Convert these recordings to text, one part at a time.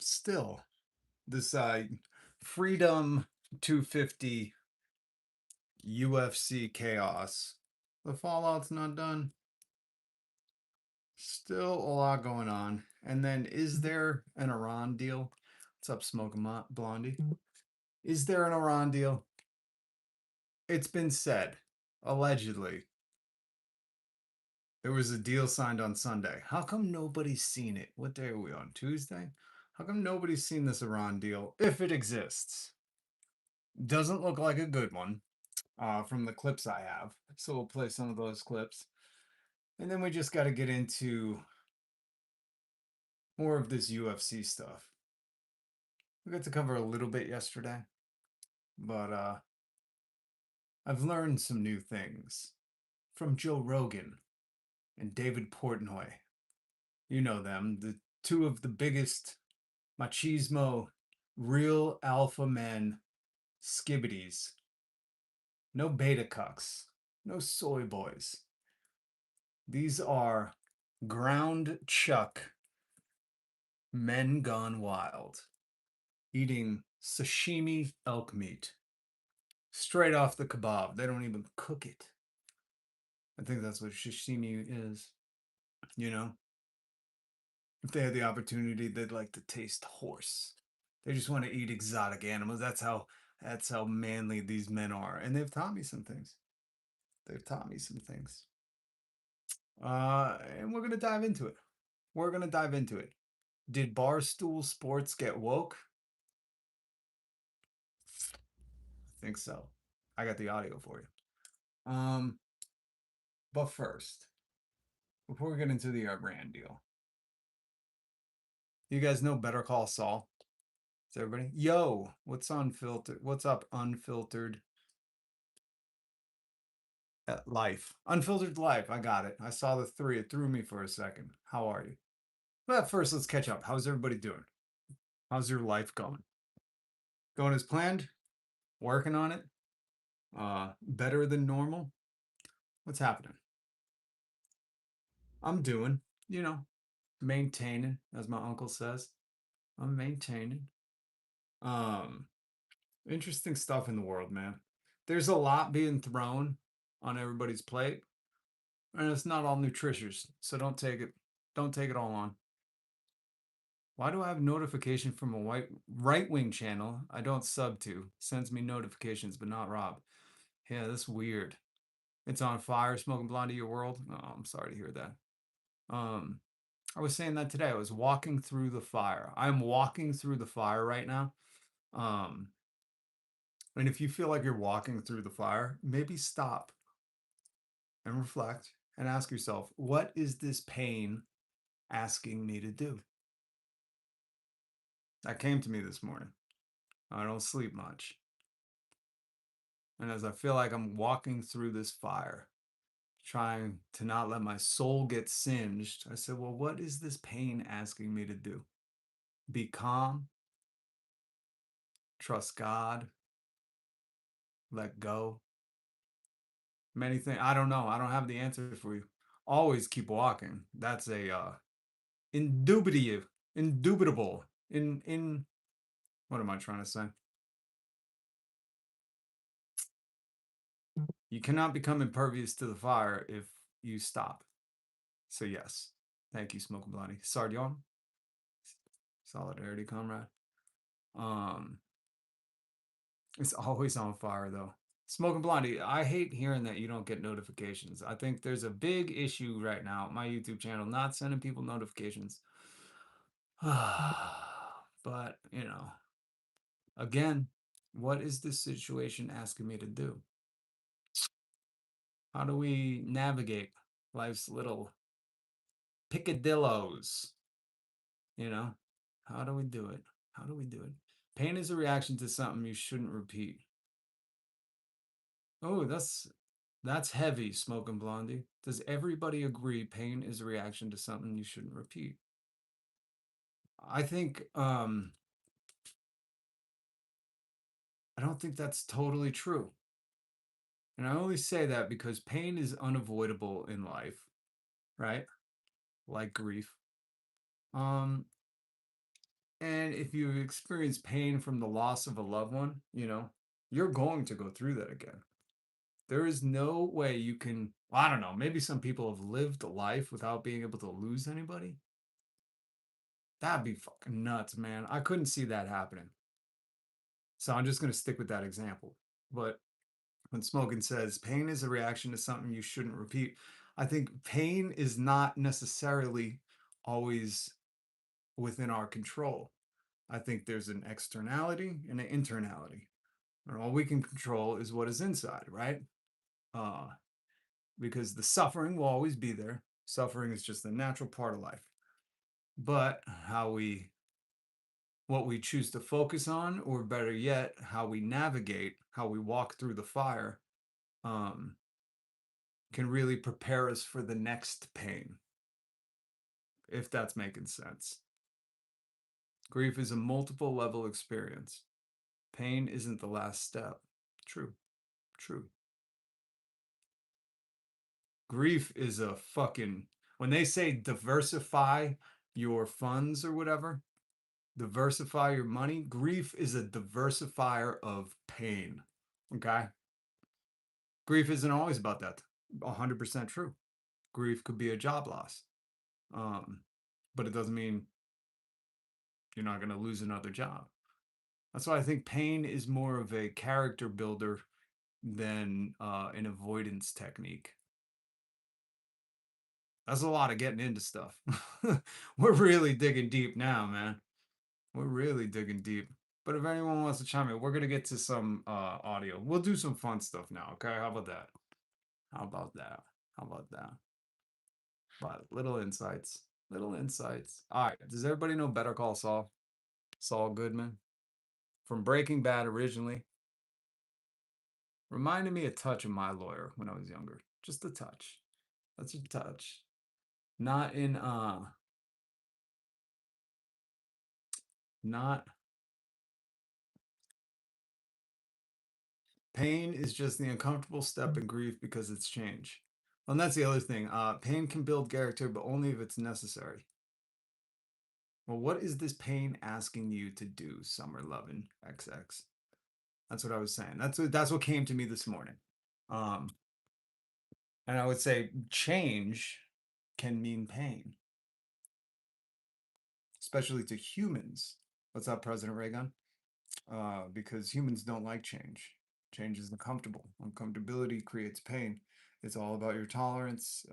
Still, this Freedumb 250 UFC chaos. The fallout's not done. Still a lot going on. And then, is there an Iran deal? What's up, Smoking Blondie? Is there an Iran deal? It's been said, allegedly, there was a deal signed on Sunday. How come nobody's seen it? What day are we on? Tuesday? How come nobody's seen this Iran deal, if it exists? Doesn't look like a good one from the clips I have. So we'll play some of those clips. And then we just got to get into more of this UFC stuff. We got to cover a little bit yesterday, but I've learned some new things from Joe Rogan and David Portnoy. You know them, the two of the biggest machismo, real alpha men, skibbities. No beta cucks, no soy boys. These are ground chuck men gone wild, eating sashimi elk meat straight off the kebab. They don't even cook it. I think that's what sashimi is, you know? If they had the opportunity, they'd like to taste horse. They just want to eat exotic animals. That's how manly these men are. And they've taught me some things. They've taught me some things. And we're gonna dive into it. We're gonna dive into it. Did Barstool Sports get woke? I think so. I got the audio for you. But first, before we get into the brand deal, you guys know Better Call Saul? Is everybody? Yo, what's unfiltered? What's up, unfiltered life? Unfiltered life. I got it. I saw the three. It threw me for a second. How are you? But first, let's catch up. How's everybody doing? How's your life going? Going as planned? Working on it? Better than normal? What's happening? I'm doing, maintaining, as my uncle says. I'm maintaining. Um, Interesting stuff in the world, man. There's a lot being thrown on everybody's plate, and it's not all nutritious. So don't take it all on. Why do I have notification from a right-wing channel I don't sub to? Sends me notifications, but not Rob. Yeah, that's weird. It's on fire, Smoking Blondie, your world. Oh, I'm sorry to hear that. I was saying that today. I was walking through the fire. I'm walking through the fire right now. Um, and if you feel like you're walking through the fire, maybe stop and reflect and ask yourself, what is this pain asking me to do? That came to me this morning. I don't sleep much. And as I feel like I'm walking through this fire, trying to not let my soul get singed, I said, well, what is this pain asking me to do? Be calm, trust God, let go. Many things. I don't know. I don't have the answer for you. Always keep walking. That's a indubitable. In what am I trying to say? You cannot become impervious to the fire if you stop. So yes, thank you, Smoking Blondie. Sardion, solidarity, comrade. Um, it's always on fire though. Smoking Blondie, I hate hearing that you don't get notifications. I think there's a big issue right now at my YouTube channel not sending people notifications. But, again, what is this situation asking me to do? How do we navigate life's little picadillos? How do we do it? How do we do it? Pain is a reaction to something you shouldn't repeat. Oh, that's heavy, Smoking Blondie. Does everybody agree pain is a reaction to something you shouldn't repeat? I think I don't think that's totally true. And I only say that because pain is unavoidable in life, right? Like grief. Um And if you experience pain from the loss of a loved one, you're going to go through that again. There is no way you can, I don't know, maybe some people have lived a life without being able to lose anybody. That'd be fucking nuts, man. I couldn't see that happening. So I'm just going to stick with that example. But when Smoking says pain is a reaction to something you shouldn't repeat, I think pain is not necessarily always within our control. I think there's an externality and an internality. And all we can control is what is inside, right? Uh, because the suffering will always be there. Suffering is just a natural part of life. But what we choose to focus on, or better yet, how we navigate, how we walk through the fire, um, can really prepare us for the next pain, if that's making sense. Grief is a multiple level experience. Pain isn't the last step. True, true. Grief is a fucking, when they say diversify your funds or whatever, diversify your money, grief is a diversifier of pain. Okay? Grief isn't always about that. 100% true. Grief could be a job loss. Um, but it doesn't mean you're not going to lose another job. That's why I think pain is more of a character builder than an avoidance technique. That's a lot of getting into stuff. We're really digging deep now, man. We're really digging deep. But if anyone wants to chime in, we're gonna get to some audio. We'll do some fun stuff now. Okay, how about that? How about that? How about that? But little insights. Little insights. All right. Does everybody know Better Call Saul? Saul Goodman from Breaking Bad originally. Reminded me a touch of my lawyer when I was younger. Just a touch. That's a touch. Not in not pain is just the uncomfortable step in grief because it's change. Well, and that's the other thing. Pain can build character, but only if it's necessary. Well, what is this pain asking you to do, Summer Lovin' XX? That's what I was saying. That's what came to me this morning. Um, and I would say change can mean pain, especially to humans. What's up, President Reagan? Because humans don't like change. Change is uncomfortable. Uncomfortability creates pain. It's all about your tolerance,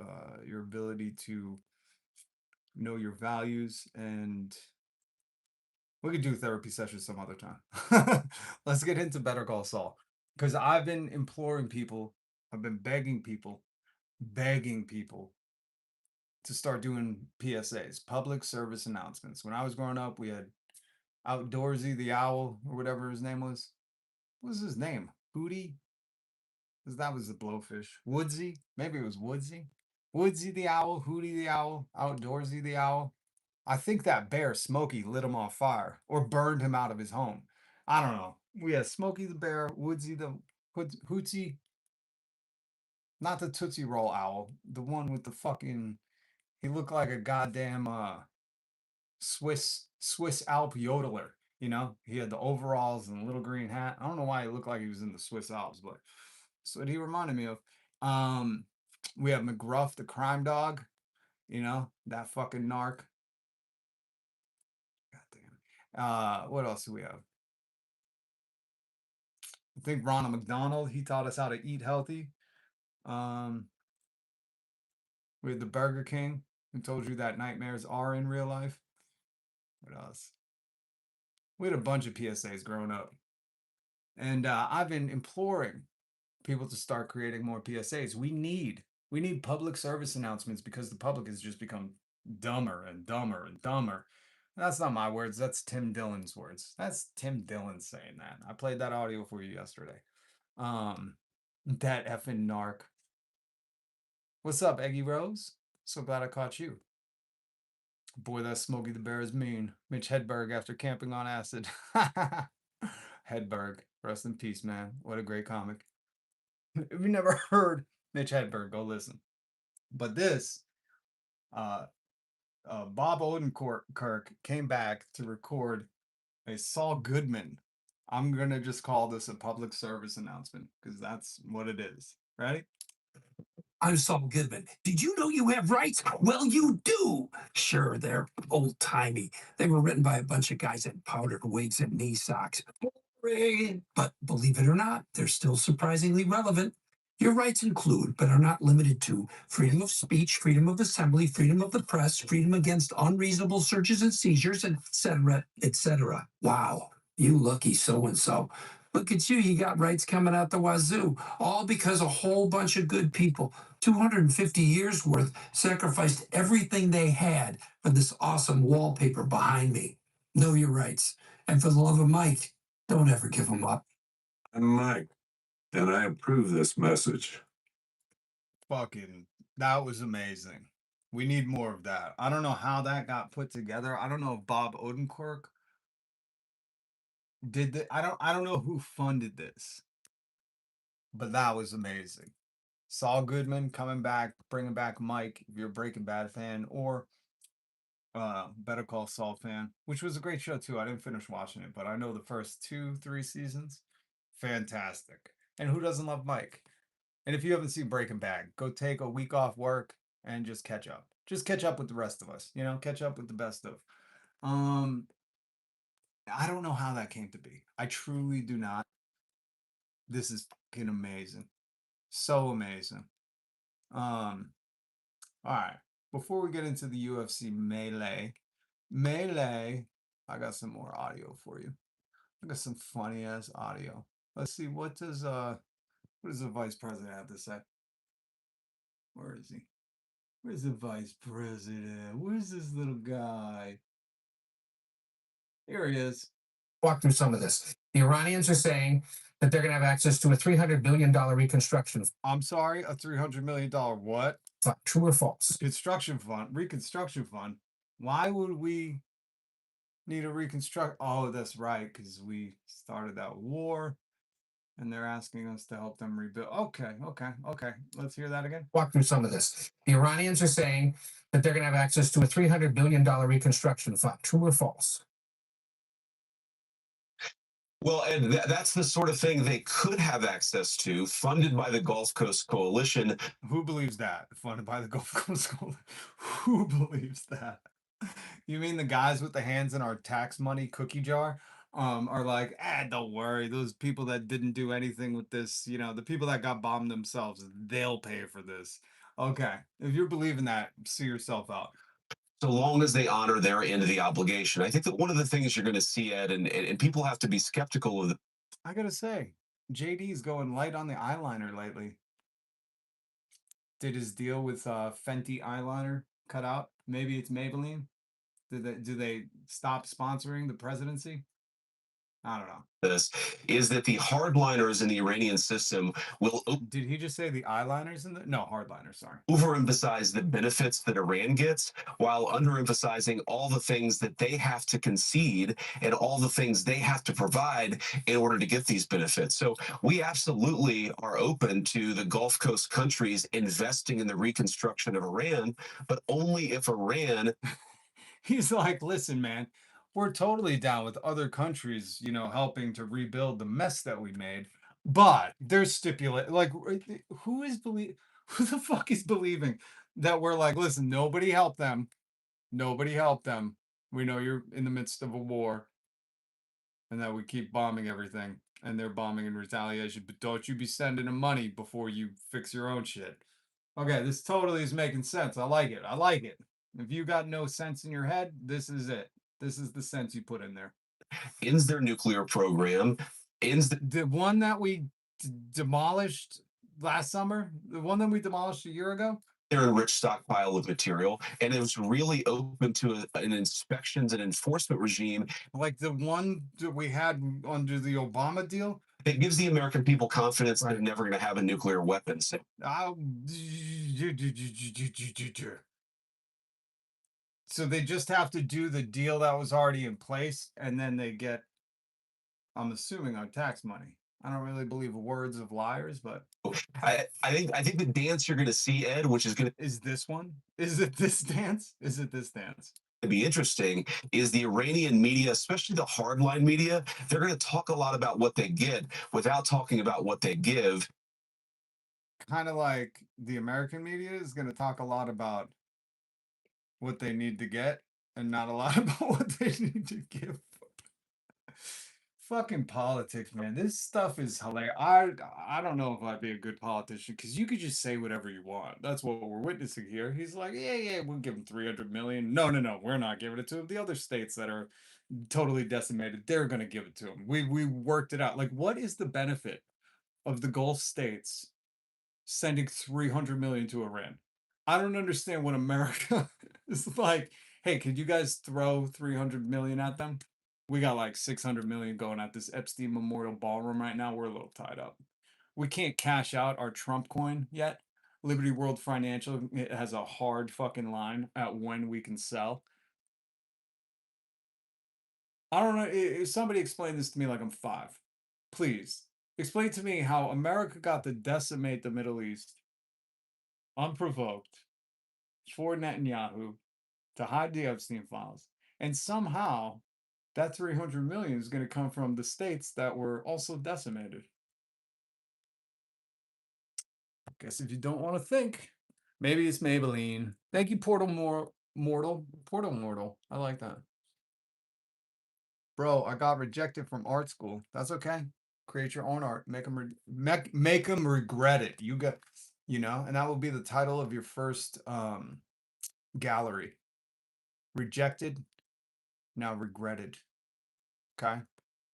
your ability to know your values, and we could do therapy sessions some other time. Let's get into Better Call Saul. Because I've been imploring people, I've been begging people to start doing PSAs, public service announcements. When I was growing up, we had Outdoorsy the Owl, or whatever his name was. What was his name? Hootie? Because that was the blowfish. Woodsy? Maybe it was Woodsy. Woodsy the Owl, Hootie the Owl, Outdoorsy the Owl. I think that bear, Smokey, lit him on fire or burned him out of his home. I don't know. We had Smokey the bear, Woodsy the Hootsy, not the Tootsie Roll owl, the one with the fucking. He looked like a goddamn Swiss Alp yodeler. He had the overalls and the little green hat. I don't know why he looked like he was in the Swiss Alps, but that's what he reminded me of. Um, we have McGruff, the crime dog. That fucking narc. God damn. What else do we have? I think Ronald McDonald, he taught us how to eat healthy. Um, we had the Burger King, who told you that nightmares are in real life. What else? We had a bunch of PSAs growing up. And I've been imploring people to start creating more PSAs. We need public service announcements because the public has just become dumber and dumber and dumber. That's not my words. That's Tim Dillon's words. That's Tim Dillon saying that. I played that audio for you yesterday. That effing narc. What's up, Eggy Rose? So glad I caught you. Boy, that Smokey the Bear is mean. Mitch Hedberg after camping on acid. Hedberg, rest in peace, man. What a great comic. If you never heard Mitch Hedberg, go listen. But this, Bob Odenkirk came back to record a Saul Goodman. I'm gonna just call this a public service announcement because that's what it is. Ready? I'm Saul Goodman. Did you know you have rights? Well, you do. Sure, they're old timey. They were written by a bunch of guys in powdered wigs and knee socks. But believe it or not, they're still surprisingly relevant. Your rights include, but are not limited to, freedom of speech, freedom of assembly, freedom of the press, freedom against unreasonable searches and seizures, etc., etc. Wow, you lucky so and so. Look at you, you got rights coming out the wazoo, all because a whole bunch of good people, 250 years worth, sacrificed everything they had for this awesome wallpaper behind me. Know your rights. And for the love of Mike, don't ever give them up. I'm Mike, and I approve this message. Fucking, that was amazing. We need more of that. I don't know how that got put together. I don't know if Bob Odenkirk did that. I don't know who funded this, but that was amazing. Saul Goodman coming back, bringing back Mike, if you're a Breaking Bad fan, or Better Call Saul fan, which was a great show too. I didn't finish watching it, but I know the first 2, 3 seasons, fantastic. And who doesn't love Mike? And if you haven't seen Breaking Bad, go take a week off work and just catch up. Just catch up with the rest of us, you know, catch up with the best of. Um, I don't know how that came to be. I truly do not. This is fucking amazing. So amazing. Um, all right. Before we get into the UFC melee, I got some more audio for you. I got some funny ass audio. Let's see, what does the vice president have to say? Where is he? Where's the vice president? Where's this little guy? Here he is. Walk through some of this. The Iranians are saying that they're going to have access to a $300 billion reconstruction I'm sorry, a $300 million what? fund. True or false? Reconstruction fund. Why would we need a reconstruct? Oh, that's right, because we started that war and they're asking us to help them rebuild. Okay. Let's hear that again. Walk through some of this. The Iranians are saying that they're going to have access to a $300 billion reconstruction fund. True or false? Well, and that's the sort of thing they could have access to, funded by the Gulf Coast Coalition. Who believes that? Funded by the Gulf Coast School. Who believes that? You mean the guys with the hands in our tax money cookie jar? Are like, don't worry. Those people that didn't do anything with this, you know, the people that got bombed themselves, they'll pay for this. Okay. If you're believing that, see yourself out. So long as they honor their end of the obligation. I think that one of the things you're going to see, Ed, and people have to be skeptical of I gotta say, JD's going light on the eyeliner lately. Did his deal with Fenty eyeliner cut out? Maybe it's Maybelline. Do they stop sponsoring the presidency? I don't know. this, is that the hardliners in the Iranian system will Did he just say the eyeliners in the no hardliners? Sorry. overemphasize the benefits that Iran gets while underemphasizing all the things that they have to concede and all the things they have to provide in order to get these benefits. So we absolutely are open to the Gulf Coast countries investing in the reconstruction of Iran, but only if Iran. He's like, listen, man, we're totally down with other countries, you know, helping to rebuild the mess that we made. But there's stipulate like who the fuck is believing that we're like, listen, nobody help them. Nobody help them. We know you're in the midst of a war and that we keep bombing everything and they're bombing in retaliation, but don't you be sending them money before you fix your own shit. Okay, this totally is making sense. I like it. I like it. If you got no sense in your head, this is it. This is the sense you put in there. Ends their nuclear program, ends the one that we demolished last summer, the one that we demolished a year ago. their enriched stockpile of material, and it was really open to an inspections and enforcement regime like the one that we had under the Obama deal. That gives the American people confidence they're never going to have a nuclear weapon. So they just have to do the deal that was already in place, and then they get, I'm assuming, our tax money. I don't really believe words of liars, but I think the dance you're going to see, Ed, which is going is this one? Is it this dance? Is it this dance? to be interesting, is the Iranian media, especially the hardline media. They're going to talk a lot about what they get without talking about what they give. Kind of like the American media is going to talk a lot about what they need to get and not a lot about what they need to give. Fucking politics, man. This stuff is hilarious. I don't know if I'd be a good politician because you could just say whatever you want. That's what we're witnessing here. He's like, yeah, we'll give him 300 million. No, we're not giving it to him. The other states that are totally decimated, they're gonna give it to him. We worked it out. Like, what is the benefit of the Gulf states sending 300 million to Iran? I don't understand what America is like. Hey, could you guys throw 300 million at them? We got like 600 million going at this Epstein Memorial Ballroom right now. We're a little tied up. We can't cash out our Trump coin yet. Liberty World Financial, it has a hard fucking line at when we can sell. I don't know. If somebody explain this to me like I'm 5. Please explain to me how America got to decimate the Middle East unprovoked for Netanyahu to hide the Epstein files. And somehow that 300 million is going to come from the states that were also decimated. Guess if you don't want to think, maybe it's Maybelline. Thank you, Mortal. I like that. Bro, I got rejected from art school. That's okay. Create your own art. Make them regret it. And that will be the title of your first gallery. Rejected, now regretted. Okay?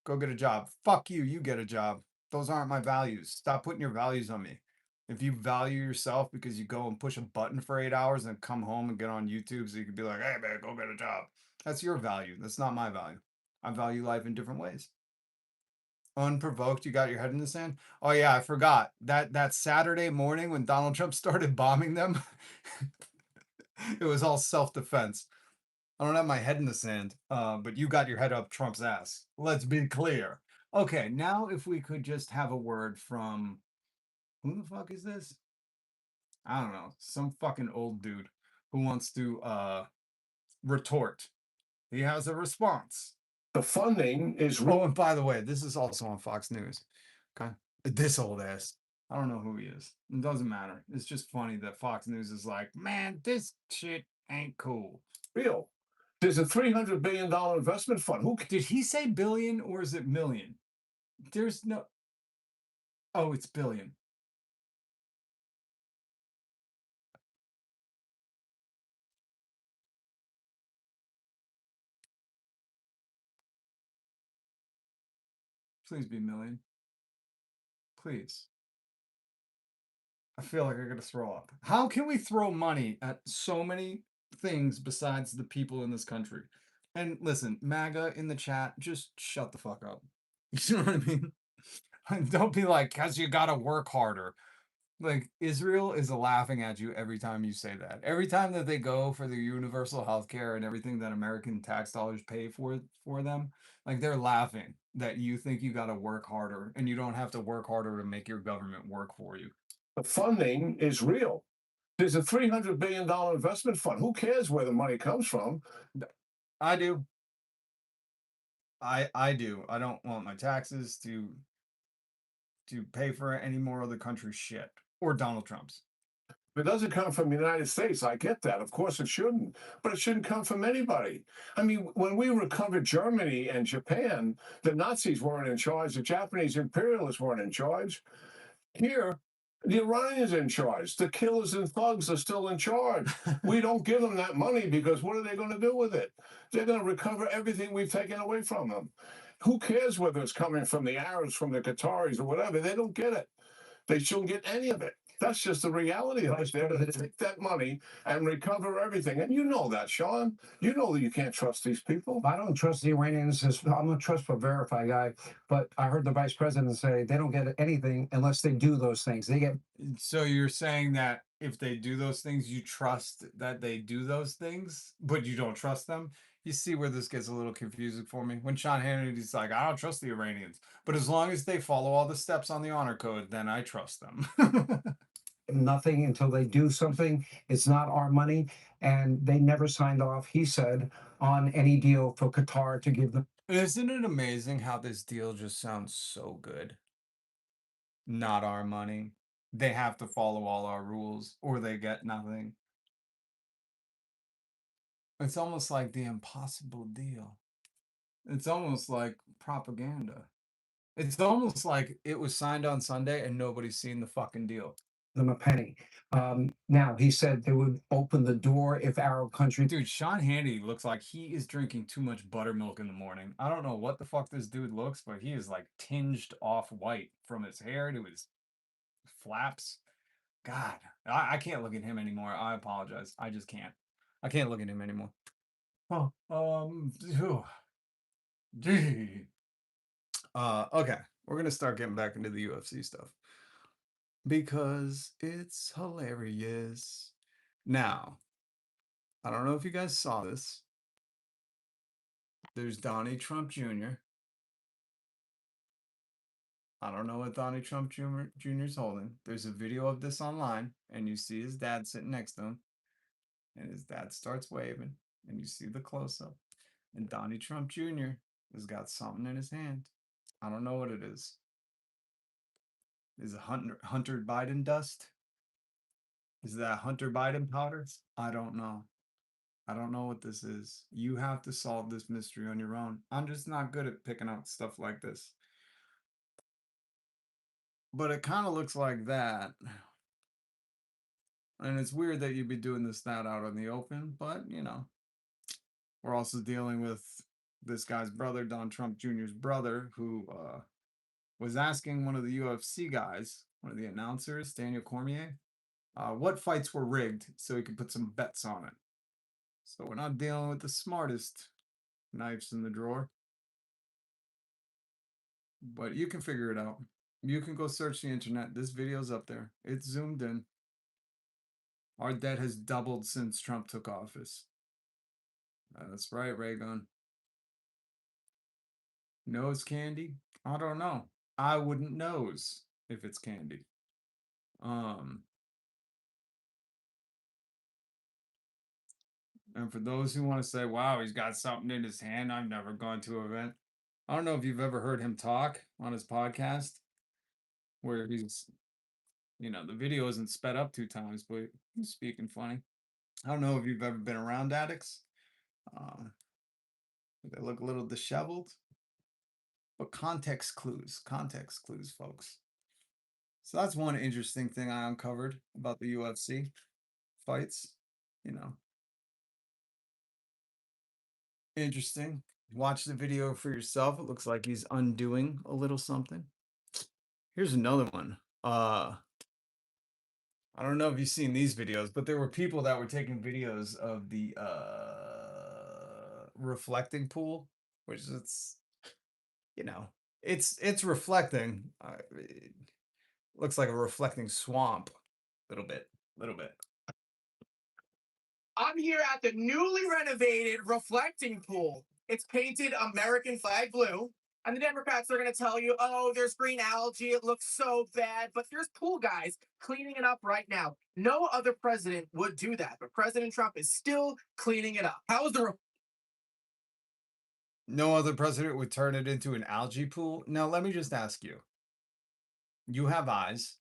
Go get a job. Fuck you, you get a job. Those aren't my values. Stop putting your values on me. If you value yourself because you go and push a button for 8 hours and come home and get on YouTube so you can be like, hey man, go get a job. That's your value. That's not my value. I value life in different ways. Unprovoked, you got your head in the sand. Oh yeah, I forgot. That Saturday morning when Donald Trump started bombing them, it was all self-defense. I don't have my head in the sand, but you got your head up Trump's ass. Let's be clear. Okay, now if we could just have a word from who the fuck is this? I don't know. Some fucking old dude who wants to retort. He has a response. The funding is Oh, and by the way, this is also on Fox News. Okay. This old ass. I don't know who he is. It doesn't matter. It's just funny that Fox News is like, man, this shit ain't cool. real. There's a $300 billion investment fund. Who Did he say billion or is it million? There's no. Oh, it's billion. Please be million. Please. I feel like I'm going to throw up. How can we throw money at so many things besides the people in this country? And listen, MAGA in the chat, just shut the fuck up. You know what I mean? Don't be like, because you got to work harder. Like, Israel is laughing at you every time you say that. Every time that they go for the universal health care and everything that American tax dollars pay for them, like they're laughing that you think you got to work harder and you don't have to work harder to make your government work for you. the funding is real. There's a $300 billion investment fund. Who cares where the money comes from? I do. I do. I don't want my taxes to pay for any more other country's shit or Donald Trump's. If it doesn't come from the United States, I get that. Of course it shouldn't, but it shouldn't come from anybody. I mean, when we recovered Germany and Japan, the Nazis weren't in charge, the Japanese imperialists weren't in charge. Here, the Iranians are in charge. The killers and thugs are still in charge. We don't give them that money because what are they going to do with it? They're going to recover everything we've taken away from them. Who cares whether it's coming from the Arabs, from the Qataris, or whatever? They don't get it. They shouldn't get any of it. That's just the reality of it. They're going to take that money and recover everything. And you know that, Sean. You know that you can't trust these people. I don't trust the Iranians. I'm a trust but verify guy. But I heard the vice president say they don't get anything unless they do those things. They get. So you're saying that if they do those things, you trust that they do those things, but you don't trust them? You see where this gets a little confusing for me? When Sean Hannity's like, I don't trust the Iranians, but as long as they follow all the steps on the honor code, then I trust them. Nothing until they do something. It's not our money. And they never signed off, he said, on any deal for Qatar to give them. Isn't it amazing how this deal just sounds so good? Not our money. They have to follow all our rules or they get nothing. It's almost like the impossible deal. It's almost like propaganda. It's almost like it was signed on Sunday and nobody's seen the fucking deal. them a penny. Now, he said they would open the door if Arab countries. Dude, Sean Hannity looks like he is drinking too much buttermilk in the morning. I don't know what the fuck this dude looks, but he is like tinged off white from his hair to his flaps. God, I can't look at him anymore. I apologize. I just can't. I can't look at him anymore. Oh, gee. Okay, we're gonna start getting back into the UFC stuff because it's hilarious. Now, I don't know if you guys saw this. There's Donnie Trump Jr. I don't know what Donnie Trump Jr. is holding. There's a video of this online, and you see his dad sitting next to him, and his dad starts waving, and you see the close-up, and Donnie Trump Jr. has got something in his hand. I don't know what it is. Is it Hunter Biden dust? Is that Hunter Biden powder? I don't know. I don't know what this is. You have to solve this mystery on your own. I'm just not good at picking out stuff like this. But it kind of looks like that. And it's weird that you'd be doing this out in the open, but you know, we're also dealing with this guy's brother, Don Trump Jr.'s brother, who was asking one of the UFC guys, one of the announcers, Daniel Cormier, what fights were rigged so he could put some bets on it. So we're not dealing with the smartest knives in the drawer. But you can figure it out. You can go search the internet. This video's up there. It's zoomed in. Our debt has doubled since Trump took office. That's right, Raygun. Nose candy? I don't know. I wouldn't nose if it's candy. And for those who want to say, wow, he's got something in his hand, I've never gone to an event. I don't know if you've ever heard him talk on his podcast where he's, you know, the video isn't sped up 2 times, but he's speaking funny. I don't know if you've ever been around addicts. They look a little disheveled, but context clues, folks. So that's one interesting thing I uncovered about the UFC fights. You know, interesting. Watch the video for yourself. It looks like he's undoing a little something. Here's another one. I don't know if you've seen these videos, but there were people that were taking videos of the reflecting pool, which is, you know, it's reflecting. It looks like a reflecting swamp, little bit. I'm here at the newly renovated reflecting pool. It's painted American flag blue. And the Democrats are going to tell you, oh, there's green algae. It looks so bad. But there's pool guys cleaning it up right now. No other president would do that. But President Trump is still cleaning it up. How is the No other president would turn it into an algae pool. Now, let me just ask you. You have eyes.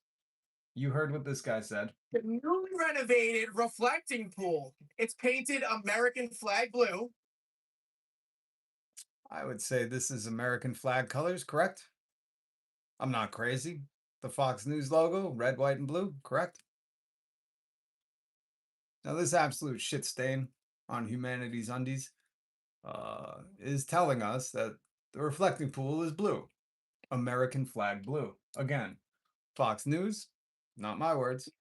You heard what this guy said. The newly renovated reflecting pool? It's painted American flag blue. I would say this is American flag colors, correct? I'm not crazy. The Fox News logo, red, white, and blue, correct? Now, this absolute shit stain on humanity's undies is telling us that the reflecting pool is blue. American flag blue. Again, Fox News, not my words.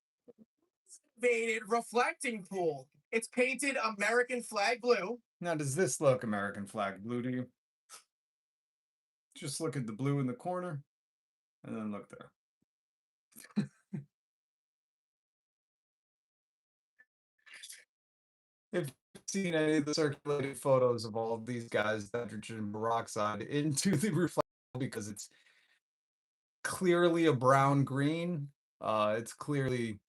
Renovated reflecting pool. It's painted American flag blue. Now, does this look American flag blue to you? Just look at the blue in the corner, and then look there. If seen any of the circulating photos of all of these guys, hydrogen peroxide into the reflector because it's clearly a brown green. It's clearly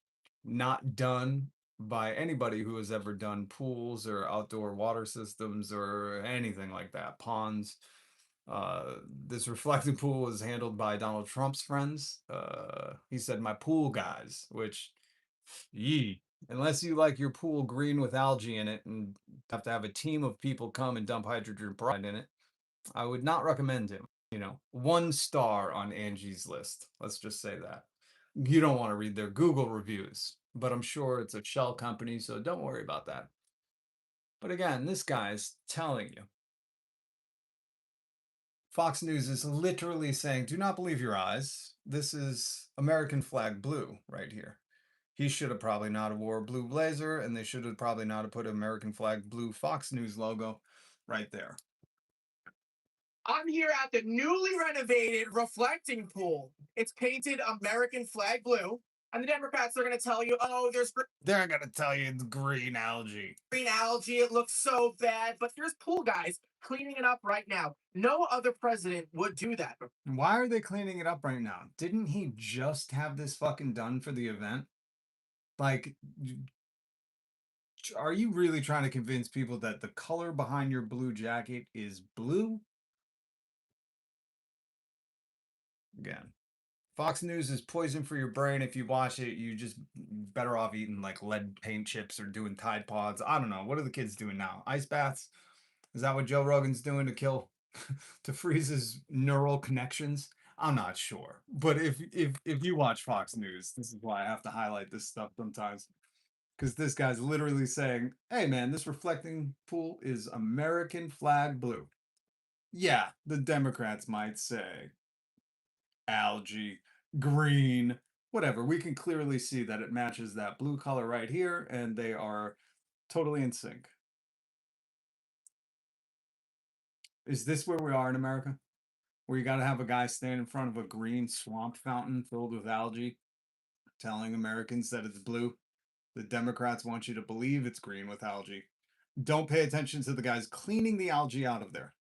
not done by anybody who has ever done pools or outdoor water systems or anything like that, ponds. This reflecting pool was handled by Donald Trump's friends. He said, "My pool guys," which, yee, unless you like your pool green with algae in it and have to have a team of people come and dump hydrogen peroxide in it, I would not recommend him. 1 star on Angie's list. Let's just say that. You don't want to read their Google reviews, but I'm sure it's a shell company, so don't worry about that. But again, this guy's telling you. Fox News is literally saying, do not believe your eyes. This is American flag blue right here. He should have probably not have wore a blue blazer, and they should have probably not have put American flag blue Fox News logo right there. I'm here at the newly renovated reflecting pool. It's painted American flag blue. And the Democrats are going to tell you, oh, there's They're going to tell you the green algae. green algae. It looks so bad. But there's pool guys cleaning it up right now. No other president would do that. Why are they cleaning it up right now? Didn't he just have this fucking done for the event? Like, are you really trying to convince people that the color behind your blue jacket is blue? Again, Fox News is poison for your brain. If you watch it, you just better off eating like lead paint chips or doing Tide Pods. I don't know. What are the kids doing now? Ice baths? Is that what Joe Rogan's doing to freeze his neural connections? I'm not sure. But if you watch Fox News, this is why I have to highlight this stuff sometimes. Because this guy's literally saying, hey man, this reflecting pool is American flag blue. Yeah, the Democrats might say algae, green, whatever. We can clearly see that it matches that blue color right here, and they are totally in sync. Is this where we are in America? Where you got to have a guy stand in front of a green swamp fountain filled with algae, telling Americans that it's blue? The Democrats want you to believe it's green with algae. Don't pay attention to the guys cleaning the algae out of there.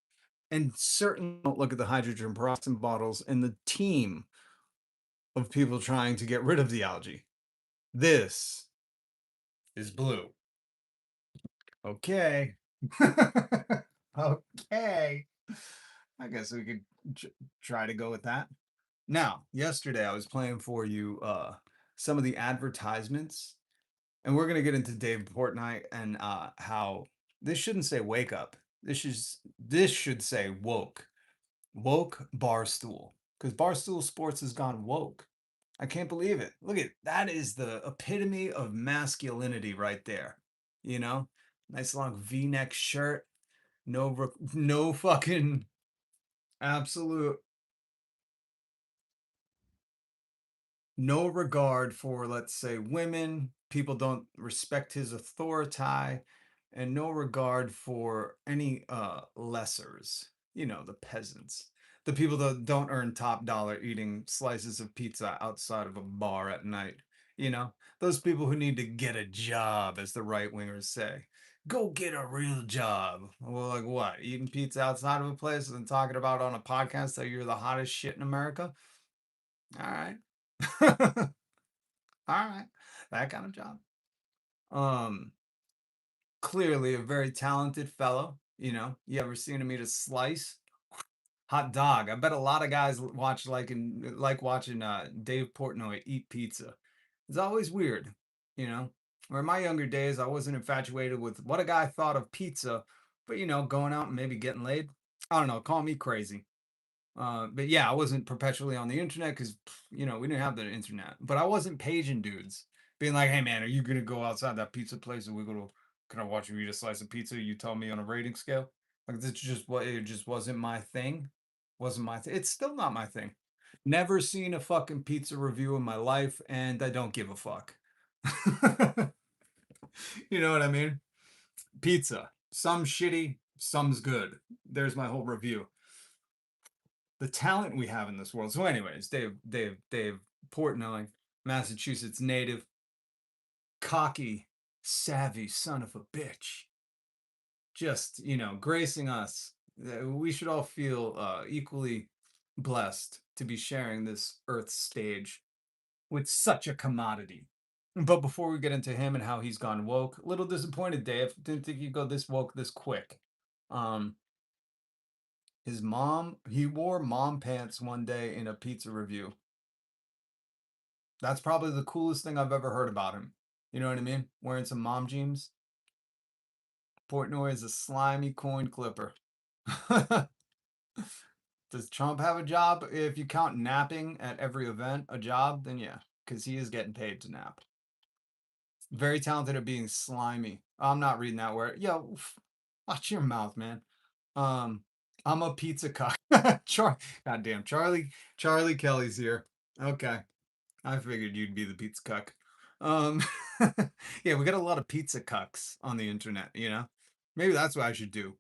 And certainly don't look at the hydrogen peroxide bottles and the team of people trying to get rid of the algae. This is blue. Okay. Okay. I guess we could try to go with that. Now, yesterday I was playing for you some of the advertisements, and we're gonna get into Dave Portnoy and how this shouldn't say wake up. This should say woke. Woke Barstool. Because Barstool Sports has gone woke. I can't believe it. Look at that is the epitome of masculinity right there. Nice long V-neck shirt. No fucking absolute no regard for, let's say, women. People don't respect his authority, and no regard for any lessers. The peasants, the people that don't earn top dollar eating slices of pizza outside of a bar at night. Those people who need to get a job, as the right wingers say. Go get a real job. Well, like what? Eating pizza outside of a place and talking about on a podcast that you're the hottest shit in America? All right. All right. That kind of job. Clearly a very talented fellow. You ever seen him eat a slice? Hot dog. I bet a lot of guys like watching Dave Portnoy eat pizza. It's always weird, Where in my younger days, I wasn't infatuated with what a guy thought of pizza, but going out and maybe getting laid. I don't know. Call me crazy. But yeah, I wasn't perpetually on the internet because, we didn't have the internet. But I wasn't paging dudes, being like, hey, man, are you going to go outside that pizza place and can I watch you eat a slice of pizza? You tell me on a rating scale. Like, it just wasn't my thing. Wasn't my thing. It's still not my thing. Never seen a fucking pizza review in my life, and I don't give a fuck. You know what I mean? Pizza. Some shitty, some's good. There's my whole review. The talent we have in this world. So, anyways, Dave Portnoy, Massachusetts native, cocky, savvy son of a bitch. just, gracing us. We should all feel equally blessed to be sharing this Earth stage with such a commodity. But before we get into him and how he's gone woke, a little disappointed, Dave. Didn't think he'd go this woke this quick. His mom, he wore mom pants one day in a pizza review. That's probably the coolest thing I've ever heard about him. You know what I mean? Wearing some mom jeans. Portnoy is a slimy coin clipper. Does Trump have a job? If you count napping at every event a job, then yeah, because he is getting paid to nap. Very talented at being slimy. I'm not reading that word. Yo, watch your mouth, man. I'm a pizza cuck. Goddamn, Charlie Kelly's here. Okay, I figured you'd be the pizza cuck. Yeah, we got a lot of pizza cucks on the internet. Maybe that's what I should do.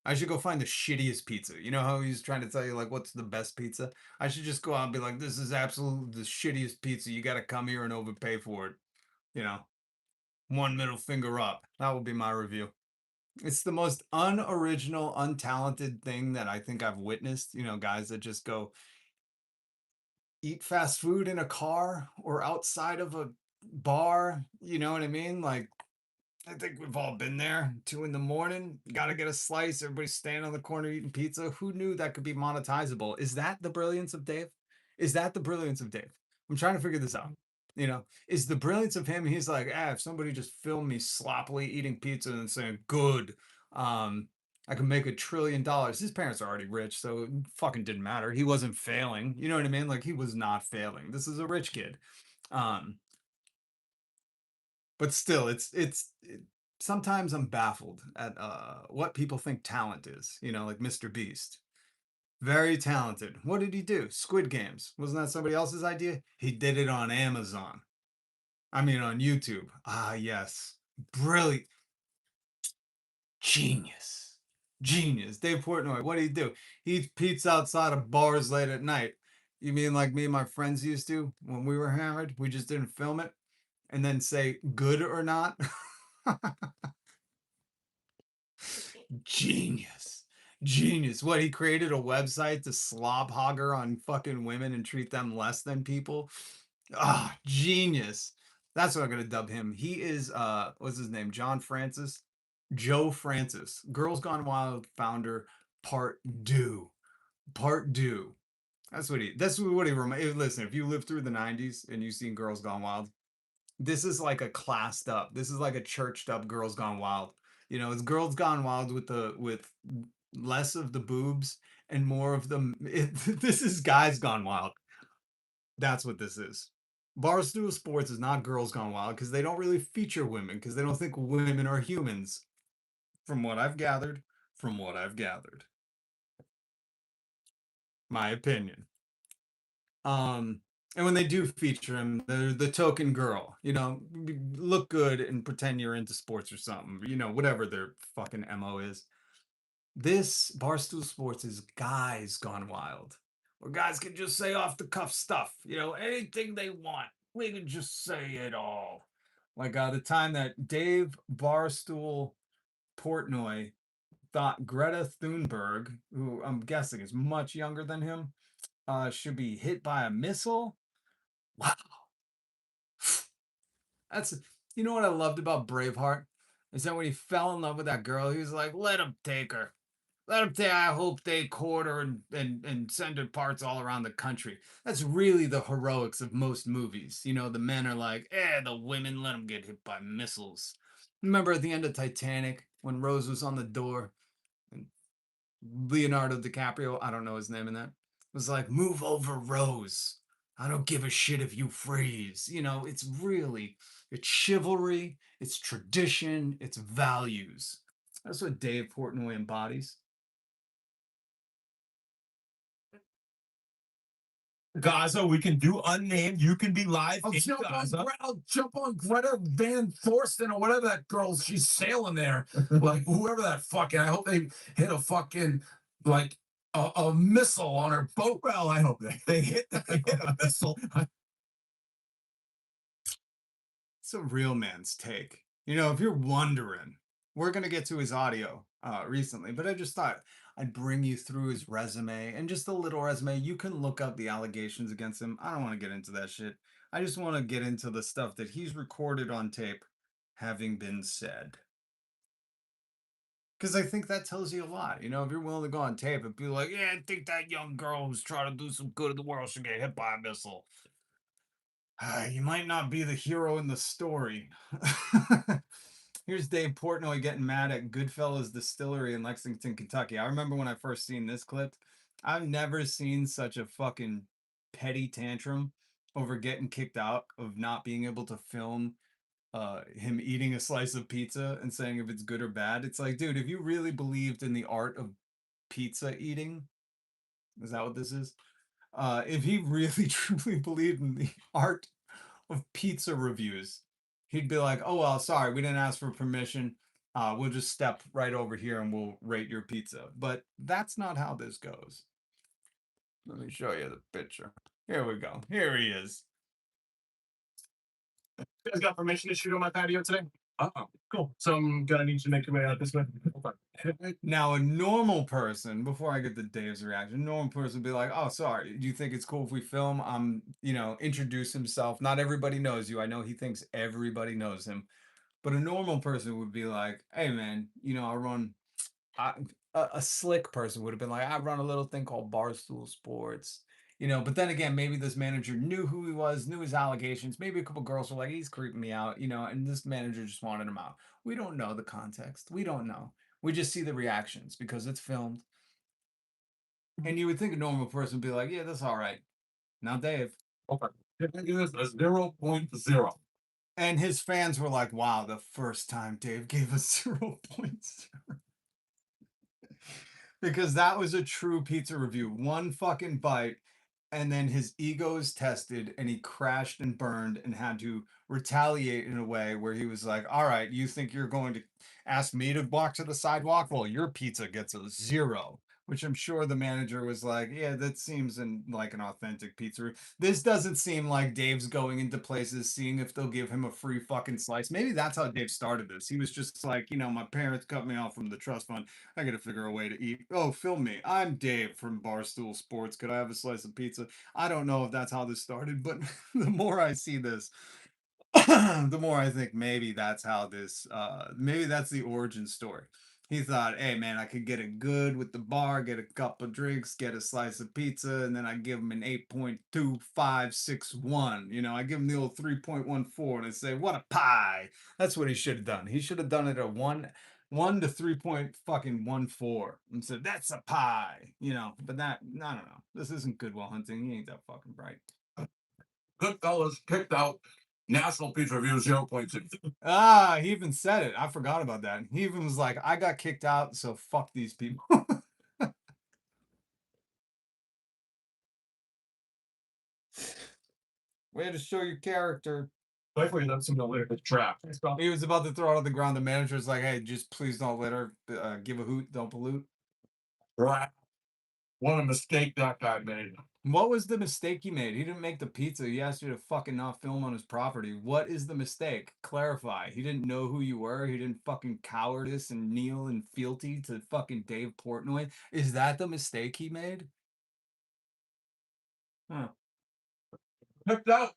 I should go find the shittiest pizza. You know how he's trying to tell you, like, what's the best pizza? I should just go out and be like, this is absolutely the shittiest pizza. You got to come here and overpay for it. One middle finger up. That will be my review. It's the most unoriginal, untalented thing that I think I've witnessed. Guys that just go eat fast food in a car or outside of a bar. You know what I mean? Like, I think we've all been there. 2 a.m, gotta get a slice. Everybody's standing on the corner eating pizza. Who knew that could be monetizable? Is that the brilliance of Dave? Is that the brilliance of Dave? I'm trying to figure this out. Is the brilliance of him? He's like, if somebody just filmed me sloppily eating pizza and saying, good, I can make $1 trillion. His parents are already rich, so it fucking didn't matter. He wasn't failing. You know what I mean? Like, he was not failing. This is a rich kid. But still, sometimes I'm baffled at what people think talent is. Like Mr. Beast. Very talented. What did he do? Squid Games. Wasn't that somebody else's idea? He did it on Amazon. I mean, on YouTube. Ah, yes. Brilliant. Genius. Genius. Dave Portnoy, what did he do? He eats pizza outside of bars late at night. You mean like me and my friends used to when we were hammered? We just didn't film it and then say good or not? Genius. Genius. What, he created a website to slob hogger on fucking women and treat them less than people? Ah, genius. That's what I'm gonna dub him. He is what's his name? John Francis? Joe Francis. Girls Gone Wild founder, part due. Part due. That's what he reminds. Listen, if you lived through the 90s and you've seen Girls Gone Wild, this is like a classed up. This is like a churched up Girls Gone Wild. It's Girls Gone Wild with less of the boobs and more of the. This is Guys Gone Wild. That's what this is. Barstool Sports is not Girls Gone Wild because they don't really feature women because they don't think women are humans. From what I've gathered. My opinion. And when they do feature him, they're the token girl, look good and pretend you're into sports or something, whatever their fucking MO is. This Barstool Sports is Guys Gone Wild, where guys can just say off the cuff stuff, anything they want. We can just say it all. Like the time that Dave Barstool Portnoy thought Greta Thunberg, who I'm guessing is much younger than him, should be hit by a missile. Wow. That's, what I loved about Braveheart is that when he fell in love with that girl, he was like, let him take her. I hope they court her and send her parts all around the country. That's really the heroics of most movies. The men are like, the women, let them get hit by missiles. Remember at the end of Titanic when Rose was on the door and Leonardo DiCaprio, I don't know his name in that, was like, move over, Rose. I don't give a shit if you freeze. It's really, it's chivalry, it's tradition, it's values. That's what Dave Portnoy embodies. Gaza, we can do unnamed. You can be live I'll in jump Gaza. I'll jump on Greta Van Thorsten or whatever that girl. She's sailing there, like whoever that fucking. I hope they hit a fucking like a missile on her boat. Well, I hope they hit a missile. It's a real man's take. If you're wondering, We're going to get to his audio recently, but I just thought I'd bring you through his resume and just a little resume. You can look up the allegations against him. I don't want to get into that shit. I just want to get into the stuff that he's recorded on tape having been said. Because I think that tells you a lot. You know, if you're willing to go on tape and be like, yeah, I think that young girl who's trying to do some good in the world should get hit by a missile. You might not be the hero in the story. Here's Dave Portnoy getting mad at Goodfellas Distillery in Lexington, Kentucky. I remember when I first seen this clip. I've never seen such a fucking petty tantrum over getting kicked out of not being able to film him eating a slice of pizza and saying if it's good or bad. It's like, dude, if you really believed in the art of pizza eating, is that what this is? If he really truly believed in the art of pizza reviews, he'd be like, oh well, sorry, we didn't ask for permission. We'll just step right over here and we'll rate your pizza. But that's not how this goes. Let me show you the picture. Here we go. Here he is. You guys got permission to shoot on my patio today? Oh, cool. So I'm gonna need you to make your way out this way. Now, a normal person, before I get to Dave's reaction, a normal person would be like, oh, sorry, do you think it's cool if we film? Introduce himself. Not everybody knows you. I know he thinks everybody knows him. But a normal person would be like, hey, man, I run. A slick person would have been like, I run a little thing called Barstool Sports. But then again, maybe this manager knew who he was, knew his allegations. Maybe a couple girls were like, he's creeping me out, and this manager just wanted him out. We don't know the context. We don't know. We just see the reactions because it's filmed. And you would think a normal person would be like, yeah, that's all right. Now, Dave. Okay. It is a 0.0. And his fans were like, wow, the first time Dave gave us 0.0. Because that was a true pizza review. One fucking bite, and then his ego is tested, and he crashed and burned and had to retaliate in a way where he was like, all right, you think you're going to ask me to walk to the sidewalk? Well, your pizza gets a 0. Which I'm sure the manager was like, yeah, that seems like an authentic pizzeria. This doesn't seem like Dave's going into places, seeing if they'll give him a free fucking slice. Maybe that's how Dave started this. He was just like, my parents cut me off from the trust fund. I got to figure a way to eat. Oh, film me. I'm Dave from Barstool Sports. Could I have a slice of pizza? I don't know if that's how this started, but the more I see this, the more I think maybe that's how maybe that's the origin story. He thought, hey man, I could get it good with the bar, get a couple drinks, get a slice of pizza, and then I give him an 8.2561. I give him the old 3.14 and I say, what a pie. That's what he should have done. He should have done it at 1 to 3.14 and said, that's a pie. But that, I don't know. This isn't Goodwill Hunting. He ain't that fucking bright. Goodfellas kicked out. National Pizza Review 0.6. He even said it. I forgot about that. He even was like, I got kicked out, so fuck these people. Way to show your character. Hopefully that's some later trap. He was about to throw it on the ground. The manager's like, hey, just please don't litter. Give a hoot, don't pollute. Right. What a mistake that guy made. What was the mistake he made? He didn't make the pizza. He asked you to fucking not film on his property. What is the mistake? Clarify. He didn't know who you were. He didn't fucking cowardice and kneel in fealty to fucking Dave Portnoy. Is that the mistake he made? Huh. Picked out.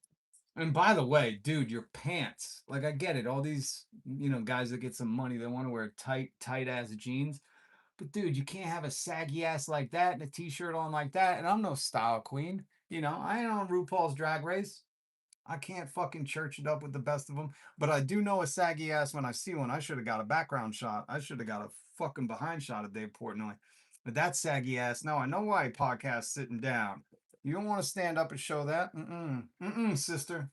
And by the way, dude, your pants. Like, I get it. All these, guys that get some money, they want to wear tight ass jeans. But dude, you can't have a saggy ass like that and a t-shirt on like that. And I'm no style queen. I ain't on RuPaul's Drag Race. I can't fucking church it up with the best of them. But I do know a saggy ass when I see one. I should have got a background shot. I should have got a fucking behind shot of Dave Portnoy. But that saggy ass, no, I know why he podcasts sitting down. You don't want to stand up and show that? Sister.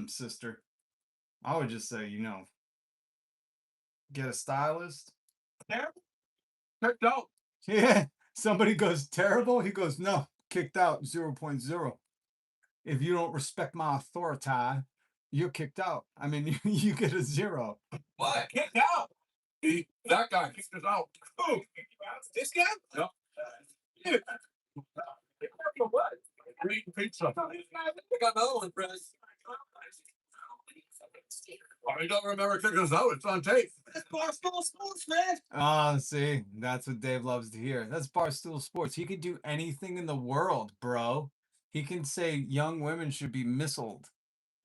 Sister. I would just say, get a stylist. Kicked out. Yeah. Somebody goes terrible. He goes, no, kicked out 0.0. If you don't respect my authority, you're kicked out. I mean, you get a 0. What? Kicked out? That guy kicked us out. Who? This guy? Yep. Dude. What? We're eating pizza. I got another one, Chris. Oh, you don't remember kicking us out? It's on tape. That's Barstool Sports, man. Oh, see, that's what Dave loves to hear. That's Barstool Sports. He could do anything in the world, bro. He can say young women should be missiled,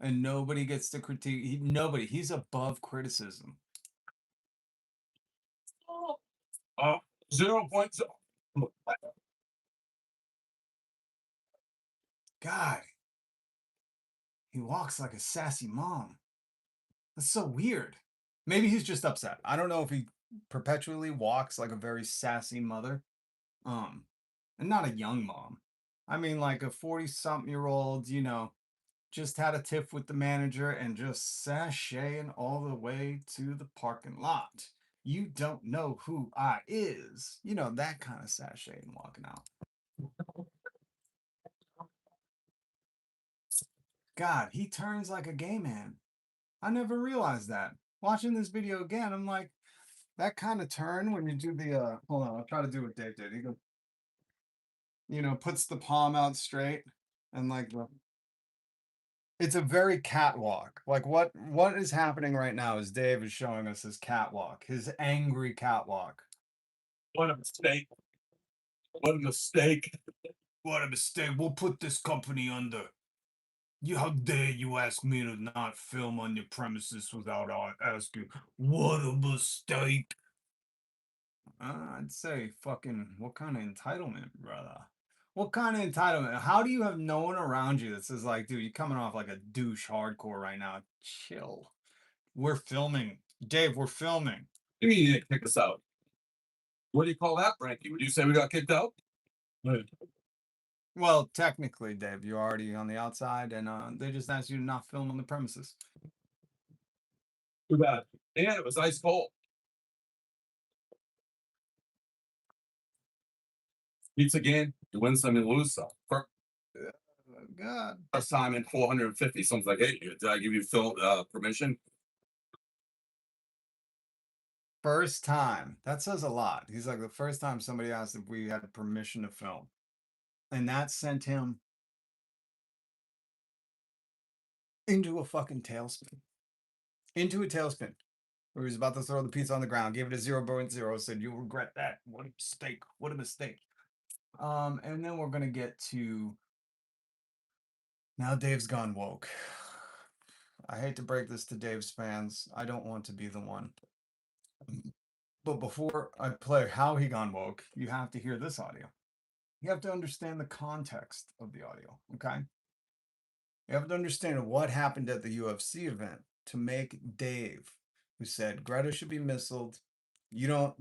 and nobody gets to critique. Nobody. He's above criticism. 0.0. God, he walks like a sassy mom. That's so weird. Maybe he's just upset. I don't know if he perpetually walks like a very sassy mother. And not a young mom. I mean, like a 40-something-year-old, just had a tiff with the manager and just sashaying all the way to the parking lot. You don't know who I is. That kind of sashaying walking out. God, he turns like a gay man. I never realized that. Watching this video again, I'm like, that kind of turn when you do the hold on, I'll try to do what Dave did. He goes, puts the palm out straight and like it's a very catwalk. Like what is happening right now is Dave is showing us his catwalk, his angry catwalk. What a mistake. What a mistake. What a mistake. We'll put this company under. How dare you ask me to not film on your premises without asking? What a mistake. I'd say fucking what kind of entitlement, brother? What kind of entitlement? How do you have no one around you that says like, dude, you're coming off like a douche hardcore right now? Chill. We're filming. Dave, we're filming. You mean you didn't kick us out? What do you call that, Frankie? Would you say we got kicked out? Well, technically, Dave, you're already on the outside, and they just asked you to not film on the premises. Too bad. And it was ice cold. Pizza game, you win some, you lose some. God. First time in 450. Someone's like, hey, did I give you permission? First time. That says a lot. He's like, the first time somebody asked if we had permission to film. And that sent him into a fucking tailspin. Into a tailspin. Where he was about to throw the pizza on the ground, gave it a 0.0, said, you'll regret that. What a mistake. What a mistake. And then we're going to get to... Now Dave's gone woke. I hate to break this to Dave's fans. I don't want to be the one. But before I play how he gone woke, you have to hear this audio. You have to understand the context of the audio, okay? You have to understand what happened at the UFC event to make Dave, who said Greta should be missiled, you don't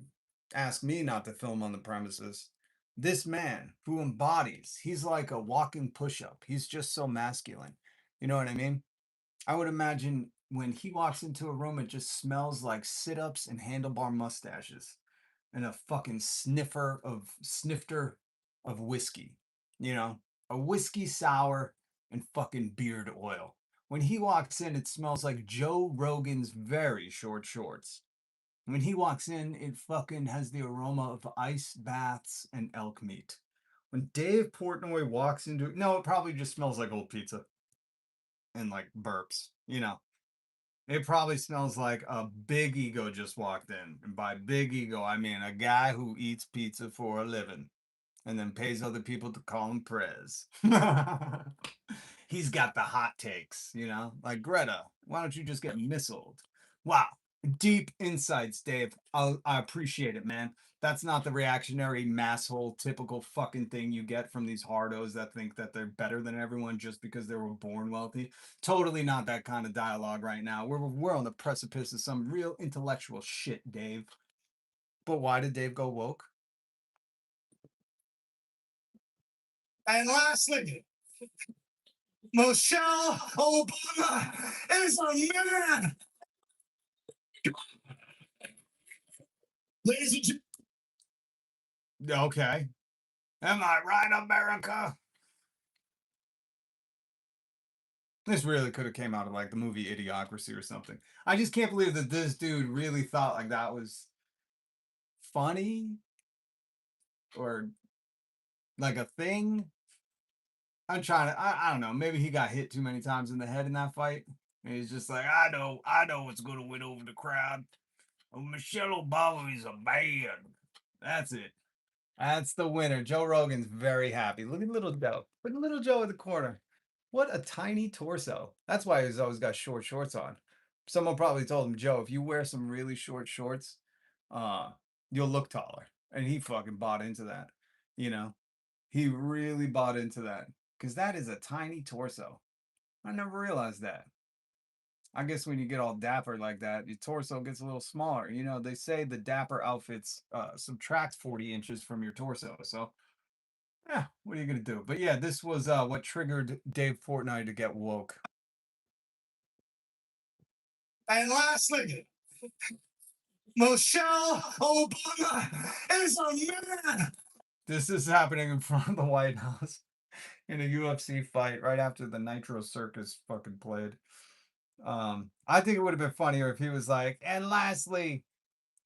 ask me not to film on the premises. This man who embodies, he's like a walking push-up. He's just so masculine. You know what I mean? I would imagine when he walks into a room, it just smells like sit-ups and handlebar mustaches and a fucking snifter of whiskey. A whiskey sour and fucking beard oil. When he walks in, it smells like Joe Rogan's very short shorts. When he walks in, it fucking has the aroma of ice baths and elk meat. When Dave Portnoy walks into it, no, it probably just smells like old pizza and like burps, It probably smells like a big ego just walked in. And by big ego, I mean a guy who eats pizza for a living and then pays other people to call him Prez. He's got the hot takes, like Greta, why don't you just get missiled? Wow. Deep insights, Dave. I appreciate it, man. That's not the reactionary masshole typical fucking thing you get from these hardos that think that they're better than everyone just because they were born wealthy. Totally not that kind of dialogue right now. We're on the precipice of some real intellectual shit, Dave. But why did Dave go woke? And lastly, Michelle Obama is a man. Ladies and gentlemen. Okay. Am I right, America? This really could have came out of like the movie Idiocracy or something. I just can't believe that this dude really thought like that was funny or like a thing. I'm trying to, I don't know, maybe he got hit too many times in the head in that fight. And he's just like, I know what's going to win over the crowd. Michelle Obama is a man. That's it. That's the winner. Joe Rogan's very happy. Look at little Joe. Look at little Joe in the corner. What a tiny torso. That's why he's always got short shorts on. Someone probably told him, Joe, if you wear some really short shorts, uh, you'll look taller. And he fucking bought into that. You know, he really bought into that because that is a tiny torso. I never realized that. I guess when you get all dapper like that, your torso gets a little smaller. You know, they say the dapper outfits subtract 40 inches from your torso. So, yeah, what are you going to do? But yeah, this was what triggered Dave Portnoy to get woke. And lastly, Michelle Obama is a man. This is happening in front of the White House in a UFC fight right after the Nitro Circus fucking played. I think it would have been funnier if he was like, and lastly,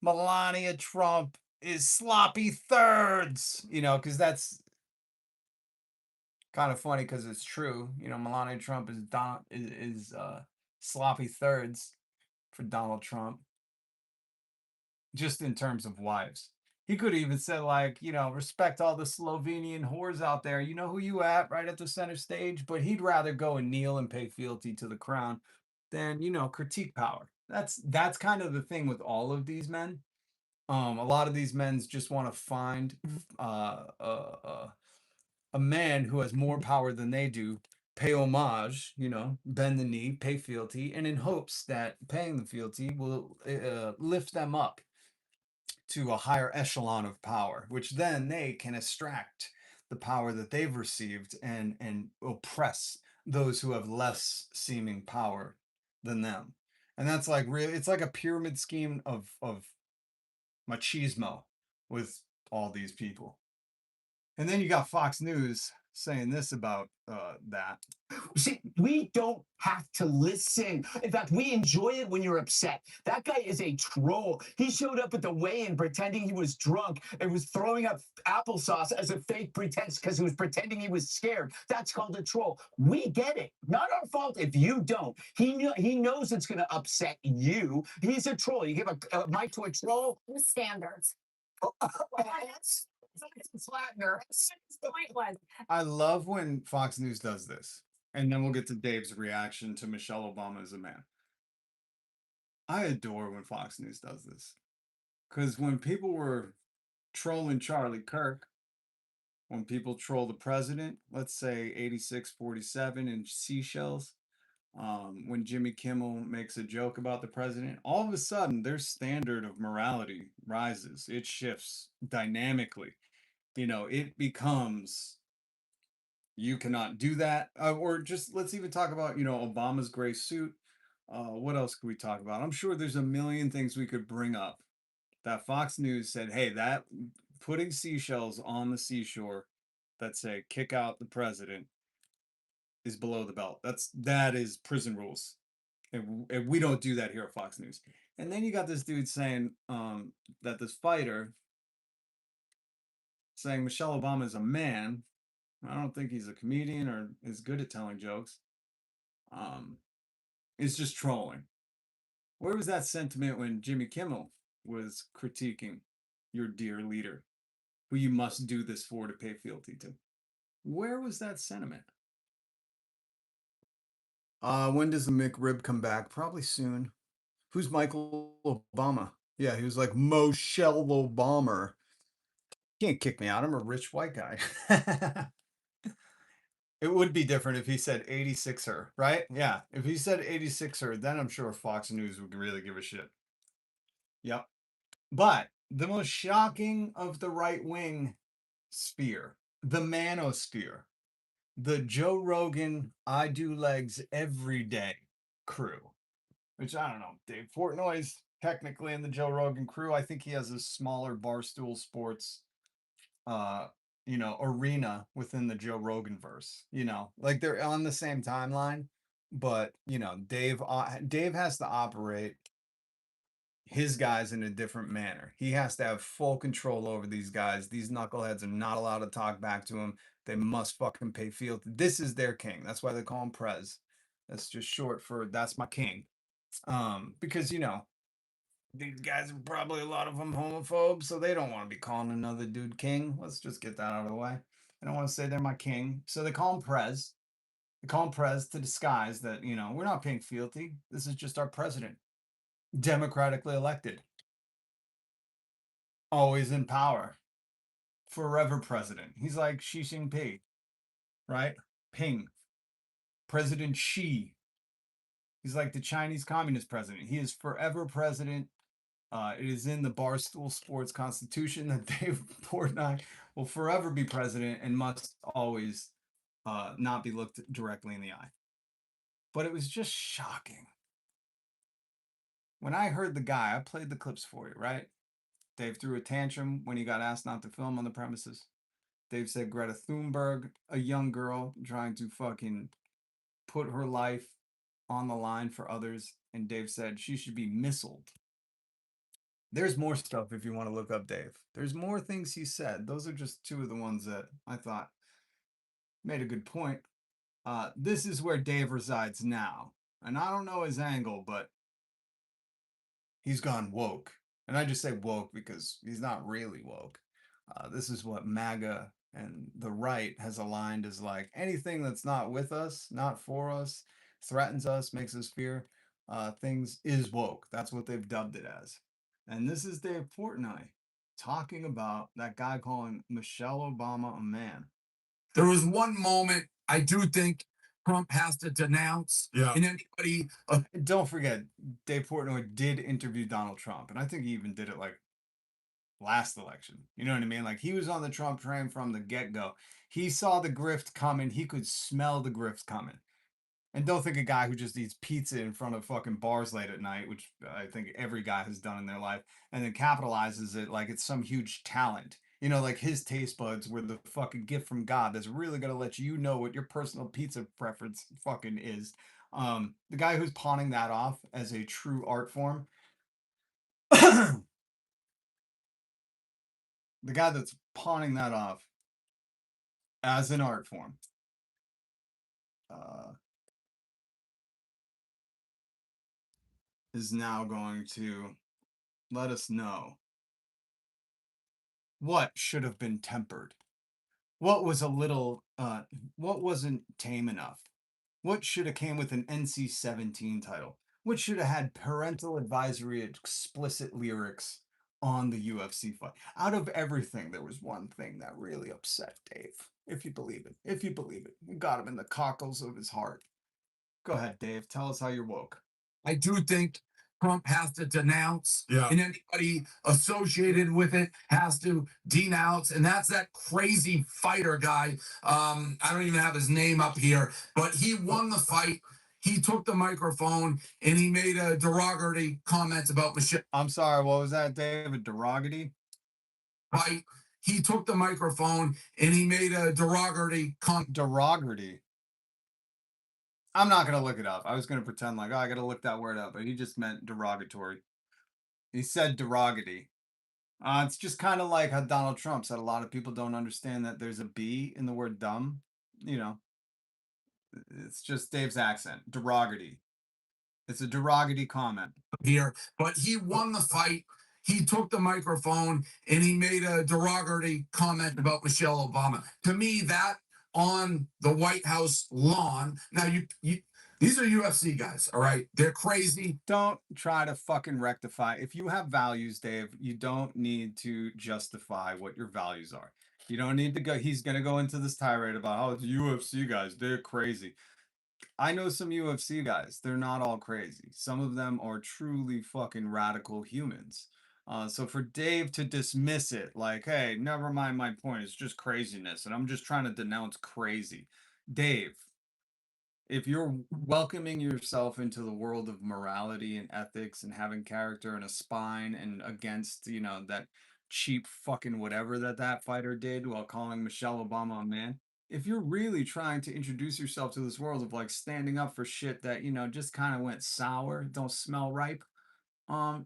Melania Trump is sloppy thirds, you know, because that's kind of funny because it's true. You know, Melania Trump is sloppy thirds for Donald Trump, just in terms of wives. He could even said like, you know, respect all the Slovenian whores out there. You know who you at right at the center stage, but he'd rather go and kneel and pay fealty to the crown than, you know, critique power. That's kind of the thing with all of these men. A lot of these men just want to find a man who has more power than they do, pay homage, you know, bend the knee, pay fealty, and in hopes that paying the fealty will lift them up to a higher echelon of power, which then they can extract the power that they've received and oppress those who have less seeming power than them. And that's like really, it's like a pyramid scheme of machismo with all these people. And then you got Fox News saying this about that. See, we don't have to listen. In fact, we enjoy it when you're upset. That guy is a troll. He showed up at the weigh-in pretending he was drunk and was throwing up applesauce as a fake pretense because he was pretending he was scared. That's called a troll. We get it. Not our fault if you don't. He knows it's going to upset you. He's a troll. You give a mic to a troll. With standards. I love when Fox News does this. And then we'll get to Dave's reaction to Michelle Obama as a man. I adore when Fox News does this. Because when people were trolling Charlie Kirk, when people troll the president, let's say 86-47 in seashells, when Jimmy Kimmel makes a joke about the president, all of a sudden their standard of morality rises. It shifts dynamically. You know, it becomes, you cannot do that. Or just let's even talk about, you know, Obama's gray suit. What else could we talk about? I'm sure there's a million things we could bring up that Fox News said, hey, that putting seashells on the seashore that say kick out the president is below the belt. That is prison rules. And we don't do that here at Fox News. And then you got this dude saying that this fighter saying Michelle Obama is a man. I don't think he's a comedian or is good at telling jokes. It's just trolling. Where was that sentiment when Jimmy Kimmel was critiquing your dear leader, who you must do this for to pay fealty to? Where was that sentiment? When does the McRib come back? Probably soon. Who's Michael Obama? Yeah, he was like Michelle Obama. Can't kick me out. I'm a rich white guy. It would be different if he said 86er, right? Yeah. If he said 86er, then I'm sure Fox News would really give a shit. Yep. But the most shocking of the right wing sphere, the manosphere, the Joe Rogan, I do legs every day crew, which I don't know. Dave Portnoy's technically in the Joe Rogan crew. I think he has a smaller Barstool Sports you know, arena within the Joe Rogan verse, you know, like they're on the same timeline, but you know, Dave has to operate his guys in a different manner. He has to have full control over these guys. These knuckleheads are not allowed to talk back to him. They must fucking pay fealty. This is their king. That's why they call him Prez. That's just short for that's my king. Because you know, these guys are probably a lot of them homophobes, so they don't want to be calling another dude king. Let's just get that out of the way. They don't want to say they're my king, so they call him Prez. They call him Prez to disguise that, we're not paying fealty. This is just our president, democratically elected, always in power, forever president. He's like Xi Jinping, right? Ping, President Xi. He's like the Chinese Communist president. He is forever president. It is in the Barstool Sports Constitution that Dave Portnoy will forever be president and must always not be looked directly in the eye. But it was just shocking. When I heard the guy, I played the clips for you, right? Dave threw a tantrum when he got asked not to film on the premises. Dave said Greta Thunberg, a young girl trying to fucking put her life on the line for others. And Dave said she should be missiled. There's more stuff if you want to look up Dave. There's more things he said. Those are just two of the ones that I thought made a good point. This is where Dave resides now. And I don't know his angle, but he's gone woke. And I just say woke because he's not really woke. This is what MAGA and the right has aligned as like anything that's not with us, not for us, threatens us, makes us fear things is woke. That's what they've dubbed it as. And this is Dave Portnoy talking about that guy calling Michelle Obama a man. There was one moment I do think Trump has to denounce. Yeah. And anybody, Don't forget, Dave Portnoy did interview Donald Trump, and I think he even did it like last election. You know what I mean? Like he was on the Trump train from the get-go. He saw the grift coming. He could smell the grift coming. And don't think a guy who just eats pizza in front of fucking bars late at night, which I think every guy has done in their life, and then capitalizes it like it's some huge talent. Like his taste buds were the fucking gift from God that's really gonna let you know what your personal pizza preference fucking is. The guy who's pawning that off as a true art form, the guy that's pawning that off as an art form, is now going to let us know what should have been tempered. What was a little what wasn't tame enough? What should have came with an NC-17 title? What should have had parental advisory explicit lyrics on the UFC fight? Out of everything, there was one thing that really upset Dave. If you believe it. If you believe it. We got him in the cockles of his heart. Go ahead, Dave. Tell us how you're woke. I do think Trump has to denounce, Yeah. and anybody associated with it has to denounce. And that's that crazy fighter guy. I don't even have his name up here, but he won the fight. He took the microphone and he made a derogatory comment about Michelle. I'm sorry, what was that, David? Derogatory? Fight. He took the microphone and he made a derogatory comment. Derogatory. I'm not going to look it up. I was going to pretend like, oh, I got to look that word up, but he just meant derogatory. He said derogatory. It's just kind of like how Donald Trump said a lot of people don't understand that there's a B in the word dumb. It's just Dave's accent. Derogatory. It's a derogatory comment. Here, but he won the fight. He took the microphone and he made a derogatory comment about Michelle Obama. To me, that on the White House lawn. Now, these are UFC guys, all right? They're crazy. Don't try to fucking rectify. If you have values, Dave, you don't need to justify what your values are. You don't need to go. He's going to go into this tirade about how it's UFC guys. They're crazy. I know some UFC guys. They're not all crazy. Some of them are truly fucking radical humans. So for Dave to dismiss it like, hey, never mind my point. It's just craziness. And I'm just trying to denounce crazy. Dave, if you're welcoming yourself into the world of morality and ethics and having character and a spine and against, that cheap fucking whatever that fighter did while calling Michelle Obama a man, if you're really trying to introduce yourself to this world of like standing up for shit that, just kind of went sour, don't smell ripe,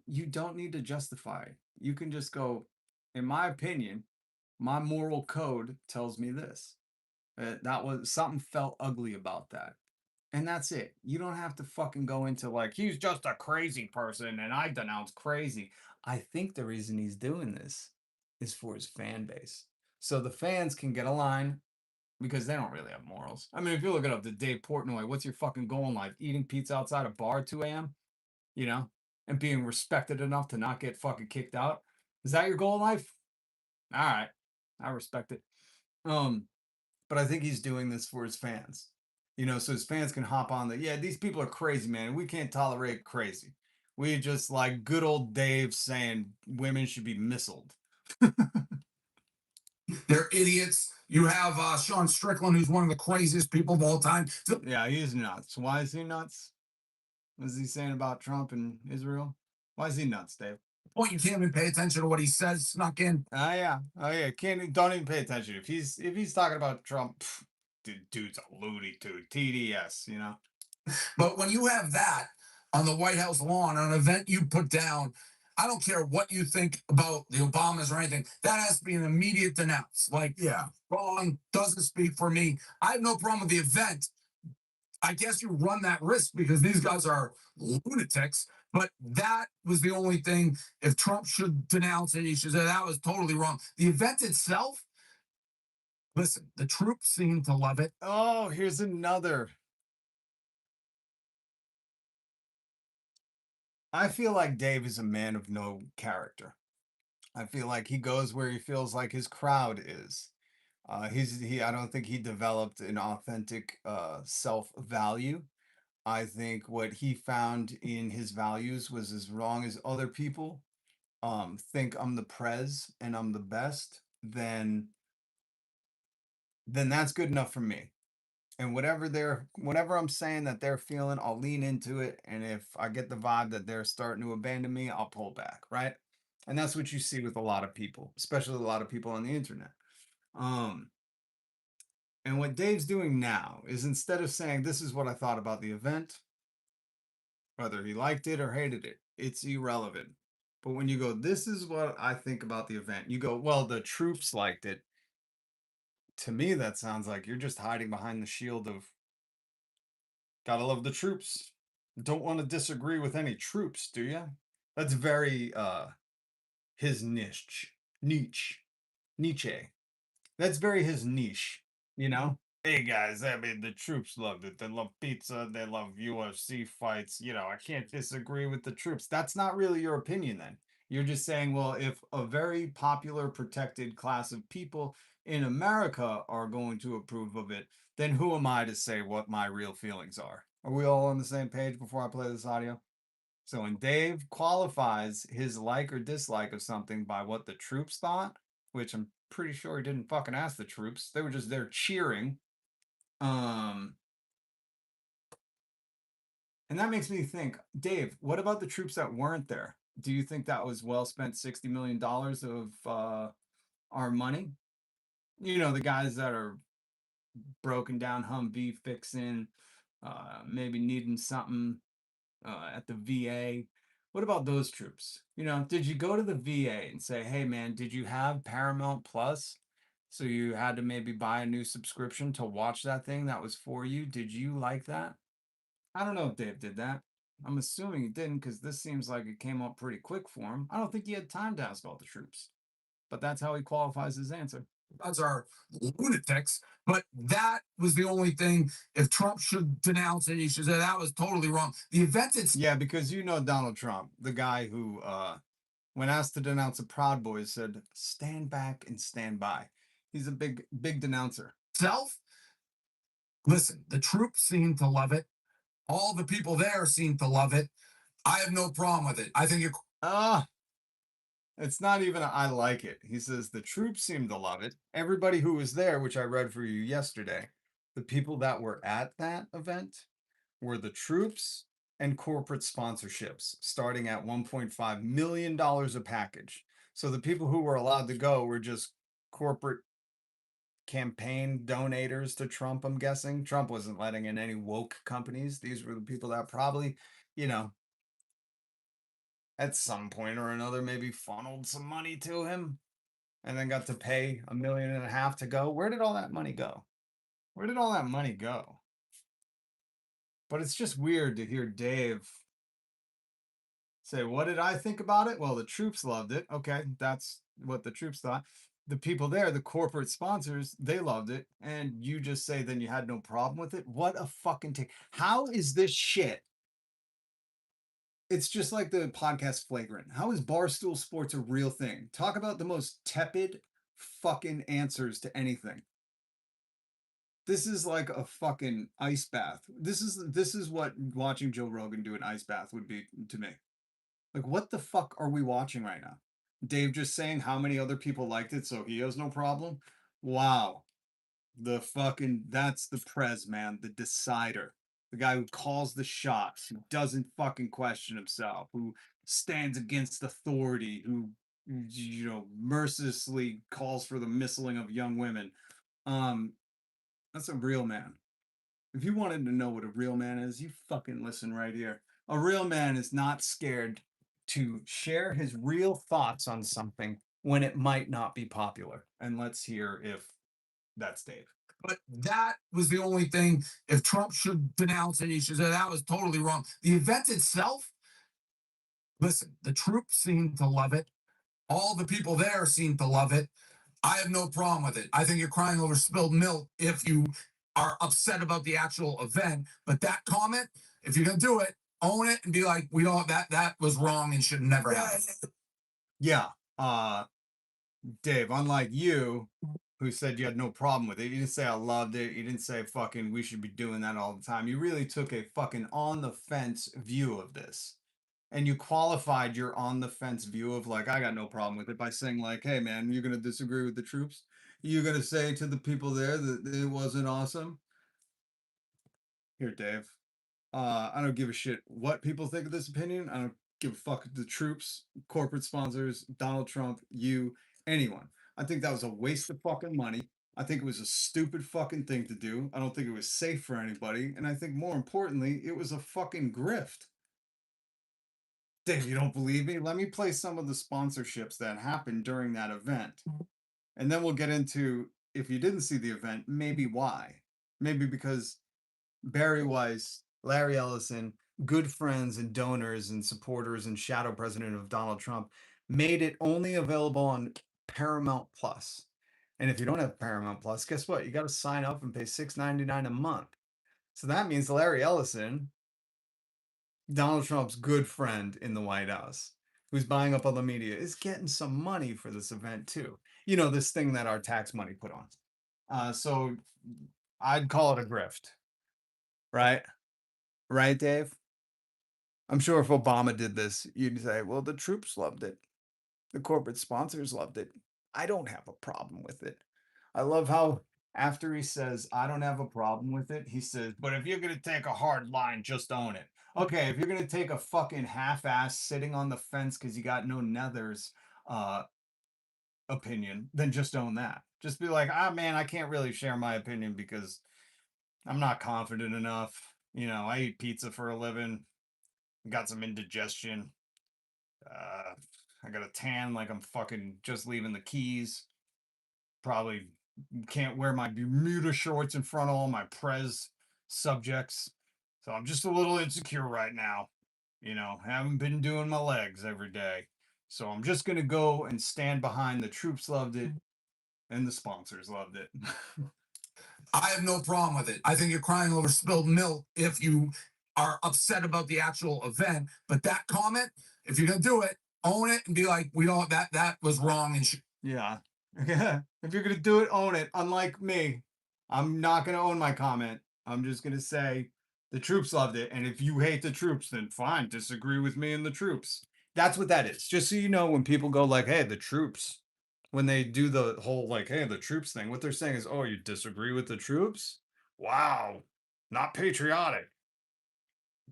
you don't need to justify it. You can just go, in my opinion, my moral code tells me this. That was something felt ugly about that. And that's it. You don't have to fucking go into like, he's just a crazy person and I denounce crazy. I think the reason he's doing this is for his fan base. So the fans can get a line because they don't really have morals. I mean, if you look it up to Dave Portnoy, what's your fucking goal in life? Eating pizza outside a bar at 2 a.m., you know, and being respected enough to not get fucking kicked out. Is that your goal in life? All right. I respect it. But I think he's doing this for his fans. So his fans can hop on yeah, these people are crazy, man. We can't tolerate crazy. We just like good old Dave saying women should be missiled. They're idiots. You have Sean Strickland, who's one of the craziest people of all time. Yeah, he's nuts. Why is he nuts? What is he saying about Trump and Israel? Why is he nuts, Dave? Point, you can't even pay attention to what he says. Snuck in. Oh yeah. Don't even pay attention. If he's talking about Trump, dude's a loony dude. TDS, But when you have that on the White House lawn, on an event you put down, I don't care what you think about the Obamas or anything. That has to be an immediate denounce. Like, yeah, wrong, doesn't speak for me. I have no problem with the event. I guess you run that risk because these guys are lunatics. But that was the only thing. If Trump should denounce it, he should say that was totally wrong. The event itself, listen, the troops seem to love it. Oh, here's another. I feel like Dave is a man of no character. I feel like he goes where he feels like his crowd is. I don't think he developed an authentic self-value. I think what he found in his values was as long as other people think I'm the prez and I'm the best, then that's good enough for me. And whatever I'm saying that they're feeling, I'll lean into it. And if I get the vibe that they're starting to abandon me, I'll pull back, right? And that's what you see with a lot of people, especially a lot of people on the internet. And what Dave's doing now is instead of saying, this is what I thought about the event, whether he liked it or hated it, it's irrelevant. But when you go, this is what I think about the event, you go, well, the troops liked it. To me, that sounds like you're just hiding behind the shield of, gotta love the troops. Don't want to disagree with any troops, do you? That's very his Nietzsche. That's very his niche, Hey guys, I mean the troops loved it. They love pizza, they love UFC fights. I can't disagree with the troops. That's not really your opinion then. You're just saying, well, if a very popular protected class of people in America are going to approve of it, then who am I to say what my real feelings are? Are we all on the same page before I play this audio? So when Dave qualifies his like or dislike of something by what the troops thought, which I'm pretty sure he didn't fucking ask the troops, they were just there cheering. And that makes me think, Dave, what about the troops that weren't there? Do you think that was well spent $60 million of our money? The guys that are broken down Humvee fixing, maybe needing something at the VA. What about those troops? Did you go to the VA and say, hey, man, did you have Paramount Plus? So you had to maybe buy a new subscription to watch that thing that was for you. Did you like that? I don't know if Dave did that. I'm assuming he didn't because this seems like it came up pretty quick for him. I don't think he had time to ask all the troops, but that's how he qualifies his answer. Those are lunatics. But that was the only thing. If Trump should denounce it, he should say that was totally wrong. The event itself. Yeah, because Donald Trump, the guy who, when asked to denounce the Proud Boys, said, stand back and stand by. He's a big denouncer. Listen, the troops seem to love it. All the people there seem to love it. I have no problem with it. I think it's not even I like it. He says the troops seem to love it. Everybody who was there, which I read for you yesterday, the people that were at that event were the troops and corporate sponsorships, starting at $1.5 million a package. So the people who were allowed to go were just corporate campaign donators to Trump, I'm guessing. Trump wasn't letting in any woke companies. These were the people that probably, at some point or another, maybe funneled some money to him and then got to pay $1.5 million to go. Where did all that money go? Where did all that money go? But it's just weird to hear Dave say, what did I think about it? Well, the troops loved it. Okay, that's what the troops thought. The people there, the corporate sponsors, they loved it. And you just say then you had no problem with it? What a fucking take. How is this shit? It's just like the podcast Flagrant. How is Barstool Sports a real thing? Talk about the most tepid fucking answers to anything. This is like a fucking ice bath. This is what watching Joe Rogan do an ice bath would be to me. Like, what the fuck are we watching right now? Dave just saying how many other people liked it, so he has no problem. Wow. That's the prez, man, the decider. The guy who calls the shots, who doesn't fucking question himself, who stands against authority, who, mercilessly calls for the missling of young women. That's a real man. If you wanted to know what a real man is, you fucking listen right here. A real man is not scared to share his real thoughts on something when it might not be popular. And let's hear if that's Dave. But that was the only thing. If Trump should denounce it, he should say that was totally wrong. The event itself, listen, the troops seem to love it. All the people there seem to love it. I have no problem with it. I think you're crying over spilled milk if you are upset about the actual event. But that comment, if you're gonna do it, own it and be like, we don't that was wrong and should never happen. Yeah. Dave, unlike you, who said you had no problem with it, you didn't say I loved it. You didn't say fucking we should be doing that all the time. You really took a fucking on the fence view of this. And you qualified your on the fence view of like, I got no problem with it by saying, like, hey man, you're gonna disagree with the troops? You're gonna say to the people there that it wasn't awesome? Here, Dave. I don't give a shit what people think of this opinion. I don't give a fuck the troops, corporate sponsors, Donald Trump, you, anyone. I think that was a waste of fucking money. I think it was a stupid fucking thing to do. I don't think it was safe for anybody. And I think more importantly, it was a fucking grift. Dave, you don't believe me? Let me play some of the sponsorships that happened during that event. And then we'll get into, if you didn't see the event, maybe why. Maybe because Barry Weiss, Larry Ellison, good friends and donors and supporters and shadow president of Donald Trump, made it only available on Paramount Plus. And if you don't have Paramount Plus, guess what? You got to sign up and pay $6.99 a month. So that means Larry Ellison, Donald Trump's good friend in the White House, who's buying up all the media, is getting some money for this event too. You know, this thing that our tax money put on. So I'd call it a grift. Right? Right, Dave? I'm sure if Obama did this, you'd say, well, the troops loved it. The corporate sponsors loved it. I don't have a problem with it. I love how after he says, I don't have a problem with it, he says, but if you're going to take a hard line, just own it. Okay, if you're going to take a fucking half-ass sitting on the fence because you got no nethers opinion, then just own that. Just be like, man, I can't really share my opinion because I'm not confident enough. You know, I eat pizza for a living. Got some indigestion. I got a tan like I'm fucking just leaving the Keys. Probably can't wear my Bermuda shorts in front of all my Prez subjects. So I'm just a little insecure right now. You know, haven't been doing my legs every day. So I'm just going to go and stand behind the troops loved it and the sponsors loved it. I have no problem with it. I think you're crying over spilled milk if you are upset about the actual event. But that comment, if you're gonna do it, own it and be like, we don't that was wrong and Yeah. If you're gonna do it, own it. Unlike me, I'm not gonna own my comment. I'm just gonna say the troops loved it, and if you hate the troops, then fine, disagree with me and the troops. That's what that is. Just so you know, when people go like, "Hey, the troops," when they do the whole like, "Hey, the troops" thing, what they're saying is, "Oh, you disagree with the troops? Wow, not patriotic."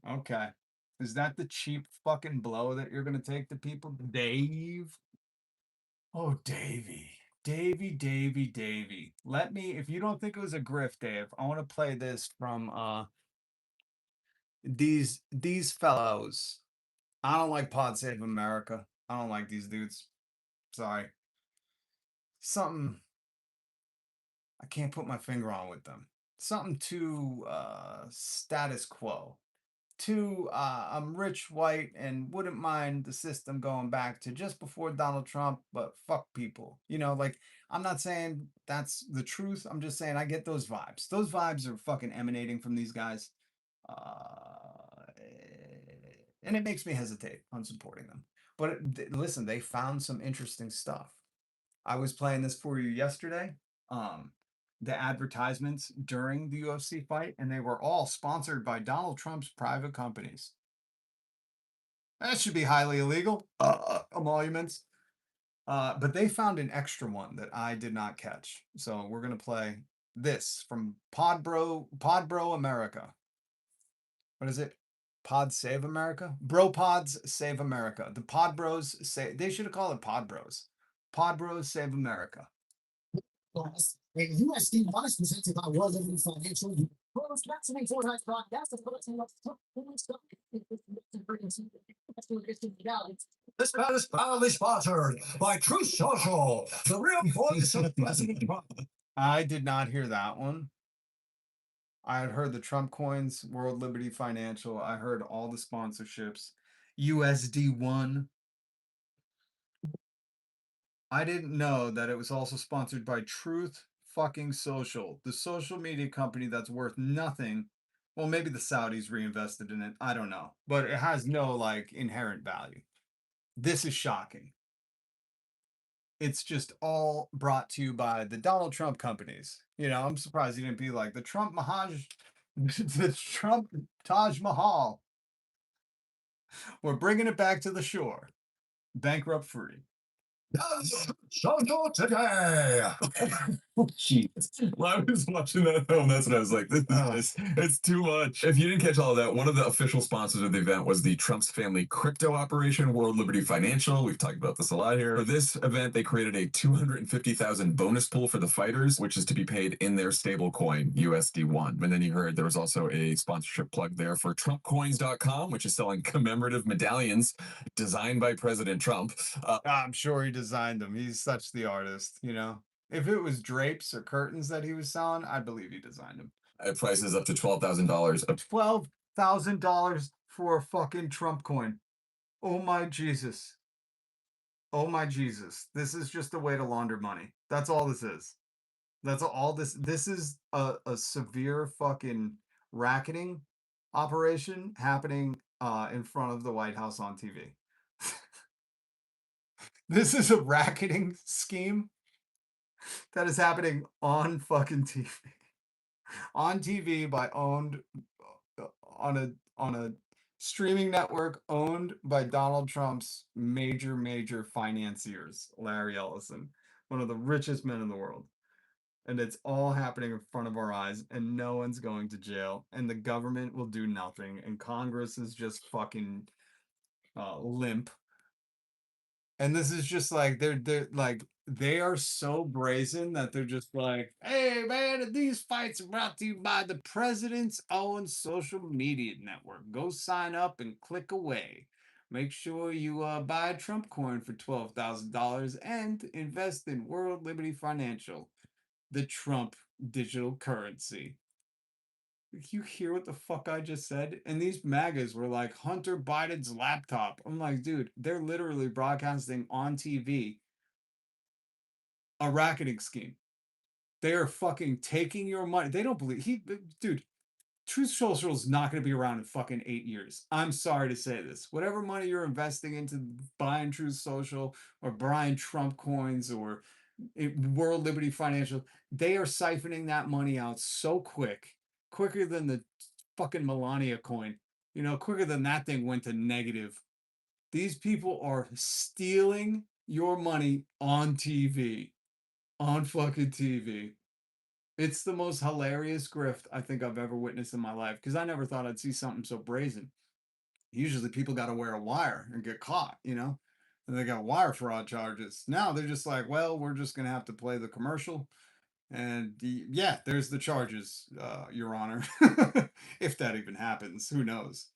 Okay, is that the cheap fucking blow that you're gonna take to people, Dave? Oh, Davy. Davy. Let me, if you don't think it was a grift, Dave, I want to play this from these fellows. I don't like Pod Save America. I don't like these dudes. Sorry. Something I can't put my finger on with them. something too status quo. Too I'm rich, white, and wouldn't mind the system going back to just before Donald Trump, but fuck people. You know, like I'm not saying that's the truth. I'm just saying I get those vibes. Those vibes are fucking emanating from these guys. Uh, and it makes me hesitate on supporting them. But listen, they found some interesting stuff. I was playing this for you yesterday. Um, the advertisements during the UFC fight, and they were all sponsored by Donald Trump's private companies. That should be highly illegal. Emoluments. But they found an extra one that I did not catch. So we're gonna play this from Podbro America. What is it? Pod Save America? Bro Pods Save America. The Pod Bros say they should have called it Pod Bros. Pod Bros Save America. Plus, a USD bonus presented by World Living Financial. Pros maximum Fortnite broadcast of collecting of This man is proudly sponsored by Truth Social, the real voice of President Trump. I did not hear that one. I had heard the Trump coins, World Liberty Financial. I heard all the sponsorships. USD1. I didn't know that it was also sponsored by Truth fucking Social, the social media company that's worth nothing. Well, maybe the Saudis reinvested in it. I don't know. But it has no like inherent value. This is shocking. It's just all brought to you by the Donald Trump companies. You know, I'm surprised he didn't be like the Trump the Trump Taj Mahal. We're bringing it back to the shore. Bankrupt free. Social today. Jeez. When I was watching that film, that's when I was like, this is it's too much. If you didn't catch all of that, one of the official sponsors of the event was the Trump's family crypto operation, World Liberty Financial. We've talked about this a lot here. For this event, they created a 250,000 bonus pool for the fighters, which is to be paid in their stable coin, USD1. And then you heard there was also a sponsorship plug there for TrumpCoins.com, which is selling commemorative medallions designed by President Trump. I'm sure he designed them. He's such the artist, you know. If it was drapes or curtains that he was selling, I believe he designed them. At prices up to $12,000. $12,000 for a fucking Trump coin. Oh my Jesus. Oh my Jesus. This is just a way to launder money. That's all this is. That's all this is a severe fucking racketing operation happening in front of the White House on TV. This is a racketing scheme that is happening on fucking TV. On TV by owned on a streaming network owned by Donald Trump's major financiers, Larry Ellison, one of the richest men in the world. And it's all happening in front of our eyes, and no one's going to jail, and the government will do nothing, and Congress is just fucking limp. And this is just like they're like they are so brazen that they're just like, hey man, these fights are brought to you by the president's own social media network. Go sign up and click away. Make sure you buy a Trump coin for $12,000 and invest in World Liberty Financial, the Trump digital currency. You hear what the fuck I just said? And these MAGAs were like Hunter Biden's laptop. I'm like, dude, they're literally broadcasting on TV a racketing scheme. They are fucking taking your money. They don't believe dude. Truth Social is not going to be around in fucking 8 years. I'm sorry to say this. Whatever money you're investing into buying Truth Social or buying Trump coins or World Liberty Financial, they are siphoning that money out so quicker than the fucking Melania coin. You know, quicker than that thing went to negative. These people are stealing your money on TV. On fucking TV. It's the most hilarious grift I think I've ever witnessed in my life because I never thought I'd see something so brazen. Usually people got to wear a wire and get caught, you know, and they got wire fraud charges. Now they're just like, well, we're just going to have to play the commercial. And yeah, there's the charges, Your Honor. If that even happens, who knows?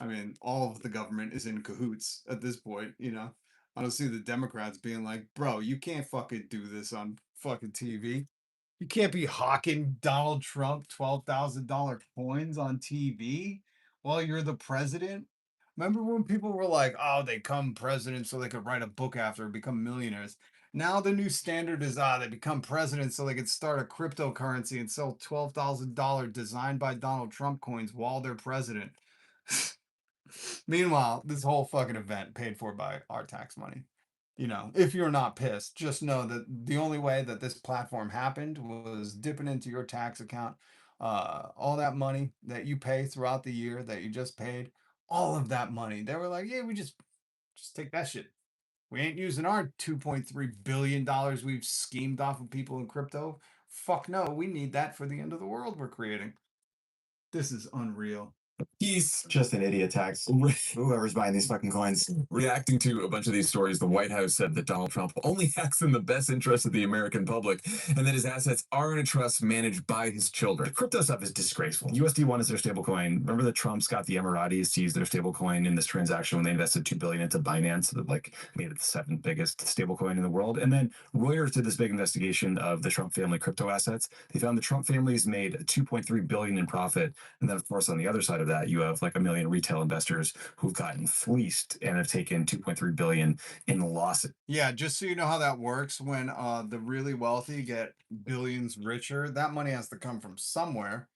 I mean, all of the government is in cahoots at this point, you know. I don't see the Democrats being like, bro, you can't fucking do this on fucking TV. You can't be hawking Donald Trump $12,000 coins on TV while you're the president. Remember when people were like, oh, they come president so they could write a book after and become millionaires? Now the new standard is they become president so they could start a cryptocurrency and sell $12,000 designed by Donald Trump coins while they're president. Meanwhile, this whole fucking event paid for by our tax money. You know, if you're not pissed, just know that the only way that this platform happened was dipping into your tax account. All that money that you pay throughout the year that you just paid, all of that money. They were like, yeah, we just take that shit. We ain't using our $2.3 billion we've schemed off of people in crypto. Fuck no, we need that for the end of the world we're creating. This is unreal. He's just an idiot tax. Whoever's buying these fucking coins. Reacting to a bunch of these stories, the White House said that Donald Trump only acts in the best interest of the American public and that his assets are in a trust managed by his children. The crypto stuff is disgraceful. USD1 is their stablecoin. Remember that Trump's got the Emiratis to use their stablecoin in this transaction when they invested $2 billion into Binance, that like made it the 7th biggest stablecoin in the world. And then Reuters did this big investigation of the Trump family crypto assets. They found the Trump family's made $2.3 billion in profit. And then, of course, on the other side of that, you have like 1 million retail investors who've gotten fleeced and have taken 2.3 billion in losses. Yeah, just so you know how that works, when the really wealthy get billions richer, that money has to come from somewhere,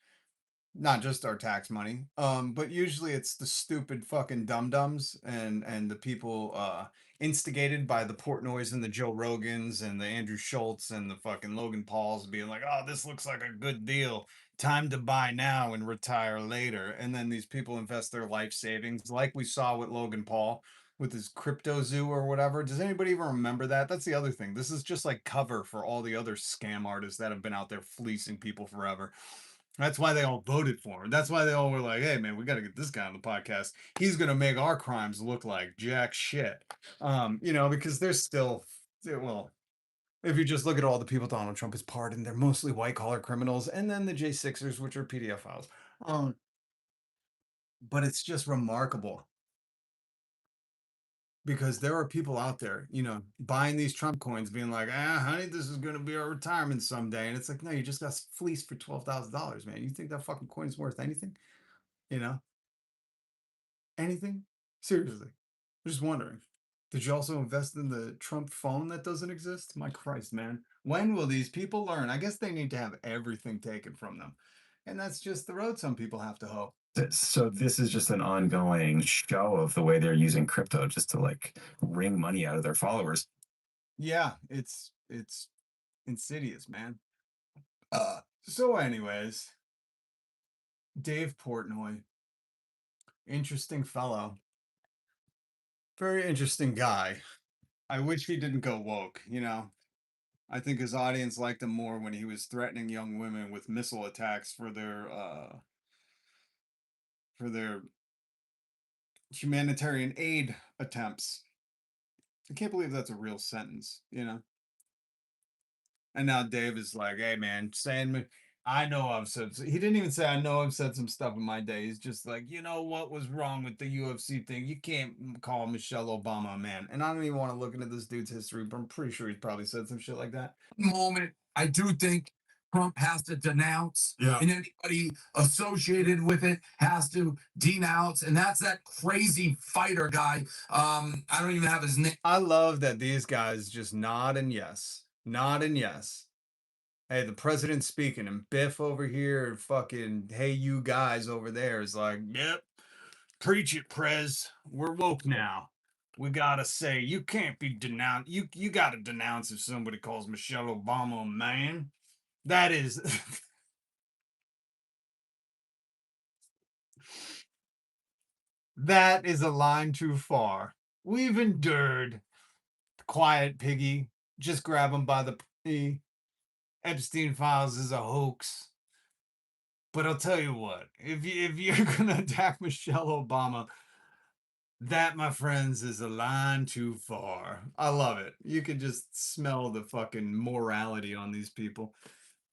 not just our tax money. But usually it's the stupid fucking dum-dums and the people instigated by the Portnoys and the Joe Rogans and the Andrew Schultz and the fucking Logan Pauls being like, oh, this looks like a good deal. Time to buy now and retire later. And then these people invest their life savings, like we saw with Logan Paul with his crypto zoo or whatever. Does anybody even remember that? That's the other thing. This is just like cover for all the other scam artists that have been out there fleecing people forever. That's why they all voted for him. That's why they all were like, hey, man, we got to get this guy on the podcast. He's going to make our crimes look like jack shit. You know, because they're still, well, if you just look at all the people Donald Trump has pardoned, they're mostly white collar criminals, and then the J6ers, which are PDF files. But it's just remarkable because there are people out there, you know, buying these Trump coins, being like, honey, this is going to be our retirement someday. And it's like, no, you just got fleeced for $12,000, man. You think that fucking coin is worth anything? You know, anything? Seriously. I'm just wondering. Did you also invest in the Trump phone that doesn't exist? My Christ, man. When will these people learn? I guess they need to have everything taken from them. And that's just the road some people have to hoe. So this is just an ongoing show of the way they're using crypto just to like wring money out of their followers. Yeah, it's insidious, man. So anyways, Dave Portnoy, interesting fellow. Very interesting guy. I wish he didn't go woke, you know. I think his audience liked him more when he was threatening young women with missile attacks for their humanitarian aid attempts. I can't believe that's a real sentence, you know. And now Dave is like, hey man, saying I know I've said, he didn't even say I know I've said some stuff in my day. He's just like, you know what was wrong with the UFC thing? You can't call Michelle Obama a man. And I don't even want to look into this dude's history, but I'm pretty sure he's probably said some shit like that. Moment, I do think Trump has to denounce, Yeah. and anybody associated with it has to denounce, and that's that crazy fighter guy. I don't even have his name. I love that these guys just nod and yes. Nod and yes. Hey, the president's speaking, and Biff over here, fucking, hey, you guys over there is like, yep, preach it, Prez. We're woke now. We gotta say, you can't be denounced. You gotta denounce if somebody calls Michelle Obama a man. That is. That is a line too far. We've endured. Quiet piggy. Just grab him by the Epstein files is a hoax. But I'll tell you what, if you're gonna attack Michelle Obama, that, my friends, is a line too far. I love it. You can just smell the fucking morality on these people.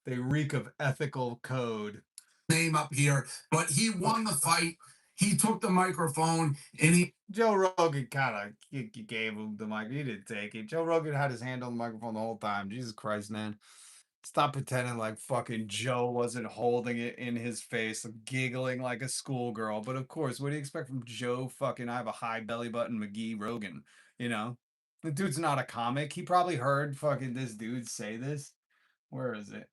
They reek of ethical code. Name up here, but he won the fight. He took the microphone and Joe Rogan kind of gave him the mic. He didn't take it. Joe Rogan had his hand on the microphone the whole time. Jesus Christ, man. Stop pretending like fucking Joe wasn't holding it in his face, giggling like a schoolgirl. But of course, what do you expect from Joe fucking I have a high belly button McGee Rogan? You know? The dude's not a comic. He probably heard fucking this dude say this. Where is it?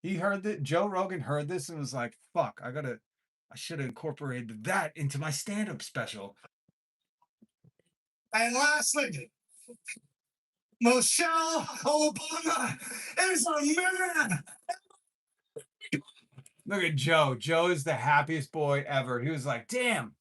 He heard that Joe Rogan heard this and was like, fuck, I should have incorporated that into my stand-up special. And lastly, Michelle Obama is a man. Look at Joe. Joe is the happiest boy ever. He was like, damn,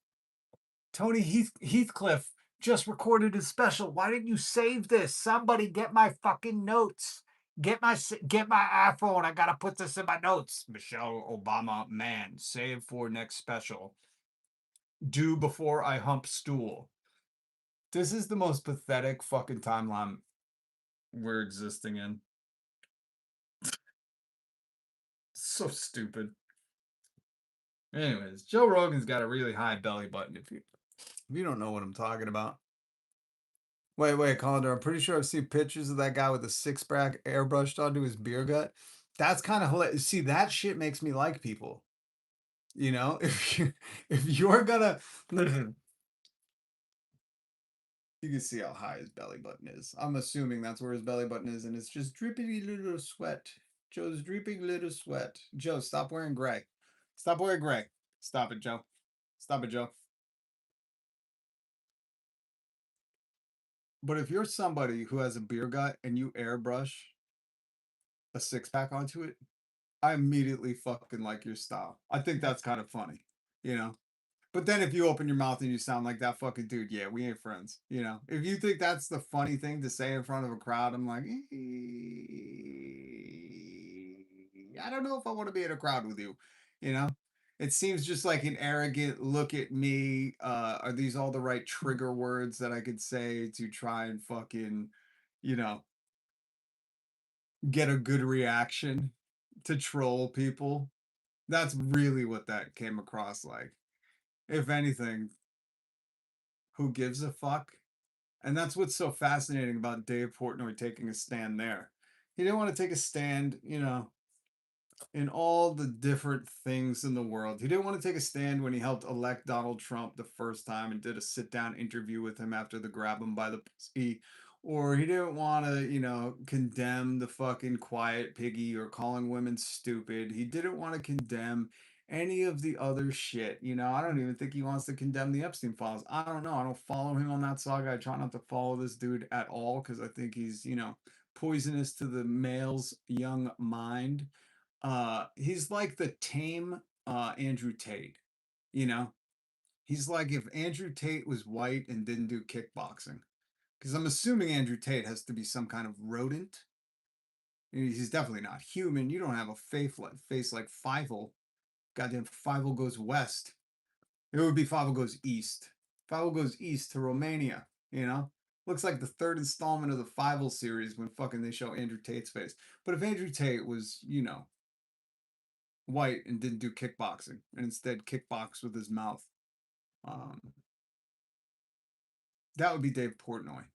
Tony Heathcliff just recorded his special. Why didn't you save this? Somebody get my fucking notes. Get my iPhone. I gotta put this in my notes. Michelle Obama, man, save for next special. Do before I hump stool. This is the most pathetic fucking timeline we're existing in. So stupid. Anyways, Joe Rogan's got a really high belly button. If you don't know what I'm talking about. Wait, Calendar. I'm pretty sure I've seen pictures of that guy with a six-pack airbrushed onto his beer gut. That's kind of hilarious. See, that shit makes me like people. You know, if you're gonna listen, you can see how high his belly button is. I'm assuming that's where his belly button is, and it's just dripping a little sweat. Joe's dripping little sweat. Joe, stop wearing gray. Stop wearing gray. Stop it, Joe. Stop it, Joe. But if you're somebody who has a beer gut and you airbrush a six-pack onto it, I immediately fucking like your style. I think that's kind of funny, you know? But then if you open your mouth and you sound like that fucking dude, yeah, we ain't friends, you know? If you think that's the funny thing to say in front of a crowd, I'm like, I don't know if I want to be in a crowd with you, you know? It seems just like an arrogant look at me. Are these all the right trigger words that I could say to try and fucking, you know, get a good reaction to troll people? That's really what that came across like. If anything, who gives a fuck? And that's what's so fascinating about Dave Portnoy taking a stand there. He didn't want to take a stand, you know, in all the different things in the world. He didn't want to take a stand when he helped elect Donald Trump the first time and did a sit down interview with him after the grab him by the pussy. Or he didn't want to, you know, condemn the fucking quiet piggy or calling women stupid. He didn't want to condemn any of the other shit. You know, I don't even think he wants to condemn the Epstein files. I don't know. I don't follow him on that saga. I try not to follow this dude at all because I think he's, you know, poisonous to the male's young mind. He's like the tame Andrew Tate, you know? He's like if Andrew Tate was white and didn't do kickboxing. Because I'm assuming Andrew Tate has to be some kind of rodent. He's definitely not human. You don't have a face like Fievel. Goddamn Fievel goes west. It would be Fievel goes east. Fievel goes east to Romania, you know? Looks like the third installment of the Fievel series when fucking they show Andrew Tate's face. But if Andrew Tate was, you know, white and didn't do kickboxing and instead kickbox with his mouth, that would be Dave Portnoy.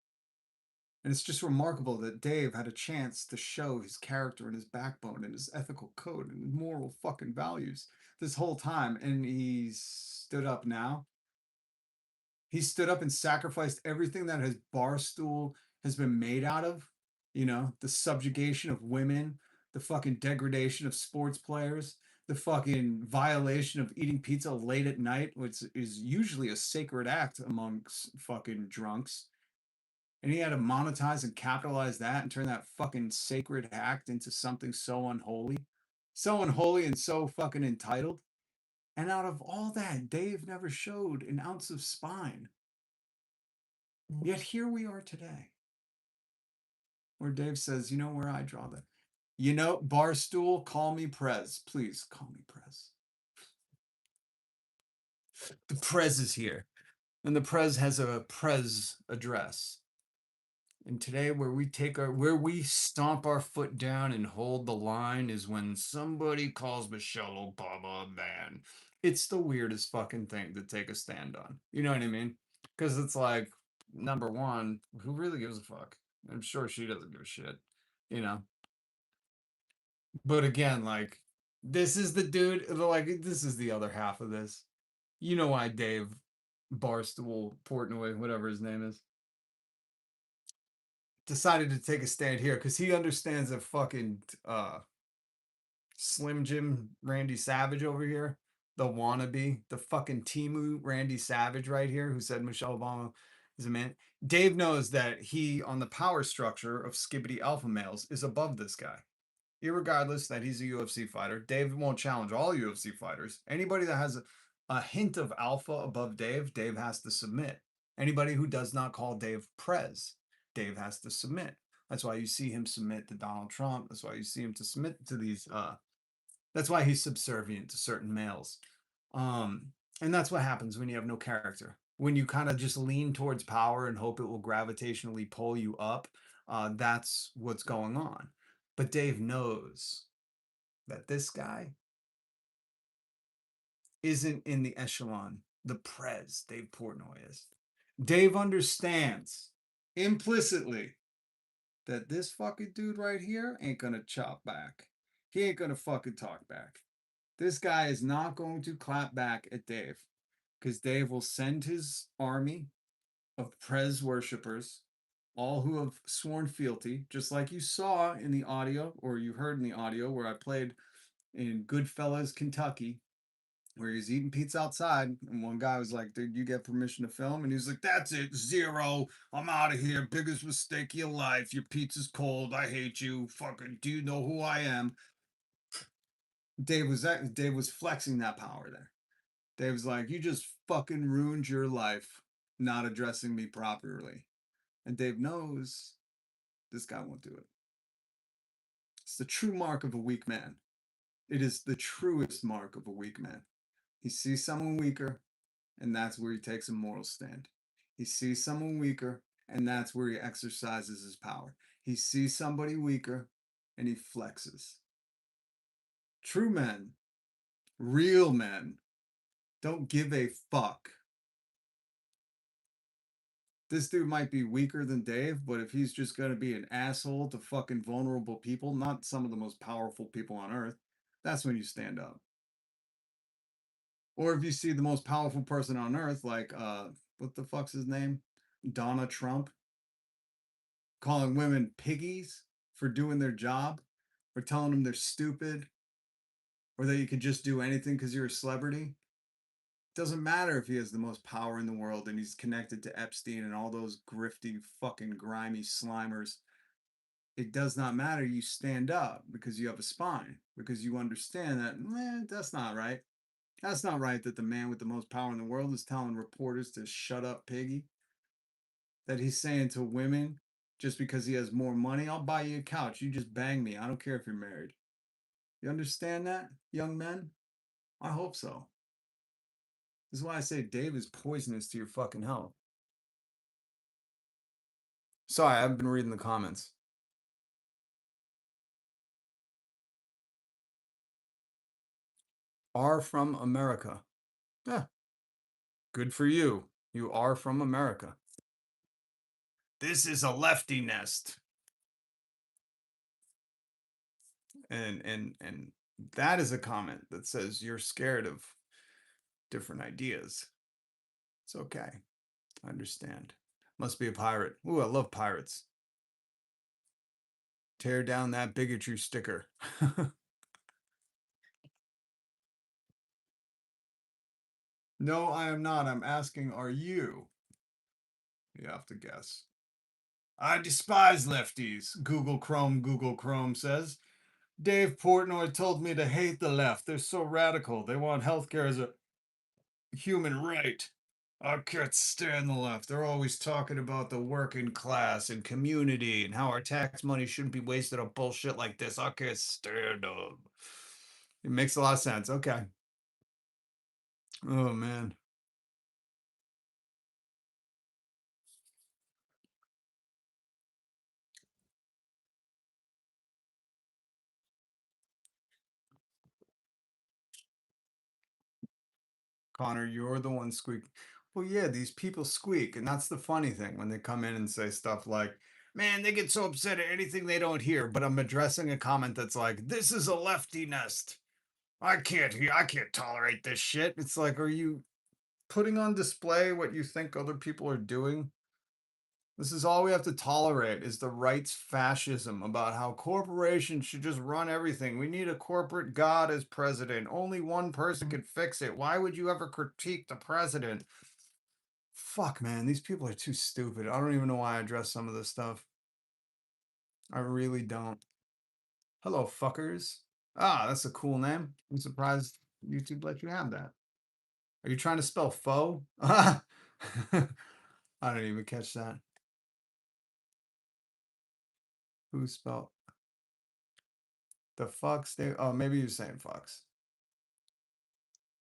And it's just remarkable that Dave had a chance to show his character and his backbone and his ethical code and moral fucking values this whole time. And he stood up now. He stood up and sacrificed everything that his Barstool has been made out of. You know, the subjugation of women, the fucking degradation of sports players, the fucking violation of eating pizza late at night, which is usually a sacred act amongst fucking drunks. And he had to monetize and capitalize that and turn that fucking sacred act into something so unholy and so fucking entitled. And out of all that, Dave never showed an ounce of spine. Yet here we are today, where Dave says, you know where I draw the, you know, Barstool, call me Prez. Please call me Prez. The Prez is here. And the Prez has a Prez address. And today, where we stomp our foot down and hold the line is when somebody calls Michelle Obama a man. It's the weirdest fucking thing to take a stand on. You know what I mean? Because it's like, number one, who really gives a fuck? I'm sure she doesn't give a shit. You know? But again, like, this is the dude, like, this is the other half of this. You know why Dave Barstool Portnoy, whatever his name is, decided to take a stand here because he understands that fucking Slim Jim Randy Savage over here, the wannabe, the fucking Timu Randy Savage right here, who said Michelle Obama is a man. Dave knows that he, on the power structure of skibbity alpha males, is above this guy. Irregardless that he's a UFC fighter, Dave won't challenge all UFC fighters. Anybody that has a hint of alpha above Dave, Dave has to submit. Anybody who does not call Dave Prez, Dave has to submit. That's why you see him submit to Donald Trump. That's why you see him to submit to these that's why he's subservient to certain males. And that's what happens when you have no character. When you kind of just lean towards power and hope it will gravitationally pull you up, that's what's going on. But Dave knows that this guy isn't in the echelon, the Prez Dave Portnoy is. Dave understands implicitly that this fucking dude right here ain't gonna chop back. He ain't gonna fucking talk back. This guy is not going to clap back at Dave because Dave will send his army of Prez worshippers, all who have sworn fealty, just like you saw in the audio, or you heard in the audio where I played in Goodfellas, Kentucky, where he's eating pizza outside, and one guy was like, "Did you get permission to film?" And he's like, "That's it, 0. I'm out of here. Biggest mistake of your life. Your pizza's cold. I hate you. Fucking, do you know who I am?" Dave was flexing that power there. Dave was like, "You just fucking ruined your life not addressing me properly." And Dave knows this guy won't do it. It's the true mark of a weak man. It is the truest mark of a weak man. He sees someone weaker, and that's where he takes a moral stand. He sees someone weaker, and that's where he exercises his power. He sees somebody weaker, and he flexes. True men, real men, don't give a fuck. This dude might be weaker than Dave, but if he's just going to be an asshole to fucking vulnerable people, not some of the most powerful people on earth, that's when you stand up. Or if you see the most powerful person on earth, like, what the fuck's his name? Donald Trump, calling women piggies for doing their job, or telling them they're stupid, or that you could just do anything because you're a celebrity. Doesn't matter if he has the most power in the world and he's connected to Epstein and all those grifty, fucking grimy slimers. It does not matter. You stand up because you have a spine, because you understand that, that's not right. That's not right that the man with the most power in the world is telling reporters to shut up, piggy. That he's saying to women, just because he has more money, I'll buy you a couch. You just bang me. I don't care if you're married. You understand that, young men? I hope so. This is why I say Dave is poisonous to your fucking health. Sorry, I haven't been reading the comments. Are from America. Yeah. Good for you. You are from America. This is a lefty nest. And that is a comment that says you're scared of different ideas. It's okay. I understand. Must be a pirate. Ooh, I love pirates. Tear down that bigotry sticker. No, I am not. I'm asking, are you? You have to guess. I despise lefties, Google Chrome says. Dave Portnoy told me to hate the left. They're so radical. They want healthcare as a human right. I can't stand the left. They're always talking about the working class and community and how our tax money shouldn't be wasted on bullshit like this. I can't stand them. It makes a lot of sense. Okay. Oh, man. Connor, you're the one squeaking. Well, yeah, these people squeak. And that's the funny thing when they come in and say stuff like, Man, they get so upset at anything they don't hear, but I'm addressing a comment that's like, this is a lefty nest. I can't tolerate this shit. It's like, are you putting on display what you think other people are doing? This is all we have to tolerate is the right's fascism about how corporations should just run everything. We need a corporate god as president. Only one person can fix it. Why would you ever critique the president? Fuck, man, these people are too stupid. I don't even know why I address some of this stuff. I really don't. Hello, fuckers. Ah, that's a cool name. I'm surprised YouTube let you have that. Are you trying to spell foe? I didn't even catch that. Who spelled the fucks? Oh, maybe you're saying fucks.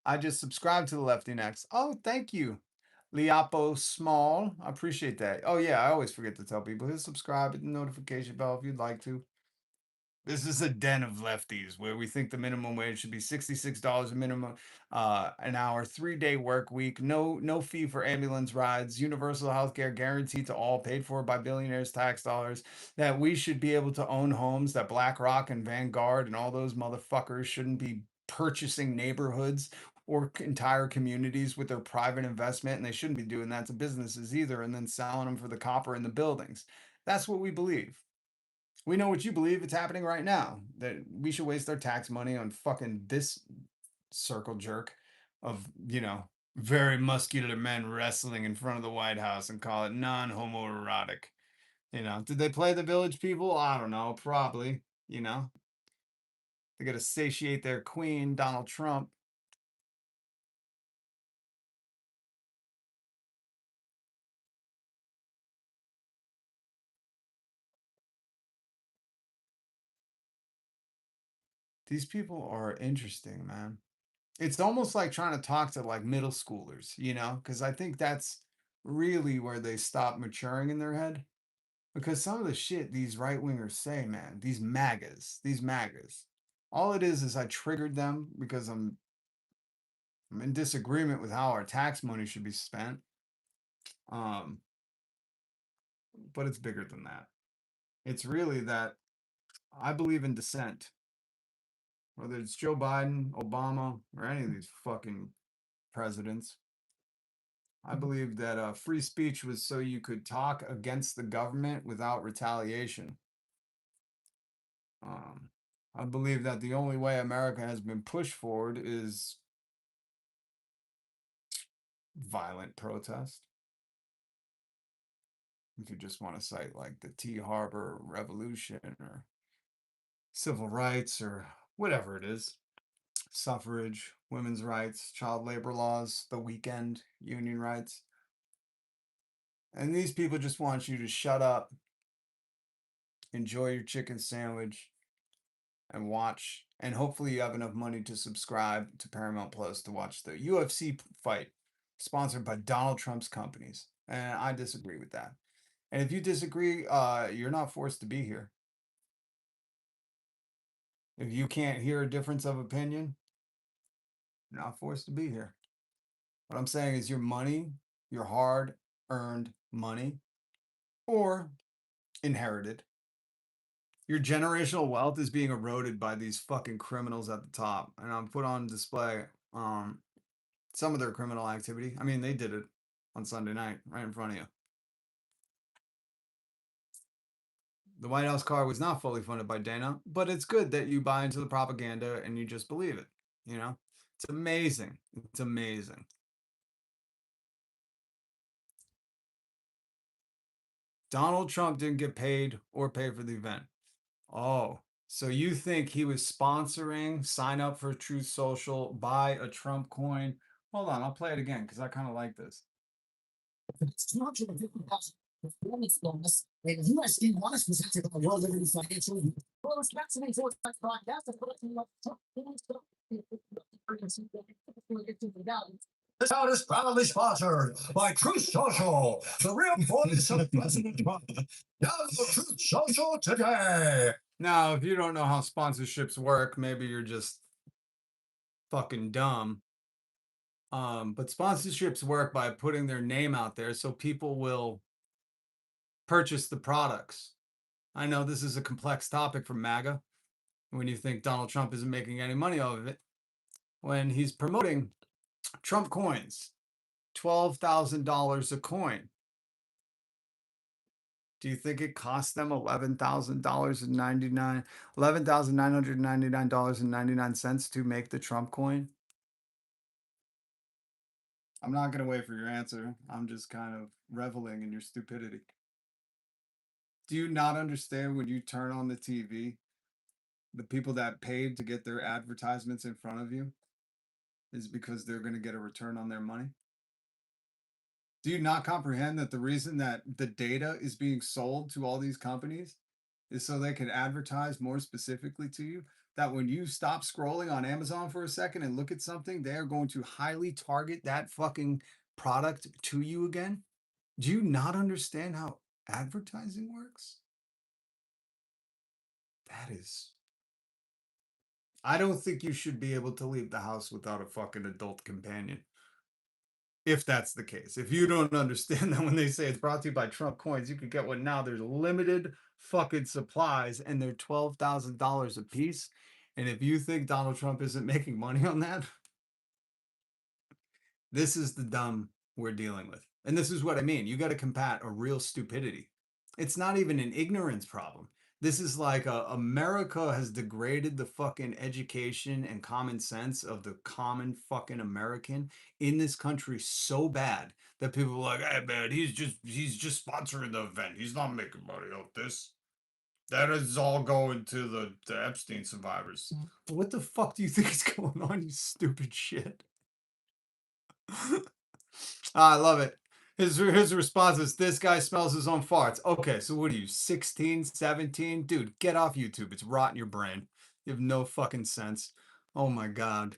I just subscribed to the Lefty Next. Oh, thank you. Liapo Small. I appreciate that. Oh, yeah, I always forget to tell people to subscribe, hit the notification bell if you'd like to. This is a den of lefties where we think the minimum wage should be $66 a minimum an hour, 3-day work week, no fee for ambulance rides, universal health care guaranteed to all, paid for by billionaires' tax dollars, that we should be able to own homes, that BlackRock and Vanguard and all those motherfuckers shouldn't be purchasing neighborhoods or entire communities with their private investment, and they shouldn't be doing that to businesses either and then selling them for the copper in the buildings. That's what we believe. We know what you believe. It's happening right now. That we should waste our tax money on fucking this circle jerk of, very muscular men wrestling in front of the White House and call it non-homoerotic. Did they play the Village People? I don't know. Probably. They got to satiate their queen, Donald Trump. These people are interesting, man. It's almost like trying to talk to like middle schoolers, because I think that's really where they stop maturing in their head. Because some of the shit these right wingers say, man, these MAGAs, all it is I triggered them because I'm in disagreement with how our tax money should be spent. But it's bigger than that. It's really that I believe in dissent. Whether it's Joe Biden, Obama, or any of these fucking presidents. I believe that free speech was so you could talk against the government without retaliation. I believe that the only way America has been pushed forward is violent protest. If you just want to cite like the Tea Harbor Revolution or civil rights or whatever it is, suffrage, women's rights, child labor laws, the weekend, union rights. And these people just want you to shut up, enjoy your chicken sandwich, and watch. And hopefully you have enough money to subscribe to Paramount Plus to watch the UFC fight sponsored by Donald Trump's companies. And I disagree with that. And if you disagree, you're not forced to be here. If you can't hear a difference of opinion, you're not forced to be here. What I'm saying is your money, your hard-earned money, or inherited, your generational wealth is being eroded by these fucking criminals at the top. And I'm put on display some of their criminal activity. I mean, they did it on Sunday night right in front of you. The White House car was not fully funded by Dana, but it's good that you buy into the propaganda and you just believe it. It's amazing. It's amazing. Donald Trump didn't get paid or pay for the event. Oh, so you think he was sponsoring, sign up for Truth Social, buy a Trump coin? Hold on, I'll play it again because I kind of like this. It's 250,000 performance bonus, and USD was presented by World Liberty Financial. Close vaccinating for podcast and collecting up. This out is proudly sponsored by Truth Social, the real voice of President Trump. Download Truth Social today. Now, if you don't know how sponsorships work, maybe you're just fucking dumb. But sponsorships work by putting their name out there so people will purchase the products. I know this is a complex topic for MAGA when you think Donald Trump isn't making any money off of it. When he's promoting Trump coins, $12,000 a coin. Do you think it cost them $11,999.99 to make the Trump coin? I'm not going to wait for your answer. I'm just kind of reveling in your stupidity. Do you not understand when you turn on the TV, the people that paid to get their advertisements in front of you is because they're going to get a return on their money? Do you not comprehend that the reason that the data is being sold to all these companies is so they can advertise more specifically to you? That when you stop scrolling on Amazon for a second and look at something, they are going to highly target that fucking product to you again? Do you not understand how advertising works? That is. I don't think you should be able to leave the house without a fucking adult companion. If that's the case. If you don't understand that when they say it's brought to you by Trump coins, you could get one now. There's limited fucking supplies and they're $12,000 a piece. And if you think Donald Trump isn't making money on that, this is the dumb we're dealing with. And this is what I mean. You got to combat a real stupidity. It's not even an ignorance problem. This is like America has degraded the fucking education and common sense of the common fucking American in this country so bad that people are like, hey man, he's just sponsoring the event. He's not making money off this. That is all going to the Epstein survivors. What the fuck do you think is going on, you stupid shit? I love it. His response is, this guy smells his own farts. Okay, so what are you, 16, 17? Dude, get off YouTube. It's rotting your brain. You have no fucking sense. Oh my God.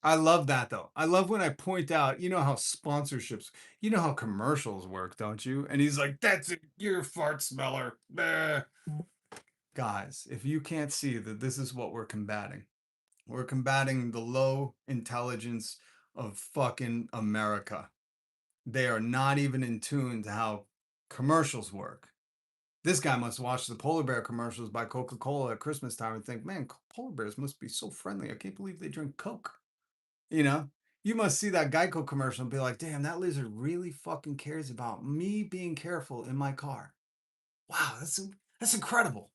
I love that though. I love when I point out, you know how sponsorships, you know how commercials work, don't you? And he's like, that's it, you're a fart smeller. Bah. Guys, if you can't see that this is what we're combating the low intelligence of fucking America. They are not even in tune to how commercials work. This guy must watch the polar bear commercials by Coca-Cola at Christmas time and think, man, polar bears must be so friendly. I can't believe they drink Coke. You know, you must see that Geico commercial and be like, damn, that lizard really fucking cares about me being careful in my car. Wow, that's incredible.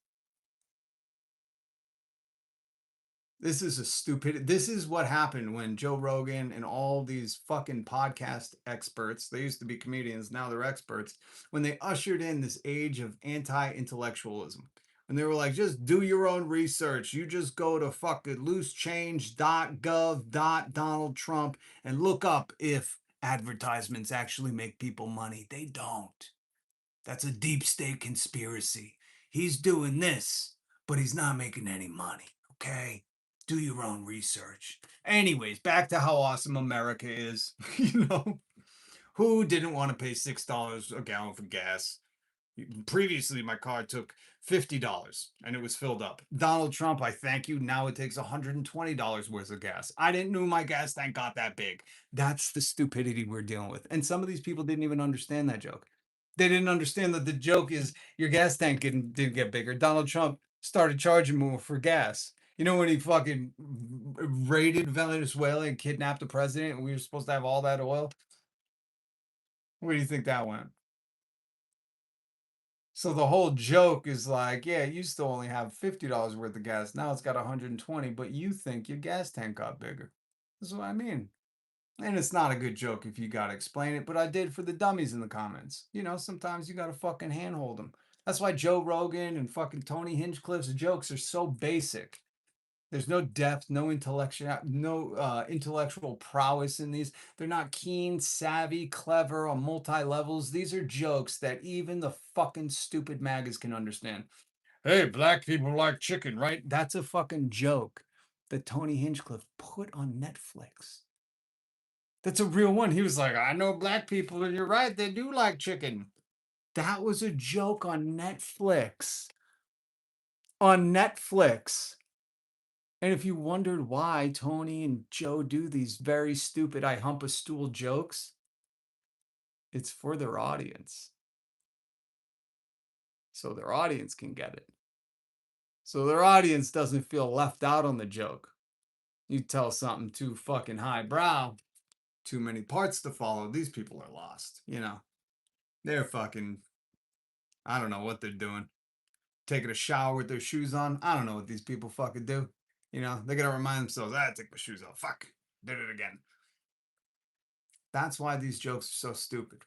This is a stupid. This is what happened when Joe Rogan and all these fucking podcast experts, they used to be comedians, now they're experts, when they ushered in this age of anti-intellectualism. And they were like, just do your own research. You just go to fucking loosechange.gov.Donald Trump and look up if advertisements actually make people money. They don't. That's a deep state conspiracy. He's doing this, but he's not making any money. Okay? Do your own research. Anyways, back to how awesome America is. You know, who didn't want to pay $6 a gallon for gas? Previously, my car took $50 and it was filled up. Donald Trump, I thank you. Now it takes $120 worth of gas. I didn't know my gas tank got that big. That's the stupidity we're dealing with. And some of these people didn't even understand that joke. They didn't understand that the joke is your gas tank didn't get bigger. Donald Trump started charging more for gas. You know when he fucking raided Venezuela and kidnapped the president and we were supposed to have all that oil? Where do you think that went? So the whole joke is like, yeah, you still only have $50 worth of gas. Now it's got 120, but you think your gas tank got bigger. That's what I mean. And it's not a good joke if you got to explain it, but I did for the dummies in the comments. You know, sometimes you got to fucking handhold them. That's why Joe Rogan and fucking Tony Hinchcliffe's jokes are so basic. There's no depth, no intellectual prowess in these. They're not keen, savvy, clever, on multi-levels. These are jokes that even the fucking stupid magas can understand. Hey, black people like chicken, right? That's a fucking joke that Tony Hinchcliffe put on Netflix. That's a real one. He was like, I know black people, and you're right, they do like chicken. That was a joke on Netflix. On Netflix. And if you wondered why Tony and Joe do these very stupid I hump a stool jokes, it's for their audience. so their audience can get it. So their audience doesn't feel left out on the joke. You tell something too fucking highbrow, too many parts to follow, these people are lost, you know. They're fucking, I don't know what they're doing. Taking a shower with their shoes on. I don't know what these people fucking do. You know, they gotta remind themselves, take my shoes off. Fuck. Did it again. That's why these jokes are so stupid.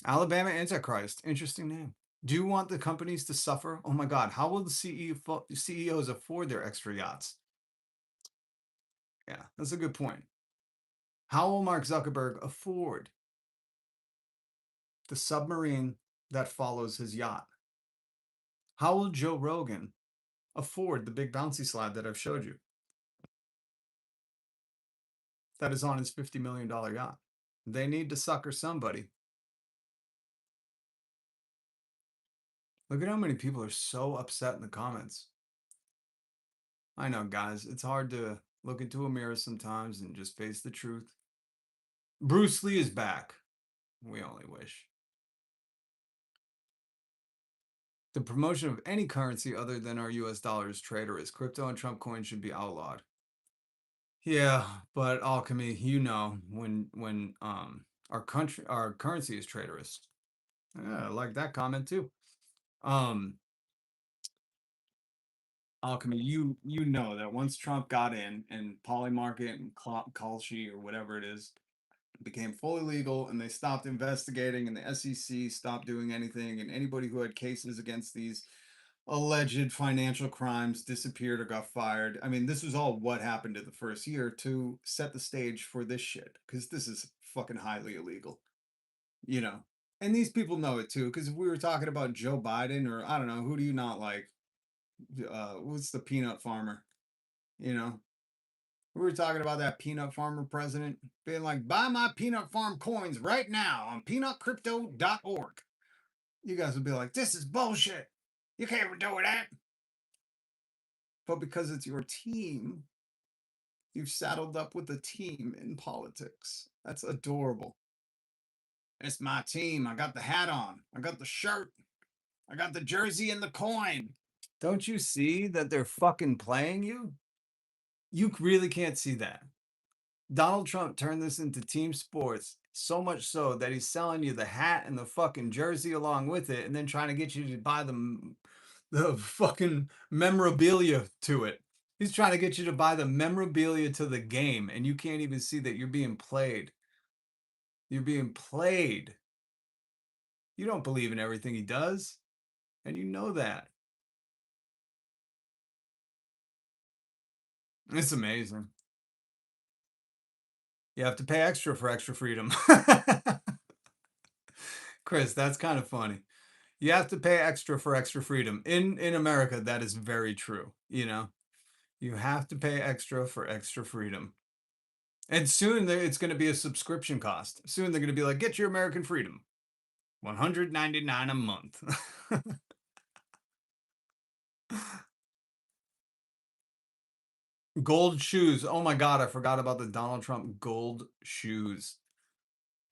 Alabama Antichrist. Interesting name. Do you want the companies to suffer? Oh my God. How will the CEOs afford their extra yachts? Yeah, that's a good point. How will Mark Zuckerberg afford the submarine that follows his yacht? How will Joe Rogan afford the big bouncy slide that I've showed you? That is on his $50 million yacht. They need to sucker somebody. Look at how many people are so upset in the comments. I know, guys, it's hard to look into a mirror sometimes and just face the truth. Bruce Lee is back. We only wish. The promotion of any currency other than our US dollar is traitorous. Crypto and Trump coins should be outlawed. Yeah, but Alchemy, you know, when our currency is traitorous. Yeah, I like that comment too. Alchemy, you know that once Trump got in and Polymarket and Kalshi or whatever it is became fully legal and they stopped investigating and the SEC stopped doing anything and anybody who had cases against these alleged financial crimes disappeared or got fired. I mean, this was all what happened in the first year to set the stage for this shit because this is fucking highly illegal, you know. And these people know it too because if we were talking about Joe Biden or I don't know, who do you not like? What's the peanut farmer? You know, we were talking about that peanut farmer president being like, buy my peanut farm coins right now on peanutcrypto.org. You guys would be like, this is bullshit. You can't do that. But because it's your team, you've saddled up with the team in politics. That's adorable. It's my team. I got the hat on. I got the shirt. I got the jersey and the coin. Don't you see that they're fucking playing you? You really can't see that. Donald Trump turned this into team sports so much so that he's selling you the hat and the fucking jersey along with it and then trying to get you to buy the fucking memorabilia to it. He's trying to get you to buy the memorabilia to the game and you can't even see that you're being played. You're being played. You don't believe in everything he does, and you know that. It's amazing. You have to pay extra for extra freedom. Chris, that's kind of funny. You have to pay extra for extra freedom. In America, that is very true, you know. You have to pay extra for extra freedom. And soon it's going to be a subscription cost. Soon they're going to be like, get your American freedom. $199 a month. Gold shoes. Oh my God, I forgot about the Donald Trump gold shoes.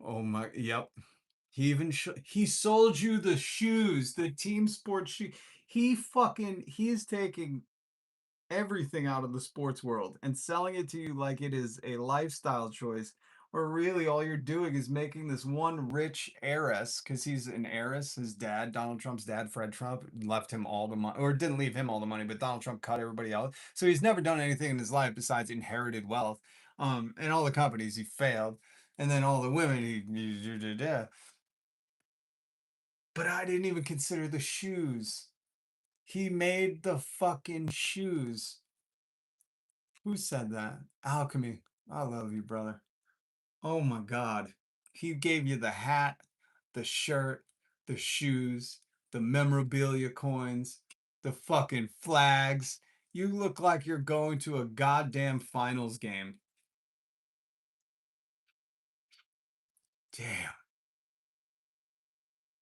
Oh my, yep. He even he sold you the shoes, the team sports shoe. He is taking everything out of the sports world and selling it to you like it is a lifestyle choice, where really all you're doing is making this one rich heiress, because he's an heiress. His dad, Donald Trump's dad, Fred Trump, left him all the money, or didn't leave him all the money, but Donald Trump cut everybody out. So he's never done anything in his life besides inherited wealth. And all the companies he failed, and then all the women he but I didn't even consider the shoes. He made the fucking shoes. Who said that? Alchemy. I love you, brother. Oh my God. He gave you the hat, the shirt, the shoes, the memorabilia coins, the fucking flags. You look like you're going to a goddamn finals game. Damn.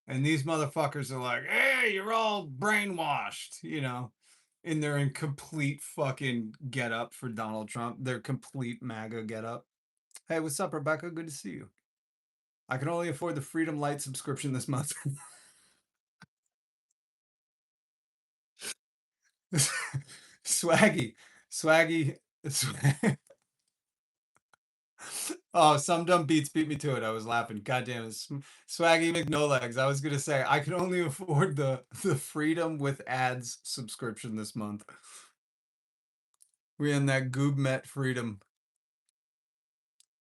And these motherfuckers are like, hey, you're all brainwashed, you know, and they're in complete fucking get up for Donald Trump. They're complete MAGA get up. Hey, what's up, Rebecca? Good to see you. I can only afford the Freedom Light subscription this month. Swaggy. Swaggy. Oh, some dumb beats beat me to it. I was laughing. Goddamn it. Swaggy McNolegs. I was gonna say I can only afford the Freedom with ads subscription this month. We're in that GoobMet Freedom.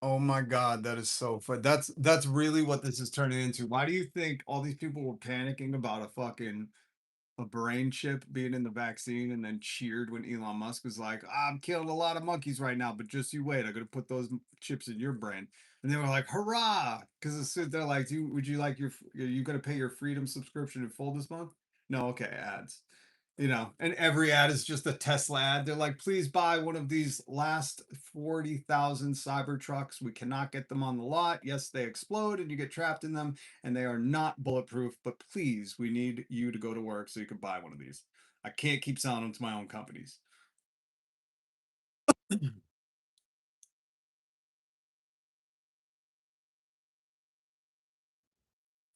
Oh my God, that is so fun. That's really what this is turning into. Why do you think all these people were panicking about a brain chip being in the vaccine and then cheered when Elon Musk was like, I'm killing a lot of monkeys right now, but just you wait, I'm gonna put those chips in your brain. And they were like, hurrah! Because they're like, would you like are you gonna pay your Freedom subscription in full this month? No, okay, ads. And every ad is just a Tesla ad. They're like, please buy one of these last 40,000 Cybertrucks. We cannot get them on the lot. Yes, they explode and you get trapped in them, and they are not bulletproof, but please, we need you to go to work so you can buy one of these. I can't keep selling them to my own companies.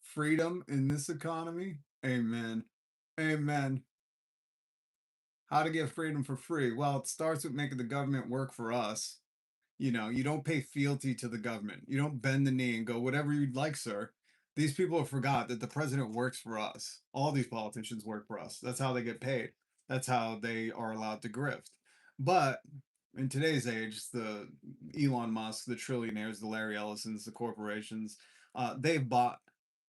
Freedom in this economy? Amen. Amen. How to get freedom for free? Well, it starts with making the government work for us. You don't pay fealty to the government. You don't bend the knee and go, whatever you'd like, sir. These people have forgot that the president works for us. All these politicians work for us. That's how they get paid. That's how they are allowed to grift. But in today's age, the Elon Musk, the trillionaires, the Larry Ellisons, the corporations, they've bought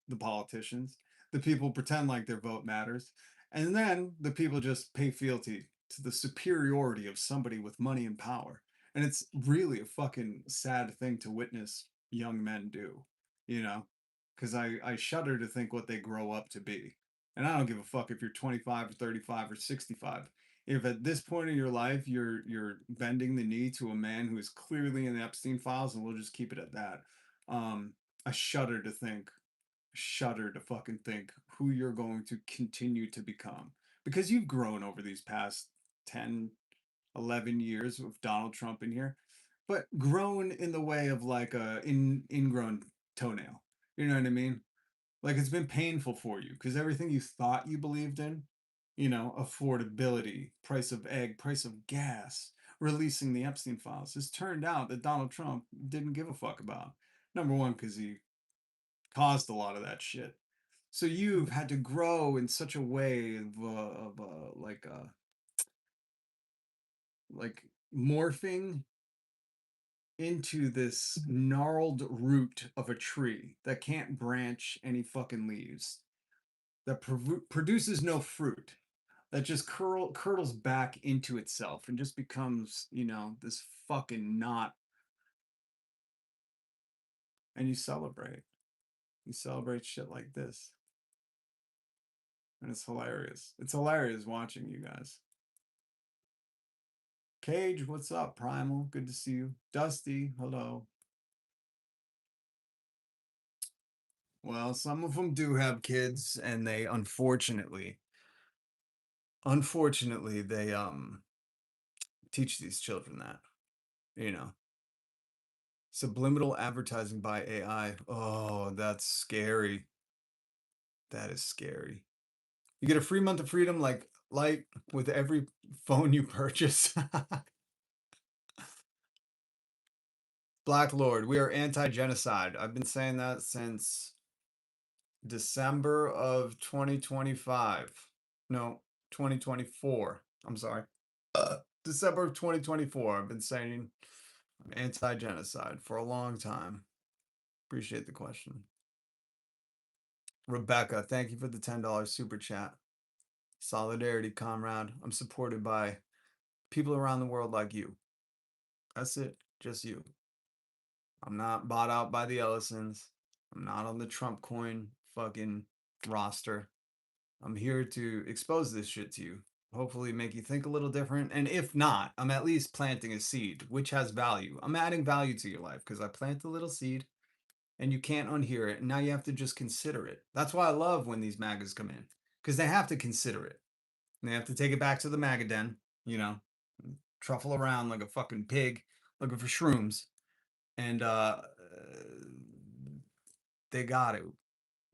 the politicians. The people pretend like their vote matters. And then the people just pay fealty to the superiority of somebody with money and power. And it's really a fucking sad thing to witness young men do, because I shudder to think what they grow up to be. And I don't give a fuck if you're 25 or 35 or 65. If at this point in your life you're bending the knee to a man who is clearly in the Epstein files, and we'll just keep it at that. I shudder to fucking think who you're going to continue to become, because you've grown over these past 10, 11 years with Donald Trump in here, but grown in the way of like a ingrown toenail. You know what I mean? Like, it's been painful for you because everything you thought you believed in, affordability, price of egg, price of gas, releasing the Epstein files, has turned out that Donald Trump didn't give a fuck about. Number one, because he caused a lot of that shit. So you've had to grow in such a way like morphing into this gnarled root of a tree that can't branch any fucking leaves, that produces no fruit, that just curdles back into itself and just becomes, this fucking knot. And you celebrate. You celebrate shit like this. And it's hilarious. It's hilarious watching you guys. Cage, what's up? Primal, good to see you. Dusty, hello. Well, some of them do have kids, and they unfortunately, they teach these children that, you know. Subliminal advertising by AI. Oh, that's scary. That is scary. You get a free month of freedom, like light, with every phone you purchase. Black Lord, we are anti-genocide. I've been saying that since December of 2025. No, 2024. I'm sorry. December of 2024. I've been saying I'm anti-genocide for a long time. Appreciate the question. Rebecca, thank you for the $10 super chat. Solidarity, comrade. I'm supported by people around the world like you. That's it. Just you. I'm not bought out by the Ellisons. I'm not on the Trump coin fucking roster. I'm here to expose this shit to you. Hopefully make you think a little different. And if not, I'm at least planting a seed, which has value. I'm adding value to your life because I plant a little seed and you can't unhear it. And now you have to just consider it. That's why I love when these MAGAs come in, because they have to consider it. And they have to take it back to the MAGA den, truffle around like a fucking pig looking for shrooms. And they got to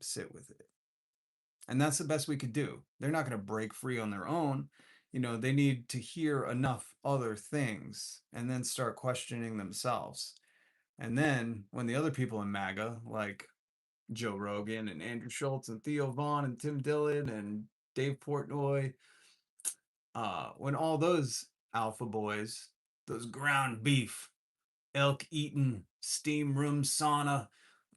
sit with it. And that's the best we could do. They're not going to break free on their own. You know, they need to hear enough other things and then start questioning themselves. And then when the other people in MAGA, like Joe Rogan and Andrew Schultz and Theo Vaughn and Tim Dillon and Dave Portnoy, when all those alpha boys, those ground beef, elk eating, steam room sauna,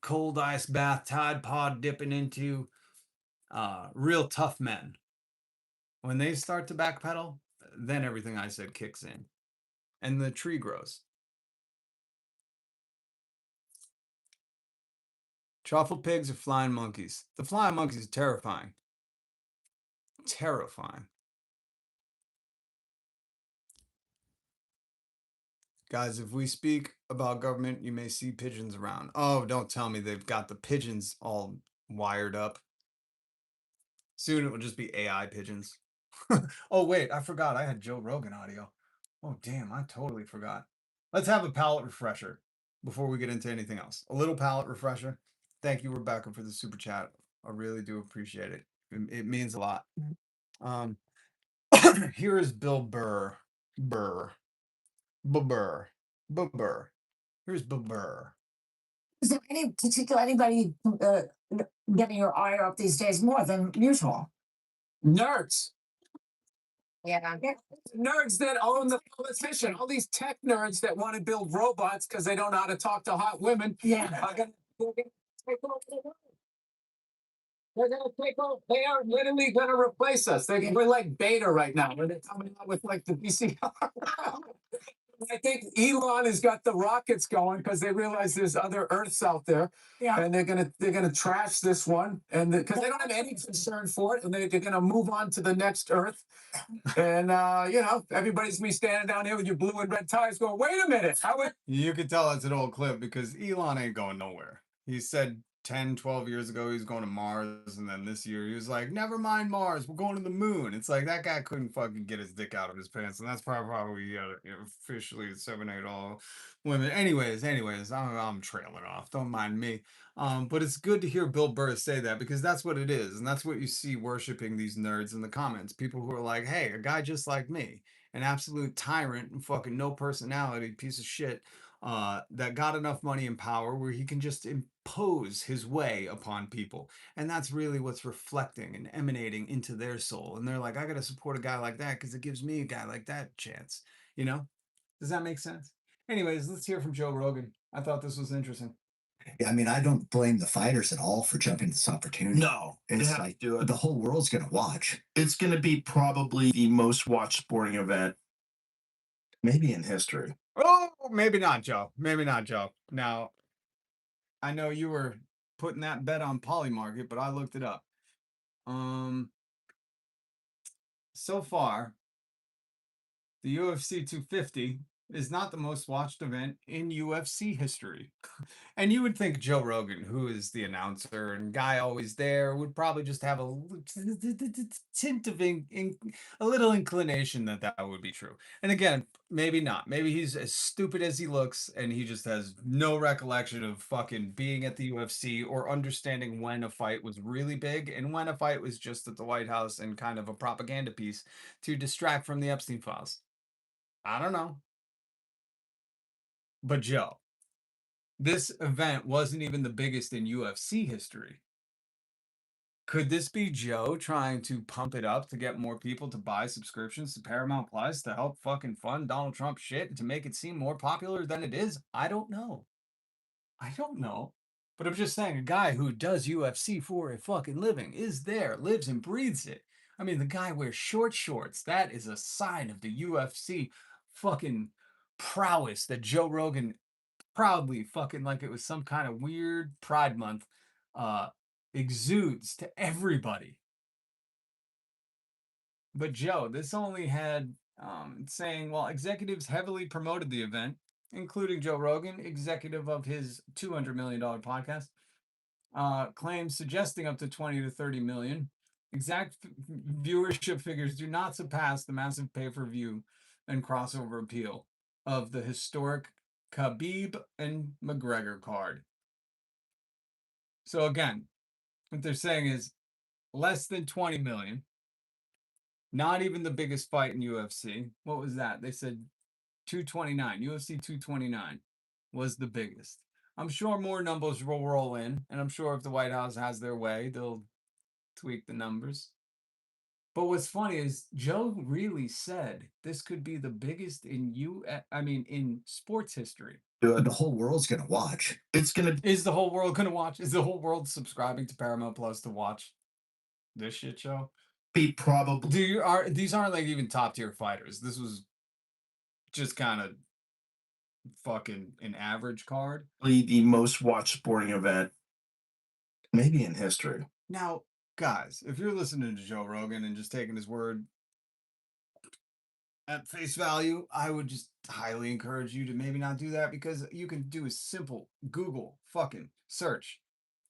cold ice bath, Tide Pod dipping into, real tough men, when they start to backpedal, then everything I said kicks in and the tree grows. Truffle pigs or flying monkeys? The flying monkeys are terrifying. Terrifying. Guys, if we speak about government, you may see pigeons around. Oh, don't tell me they've got the pigeons all wired up. Soon it will just be AI pigeons. Oh, wait, I forgot. I had Joe Rogan audio. Oh, damn, I totally forgot. Let's have a palate refresher before we get into anything else. A little palate refresher. Thank you, Rebecca, for the super chat. I really do appreciate it. It means a lot. Here is Bill Burr. Burr. Burr. Burr. Here's Bill Burr. Is there anybody getting your ire up these days more than usual? Nerds. Yeah. Nerds that own the politician. All these tech nerds that want to build robots because they don't know how to talk to hot women. Yeah. They're gonna take over. They are literally gonna replace us. We're like beta right now. They're coming out with like the VCR. I think Elon has got the rockets going because they realize there's other Earths out there, and they're gonna trash this one, and because they don't have any concern for it, and they're gonna move on to the next Earth, and you know, everybody's gonna be standing down here with your blue and red ties, going, "Wait a minute, how would?" You can tell it's an old clip because Elon ain't going nowhere. He said 10, 12 years ago he was going to Mars, and then this year he was like, never mind Mars, we're going to the moon. It's like that guy couldn't fucking get his dick out of his pants, and that's probably officially 7, 8 all women. Anyways, I'm trailing off. Don't mind me. But it's good to hear Bill Burr say that because that's what it is, and that's what you see worshiping these nerds in the comments. People who are like, hey, a guy just like me, an absolute tyrant and fucking no personality piece of shit, that got enough money and power where he can just impose his way upon people. And that's really what's reflecting and emanating into their soul. And they're like, I got to support a guy like that because it gives me a guy like that a chance. You know? Does that make sense? Anyways, let's hear from Joe Rogan. I thought this was interesting. Yeah, I mean, I don't blame the fighters at all for jumping at this opportunity. No, it's like the whole world's going to watch. It's going to be probably the most watched sporting event, maybe in history. Oh, maybe not, Joe. Maybe not, Joe. Now, I know you were putting that bet on Polymarket, but I looked it up. So far, the UFC 250 is not the most watched event in UFC history. And you would think Joe Rogan, who is the announcer and guy always there, would probably just have a tint of a little inclination that that would be true. And again, maybe not. Maybe he's as stupid as he looks and he just has no recollection of fucking being at the UFC or understanding when a fight was really big and when a fight was just at the White House and kind of a propaganda piece to distract from the Epstein files. I don't know. But Joe, this event wasn't even the biggest in UFC history. Could this be Joe trying to pump it up to get more people to buy subscriptions to Paramount Plus to help fucking fund Donald Trump shit and to make it seem more popular than it is? I don't know. But I'm just saying, a guy who does UFC for a fucking living is there, lives and breathes it. I mean, the guy wears short shorts. That is a sign of the UFC fucking prowess that Joe Rogan proudly fucking, like it was some kind of weird Pride Month, exudes to everybody. But Joe, this only had saying, well, executives heavily promoted the event, including Joe Rogan, executive of his $200 million podcast, claims suggesting up to 20 to 30 million. Exact viewership figures do not surpass the massive pay-per-view and crossover appeal of the historic Khabib and McGregor card. So again, what they're saying is less than 20 million. Not even the biggest fight in UFC. What was that? They said 229. UFC 229 was the biggest. I'm sure more numbers will roll in, and I'm sure if the White House has their way, they'll tweak the numbers. But what's funny is Joe really said this could be the biggest in sports history. The whole world's gonna watch. Is the whole world gonna watch? Is the whole world subscribing to Paramount Plus to watch this shit show? Be probably These aren't like even top tier fighters. This was just kind of fucking an average card. the most watched sporting event, maybe in history. Now, guys, if you're listening to Joe Rogan and just taking his word at face value, I would just highly encourage you to maybe not do that, because you can do a simple Google fucking search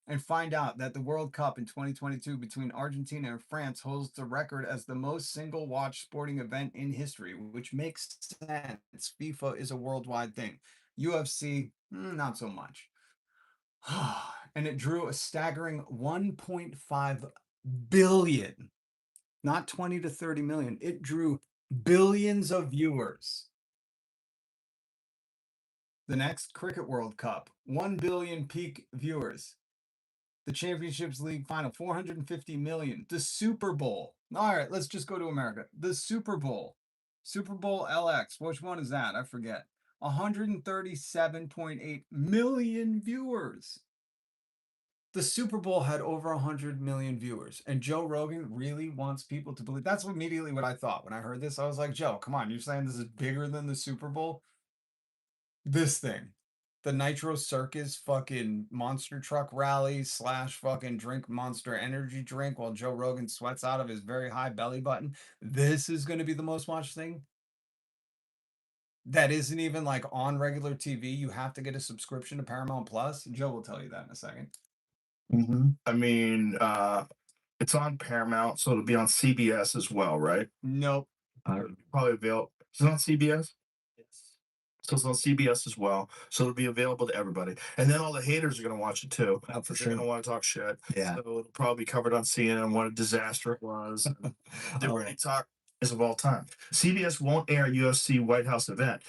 and find out that the World Cup in 2022 between Argentina and France holds the record as the most single watch sporting event in history, which makes sense. FIFA is a worldwide thing. UFC, not so much. And it drew a staggering 1.5 billion, not 20 to 30 million. It drew billions of viewers. The next Cricket World Cup, 1 billion peak viewers. The Championships League final, 450 million. The Super Bowl. All right, let's just go to America. The Super Bowl. Super Bowl LX. Which one is that? I forget. 137.8 million viewers. The Super Bowl had over 100 million viewers, and Joe Rogan really wants people to believe. That's immediately what I thought when I heard this. I was like, Joe, come on, you're saying this is bigger than the Super Bowl? This thing, the Nitro Circus fucking monster truck rally / fucking drink Monster Energy drink while Joe Rogan sweats out of his very high belly button. This is going to be the most watched thing. That isn't even like on regular TV. You have to get a subscription to Paramount Plus. Joe will tell you that in a second. I mean, it's on Paramount, so it'll be on CBS as well, right? Nope. Probably available. Is it on CBS? So it's on CBS as well. So it'll be available to everybody. And then all the haters are going to watch it too. Oh, for They're sure. going to want to talk shit. Yeah. So it'll probably be covered on CNN what a disaster it was. The greatest talk is of all time. CBS won't air UFC White House event.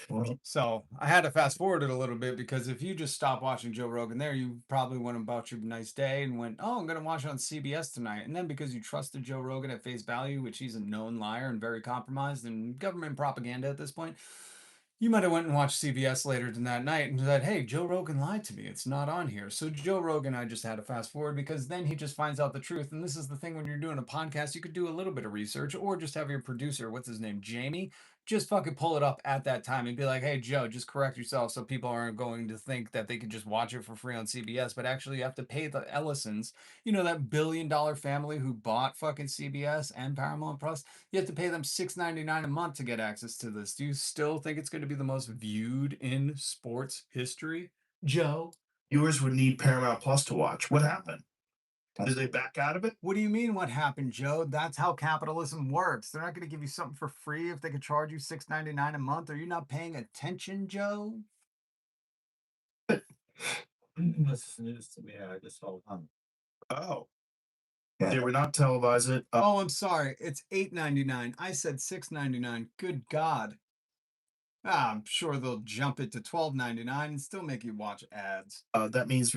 So I had to fast forward it a little bit, because if you just stop watching Joe Rogan there, you probably went about your nice day and went, oh, I'm going to watch it on CBS tonight. And then because you trusted Joe Rogan at face value, which he's a known liar and very compromised and government propaganda at this point, you might have went and watched CBS later than that night and said, hey, Joe Rogan lied to me. It's not on here. So Joe Rogan, I just had to fast forward, because then he just finds out the truth. And this is the thing, when you're doing a podcast, you could do a little bit of research, or just have your producer, what's his name, Jamie, just fucking pull it up at that time and be like, hey, Joe, just correct yourself so people aren't going to think that they can just watch it for free on CBS. But actually, you have to pay the Ellisons, you know, that $1 billion family who bought fucking CBS and Paramount Plus. You have to pay them $6.99 a month to get access to this. Do you still think it's going to be the most viewed in sports history, Joe? Viewers would need Paramount Plus to watch. What happened? Did they back out of it? What do you mean what happened, Joe? That's how capitalism works. They're not going to give you something for free if they could charge you $6.99 a month. Are you not paying attention, Joe? That's news to me. I just saw. Oh. Yeah. They were not televised. Oh, I'm sorry. It's $8.99. I said $6.99. Good God. I'm sure they'll jump it to $12.99 and still make you watch ads. That means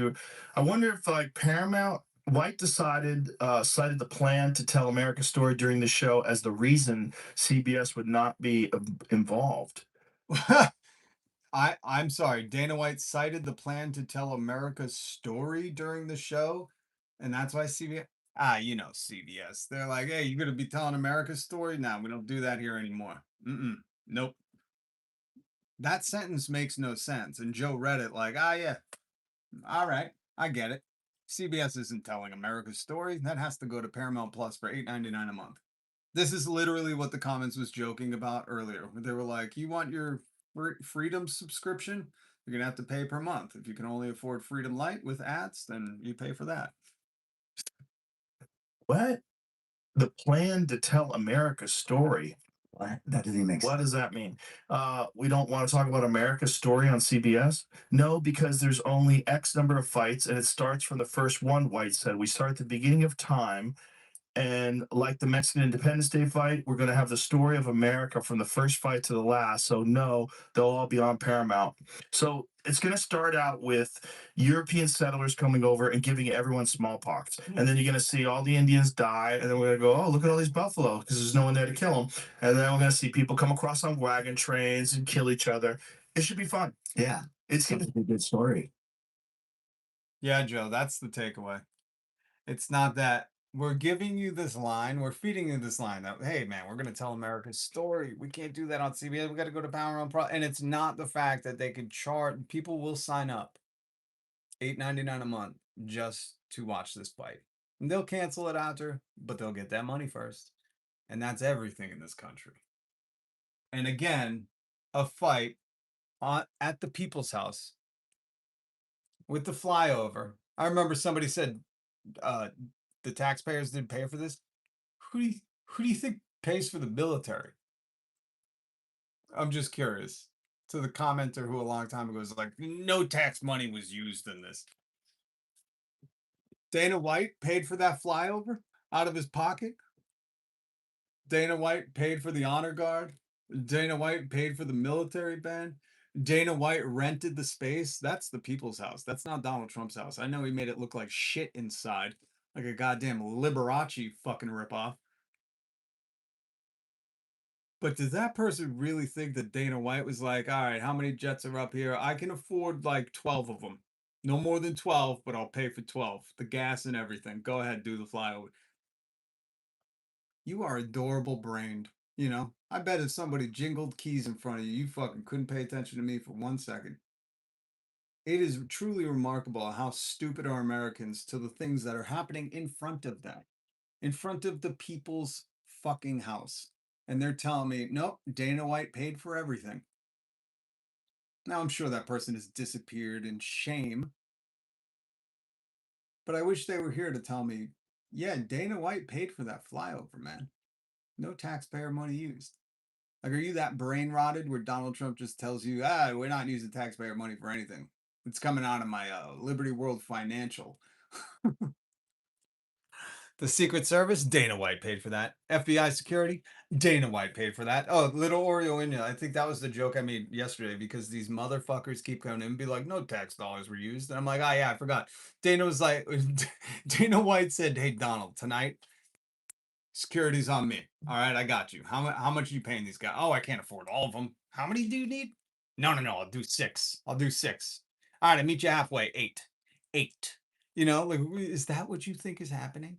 I wonder if like Paramount White cited the plan to tell America's story during the show as the reason CBS would not be involved. I'm sorry. Dana White cited the plan to tell America's story during the show, and that's why CBS. You know CBS. They're like, hey, you're gonna be telling America's story? Nah, we don't do that here anymore. Nope. That sentence makes no sense. And Joe read it like, yeah, all right, I get it. CBS isn't telling America's story. That has to go to Paramount Plus for $8.99 a month. This is literally what the comments was joking about earlier. They were like, you want your Freedumb subscription? You're going to have to pay per month. If you can only afford Freedom Light with ads, then you pay for that. What? The plan to tell America's story. What? That doesn't even make sense. What does that mean? We don't want to talk about America's story on CBS? No, because there's only X number of fights, and it starts from the first one, White said. We start at the beginning of time, and like the Mexican Independence Day fight, we're going to have the story of America from the first fight to the last. So, no, they'll all be on Paramount. So, it's going to start out with European settlers coming over and giving everyone smallpox. And then you're going to see all the Indians die. And then we're going to go, oh, look at all these buffalo because there's no one there to kill them. And then we're going to see people come across on wagon trains and kill each other. It should be fun. Yeah. It's Seems going like a good story. Yeah, Joe, that's the takeaway. It's not that we're giving you this line, we're feeding you this line that, hey, man, we're going to tell America's story. We can't do that on CBS. We got to go to Paramount Pro. And it's not the fact that they could chart, people will sign up $8.99 a month just to watch this fight. And they'll cancel it after, but they'll get that money first. And that's everything in this country. And again, a fight at the People's House with the flyover. I remember somebody said the taxpayers didn't pay for this. Who do you think pays for the military? I'm just curious. To the commenter who a long time ago was like, no tax money was used in this. Dana White paid for that flyover out of his pocket. Dana White paid for the honor guard. Dana White paid for the military band. Dana White rented the space. That's the People's House. That's not Donald Trump's house. I know he made it look like shit inside, like a goddamn Liberace fucking ripoff. But does that person really think that Dana White was like, all right, how many jets are up here? I can afford like 12 of them. No more than 12, but I'll pay for 12. The gas and everything. Go ahead, do the flyover. You are adorable brained. You know, I bet if somebody jingled keys in front of you, you fucking couldn't pay attention to me for 1 second. It is truly remarkable how stupid are Americans to the things that are happening in front of them, in front of the people's fucking house. And they're telling me, nope, Dana White paid for everything. Now, I'm sure that person has disappeared in shame. But I wish they were here to tell me, yeah, Dana White paid for that flyover, man. No taxpayer money used. Like, are you that brain rotted where Donald Trump just tells you, we're not using taxpayer money for anything? It's coming out of my Liberty World Financial. The Secret Service, Dana White paid for that. FBI security, Dana White paid for that. Oh, little Oreo India. I think that was the joke I made yesterday because these motherfuckers keep coming in and be like, no tax dollars were used. And I'm like, oh, yeah, I forgot. Dana was like, Dana White said, hey, Donald, tonight, security's on me. All right, I got you. How much are you paying these guys? Oh, I can't afford all of them. How many do you need? No, I'll do 6. I'll do 6. All right, I meet you halfway. 8. 8. You know, like, is that what you think is happening?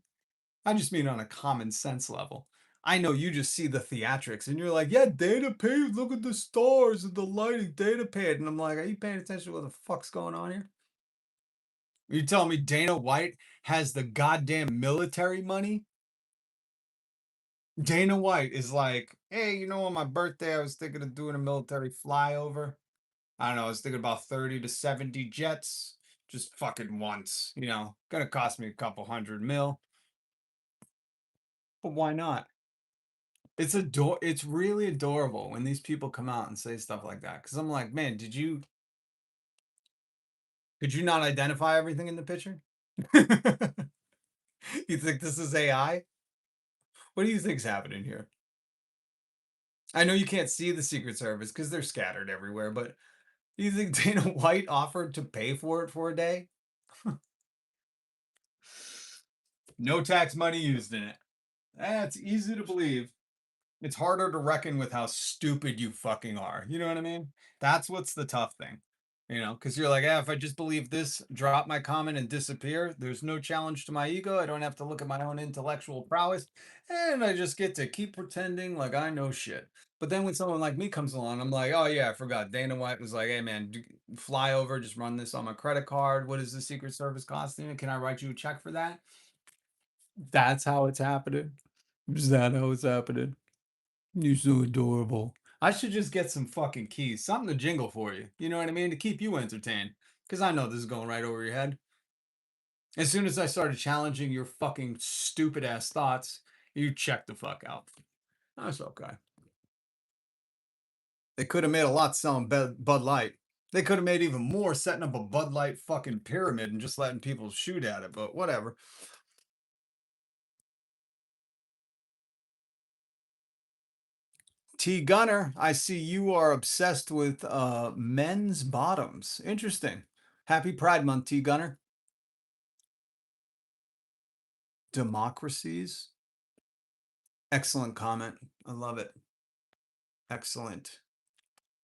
I just mean on a common sense level. I know you just see the theatrics and you're like, yeah, Dana paid. Look at the stars and the lighting. Dana paid. And I'm like, are you paying attention to what the fuck's going on here? You telling me Dana White has the goddamn military money? Dana White is like, hey, you know, on my birthday, I was thinking of doing a military flyover. I don't know, I was thinking about 30 to 70 jets, just fucking once, you know, gonna cost me a couple $100 million. But why not? It's really adorable when these people come out and say stuff like that. Cause I'm like, man, could you not identify everything in the picture? You think this is AI? What do you think's happening here? I know you can't see the Secret Service because they're scattered everywhere, but do you think Dana White offered to pay for it for a day? No tax money used in it. That's easy to believe. It's harder to reckon with how stupid you fucking are. You know what I mean? That's what's the tough thing. You know, because you're like, if I just believe this, drop my comment and disappear, there's no challenge to my ego. I don't have to look at my own intellectual prowess. And I just get to keep pretending like I know shit. But then when someone like me comes along, I'm like, oh, yeah, I forgot. Dana White was like, hey, man, fly over, just run this on my credit card. What is the Secret Service costing? Can I write you a check for that? That's how it's happening. Is that how it's happening? You're so adorable. I should just get some fucking keys, something to jingle for you. You know what I mean? To keep you entertained. Because I know this is going right over your head. As soon as I started challenging your fucking stupid ass thoughts, you check the fuck out. That's okay. They could have made a lot selling Bud Light. They could have made even more setting up a Bud Light fucking pyramid and just letting people shoot at it, but whatever. T Gunner, I see you are obsessed with men's bottoms. Interesting. Happy Pride Month, T Gunner. Democracies. Excellent comment. I love it. Excellent.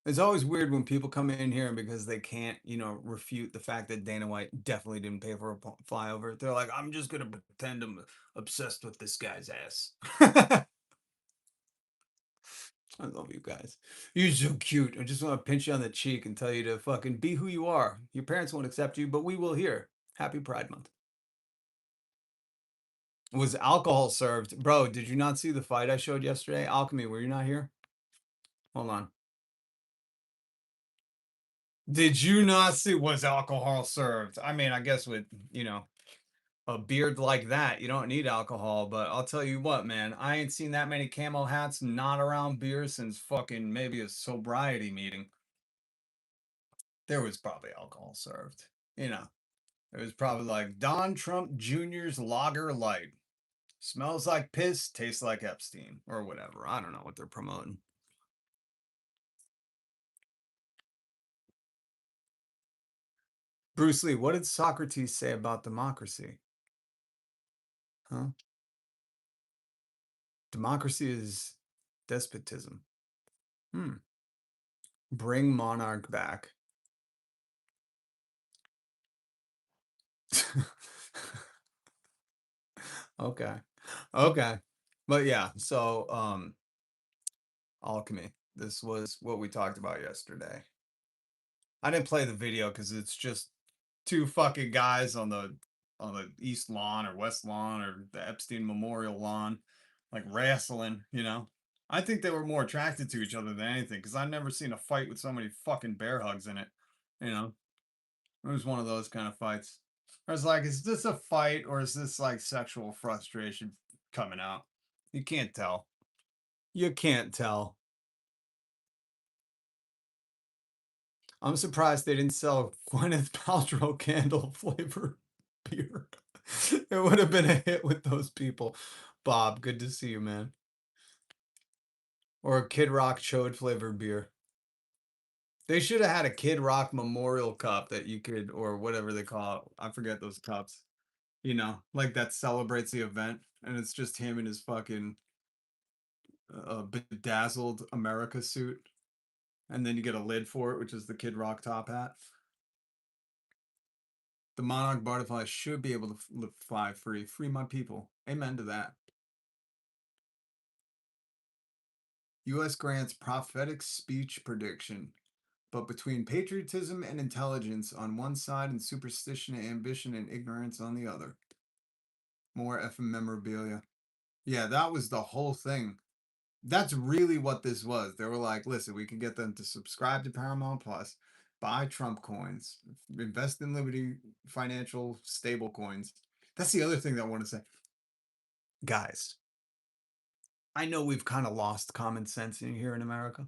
It's always weird when people come in here because they can't, refute the fact that Dana White definitely didn't pay for a flyover. They're like, I'm just going to pretend I'm obsessed with this guy's ass. I love you guys. You're so cute. I just want to pinch you on the cheek and tell you to fucking be who you are. Your parents won't accept you, but we will here. Happy Pride Month. Was alcohol served? Bro, did you not see the fight I showed yesterday? Alchemy, were you not here? Hold on. Did you not see, was alcohol served? I mean, I guess with, a beard like that, you don't need alcohol, but I'll tell you what, man, I ain't seen that many camo hats not around beer since fucking maybe a sobriety meeting. There was probably alcohol served. It was probably like Don Trump Jr.'s Lager Light. Smells like piss, tastes like Epstein, or whatever. I don't know what they're promoting. Bruce Lee, what did Socrates say about democracy? Huh? Democracy is despotism. Bring monarch back. Okay. But yeah, so alchemy. This was what we talked about yesterday. I didn't play the video because it's just two fucking guys on the east lawn or west lawn or the Epstein Memorial lawn, like wrestling, I think they were more attracted to each other than anything because I've never seen a fight with so many fucking bear hugs in it. It was one of those kind of fights. I was like, is this a fight or is this like sexual frustration coming out? You can't tell. You can't tell. I'm surprised they didn't sell Gwyneth Paltrow candle flavor beer. It would have been a hit with those people. Bob, good to see you, man. Or a Kid Rock chode flavored beer. They should have had a Kid Rock memorial cup that you could, or whatever they call it. I forget those cups. Like that celebrates the event, and it's just him in his fucking bedazzled America suit. And then you get a lid for it, which is the Kid Rock top hat. The monarch butterfly should be able to fly free. Free my people. Amen to that. U.S. grants prophetic speech prediction. But between patriotism and intelligence on one side and superstition and ambition and ignorance on the other. More effing memorabilia. Yeah, that was the whole thing. That's really what this was. They were like, listen, we can get them to subscribe to Paramount Plus, buy Trump coins, invest in Liberty Financial stable coins. That's the other thing that I want to say. Guys, I know we've kind of lost common sense in here in America.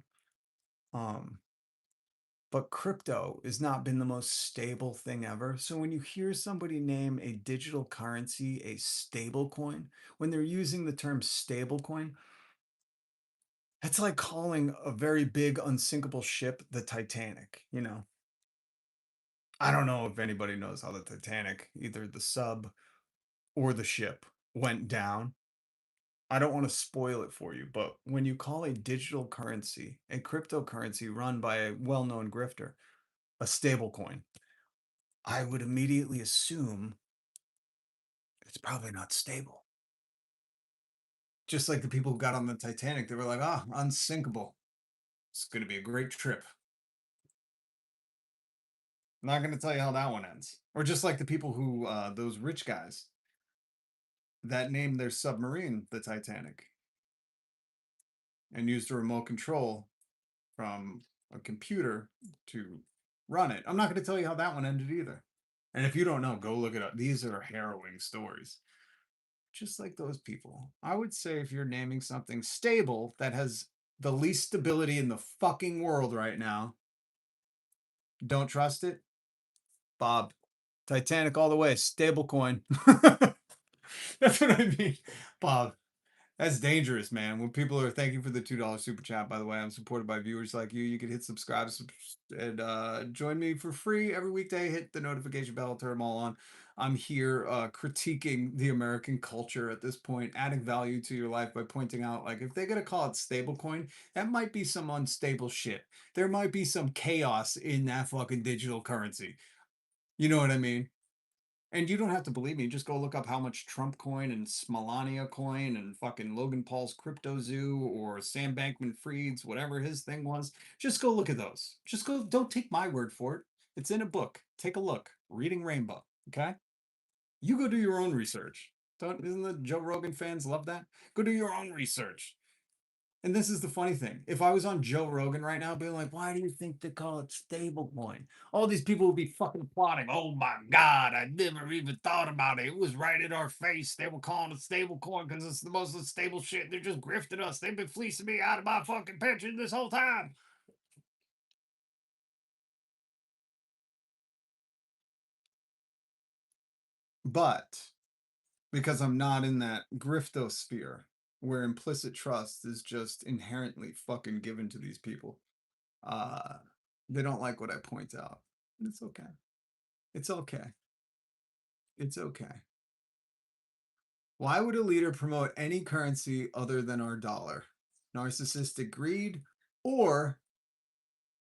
But crypto has not been the most stable thing ever. So when you hear somebody name a digital currency a stable coin, when they're using the term stable coin, that's like calling a very big unsinkable ship the Titanic, I don't know if anybody knows how the Titanic, either the sub or the ship, went down. I don't want to spoil it for you, but when you call a digital currency, a cryptocurrency run by a well-known grifter, a stable coin, I would immediately assume it's probably not stable. Just like the people who got on the Titanic, they were like, unsinkable. It's going to be a great trip. I'm not going to tell you how that one ends. Or just like the people who, those rich guys that named their submarine the Titanic and used a remote control from a computer to run it. I'm not going to tell you how that one ended either. And if you don't know, go look it up. These are harrowing stories. Just like those people. I would say if you're naming something stable that has the least stability in the fucking world right now. Don't trust it? Bob, Titanic all the way, stable coin. That's what I mean. Bob, that's dangerous, man. When people are, thank you for the $2 super chat, by the way. I'm supported by viewers like you. You can hit subscribe and join me for free every weekday. Hit the notification bell, turn them all on. I'm here critiquing the American culture at this point, adding value to your life by pointing out, like, if they're going to call it stablecoin, that might be some unstable shit. There might be some chaos in that fucking digital currency. You know what I mean? And you don't have to believe me. Just go look up how much Trump coin and Smolania coin and fucking Logan Paul's Crypto Zoo or Sam Bankman-Fried's, whatever his thing was. Just go look at those. Just go. Don't take my word for it. It's in a book. Take a look. Reading Rainbow. Okay? You go do your own research. Isn't the Joe Rogan fans love that? Go do your own research. And this is the funny thing. If I was on Joe Rogan right now, being like, why do you think they call it stablecoin? All these people would be fucking plotting. Oh my God, I never even thought about it. It was right in our face. They were calling it stablecoin because it's the most unstable shit. They're just grifting us. They've been fleecing me out of my fucking pension this whole time. But because I'm not in that griftosphere where implicit trust is just inherently fucking given to these people, they don't like what I point out. It's okay. It's okay. It's okay. Why would a leader promote any currency other than our dollar? Narcissistic greed, or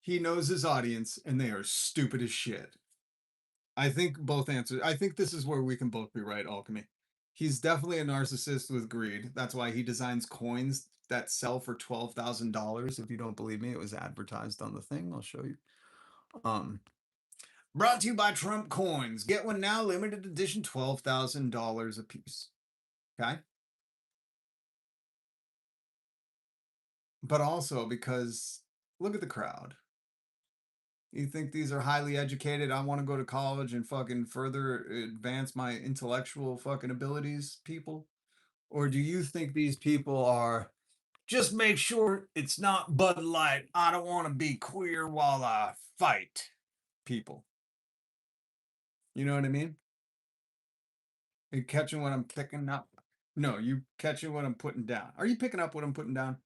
he knows his audience and they are stupid as shit? I think both answers. I think this is where we can both be right, Alchemy. He's definitely a narcissist with greed. That's why he designs coins that sell for $12,000. If you don't believe me, it was advertised on the thing. I'll show you. Brought to you by Trump Coins. Get one now, limited edition, $12,000 a piece. Okay? But also because look at the crowd. You think these are highly educated? I want to go to college and fucking further advance my intellectual fucking abilities, people? Or do you think these people are just make sure it's not Bud Light? I don't want to be queer while I fight people. You know what I mean? You catching what I'm picking up? No, you catching what I'm putting down. Are you picking up what I'm putting down?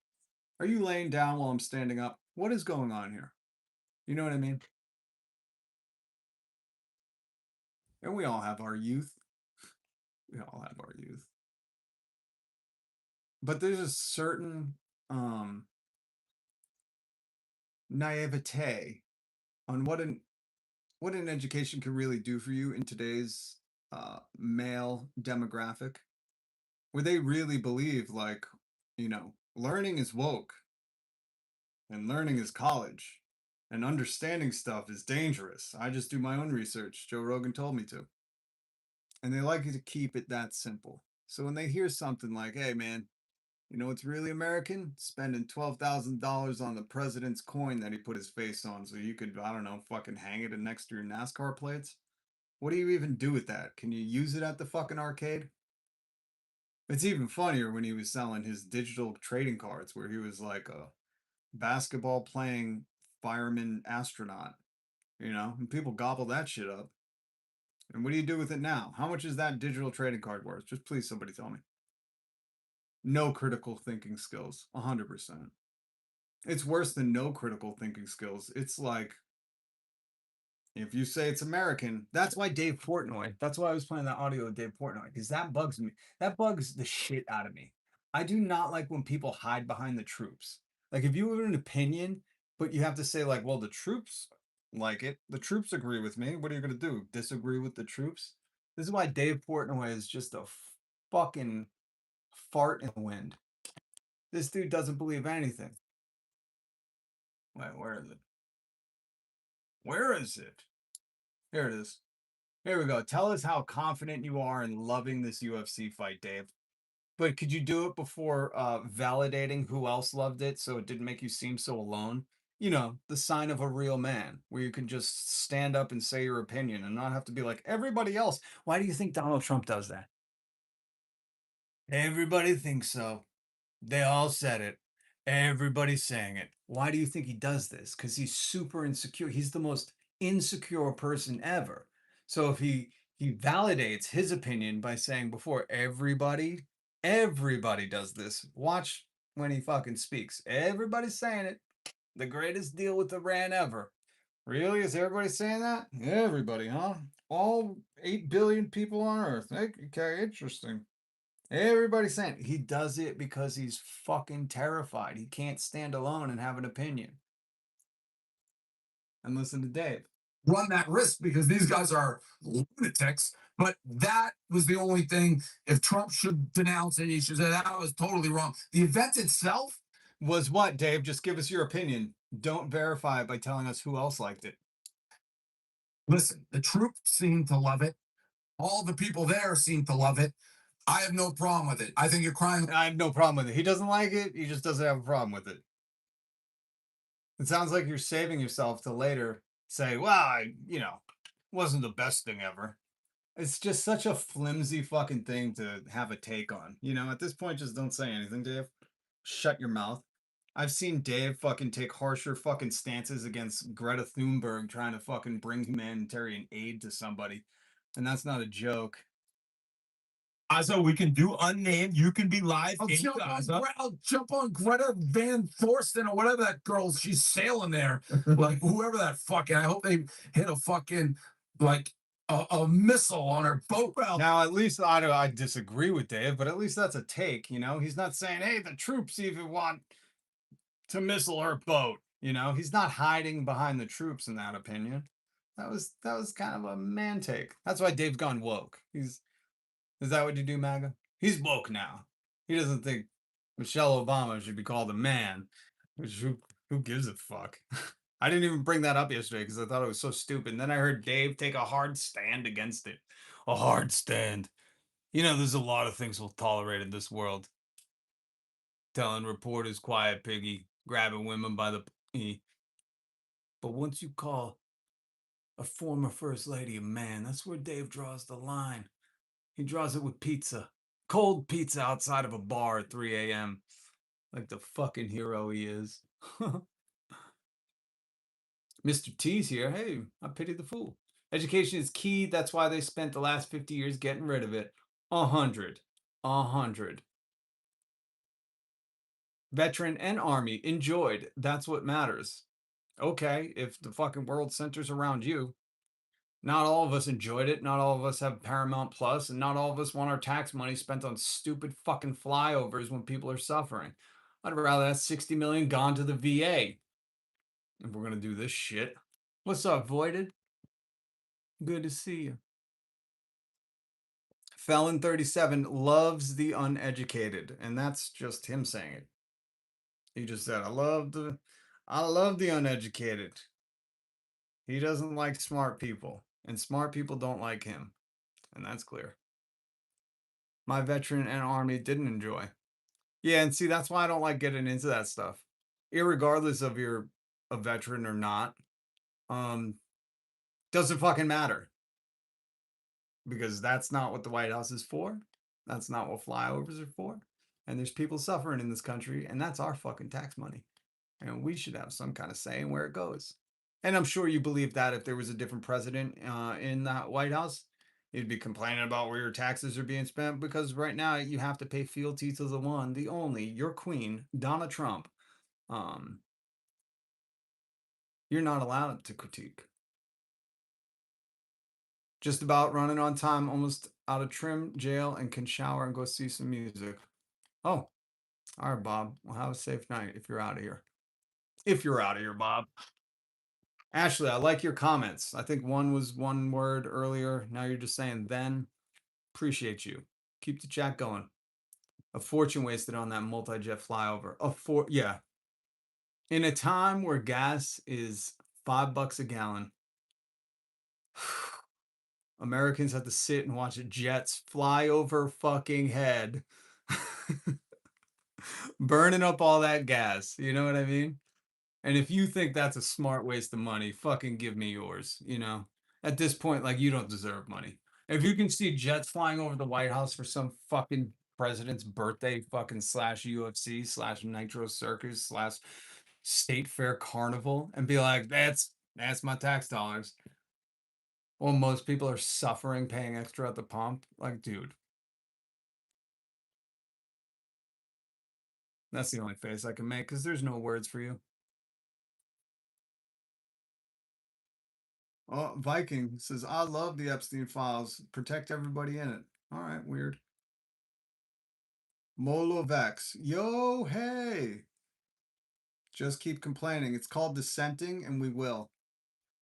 Are you laying down while I'm standing up? What is going on here? You know what I mean? And we all have our youth. We all have our youth. But there's a certain naivete on what an education can really do for you in today's male demographic, where they really believe, like, you know, learning is woke and learning is college and understanding stuff is dangerous. I just do my own research. Joe Rogan told me to. And they like to keep it that simple. So when they hear something like, hey, man, you know what's really American? Spending $12,000 on the president's coin that he put his face on so you could, I don't know, fucking hang it next to your NASCAR plates? What do you even do with that? Can you use it at the fucking arcade? It's even funnier when he was selling his digital trading cards where he was like a basketball playing fireman astronaut, you know, and people gobble that shit up. And what do you do with it now? How much is that digital trading card worth? Just please somebody tell me. No critical thinking skills, 100%. It's worse than no critical thinking skills. It's like, if you say it's American, that's why Dave Portnoy, that's why I was playing that audio of Dave Portnoy, because that bugs me. That bugs the shit out of me. I do not like when people hide behind the troops. Like, if you have an opinion, but you have to say, like, well, the troops like it. The troops agree with me. What are you going to do? Disagree with the troops? This is why Dave Portnoy is just a fucking fart in the wind. This dude doesn't believe anything. Wait, where is it? Where is it? Here it is. Here we go. Tell us how confident you are in loving this UFC fight, Dave. But could you do it before validating who else loved it so it didn't make you seem so alone? You know, the sign of a real man, where you can just stand up and say your opinion and not have to be like everybody else. Why do you think Donald Trump does that? Everybody thinks so. They all said it. Everybody's saying it. Why do you think he does this? Because he's super insecure. He's the most insecure person ever. So if he validates his opinion by saying before everybody does this. Watch when he fucking speaks. Everybody's saying it. The greatest deal with Iran ever. Really? Is everybody saying that? Everybody, huh? All 8 billion people on Earth. Okay, interesting. Everybody's saying he does it because he's fucking terrified. He can't stand alone and have an opinion. And listen to Dave. Run that risk because these guys are lunatics. But that was the only thing. If Trump should denounce it, he should say that was totally wrong. The event itself was what, Dave? Just give us your opinion. Don't verify it by telling us who else liked it. Listen, the troops seem to love it. All the people there seem to love it. I have no problem with it. I think you're crying. I have no problem with it. He doesn't like it. He just doesn't have a problem with it. It sounds like you're saving yourself to later say, well, wasn't the best thing ever. It's just such a flimsy fucking thing to have a take on. At this point, just don't say anything, Dave. Shut your mouth. I've seen Dave fucking take harsher fucking stances against Greta Thunberg trying to fucking bring humanitarian aid to somebody. And that's not a joke. Also, we can do unnamed. You can be live in Gaza. I'll jump on Greta Van Thorsten or whatever that girl. She's sailing there. Like, whoever that fucking. I hope they hit a fucking, like, a missile on her boat. Now, at least I disagree with Dave, but at least that's a take, He's not saying, hey, the troops even want to missile her boat. He's not hiding behind the troops in that opinion. That was kind of a man take. That's why Dave's gone woke. Is that what you do, MAGA? He's woke now. He doesn't think Michelle Obama should be called a man. Which who gives a fuck? I didn't even bring that up yesterday because I thought it was so stupid. And then I heard Dave take a hard stand against it. A hard stand. There's a lot of things we'll tolerate in this world. Telling reporters, quiet piggy, grabbing women by the knee. But once you call a former first lady a man, that's where Dave draws the line. He draws it with pizza. Cold pizza outside of a bar at 3 a.m. Like the fucking hero he is. Mr. T's here. Hey, I pity the fool. Education is key. That's why they spent the last 50 years getting rid of it. 100. Veteran and Army enjoyed. That's what matters. Okay, if the fucking world centers around you. Not all of us enjoyed it. Not all of us have Paramount Plus, and not all of us want our tax money spent on stupid fucking flyovers when people are suffering. I'd rather that 60 million gone to the VA. If we're gonna do this shit. What's up, Voided? Good to see you. Felon 37 loves the uneducated, and that's just him saying it. He just said, I love the uneducated. He doesn't like smart people, and smart people don't like him, and that's clear. My veteran and Army didn't enjoy. Yeah, and see, that's why I don't like getting into that stuff. Irregardless of you're a veteran or not, doesn't fucking matter. Because that's not what the White House is for. That's not what flyovers are for. And there's people suffering in this country, and that's our fucking tax money. And we should have some kind of say in where it goes. And I'm sure you believe that if there was a different president in that White House, you'd be complaining about where your taxes are being spent, because right now you have to pay fealty to the one, the only, your queen, Donna Trump. You're not allowed to critique. Just about running on time, almost out of trim, jail, and can shower and go see some music. Oh, all right, Bob. Well, have a safe night if you're out of here. If you're out of here, Bob. Ashley, I like your comments. I think one was one word earlier. Now you're just saying then. Appreciate you. Keep the chat going. A fortune wasted on that multi-jet flyover. Yeah. In a time where gas is $5 a gallon, Americans have to sit and watch jets fly over fucking head, burning up all that gas. You know what I mean? And if you think that's a smart waste of money, fucking give me yours. At this point, like, you don't deserve money. If you can see jets flying over the White House for some fucking president's birthday fucking slash UFC slash Nitro Circus slash State Fair Carnival and be like, that's my tax dollars. Well, most people are suffering paying extra at the pump. Like, dude. That's the only face I can make because there's no words for you. Oh, Viking says, I love the Epstein files. Protect everybody in it. All right, weird. Molovex. Yo, hey. Just keep complaining. It's called dissenting, and we will.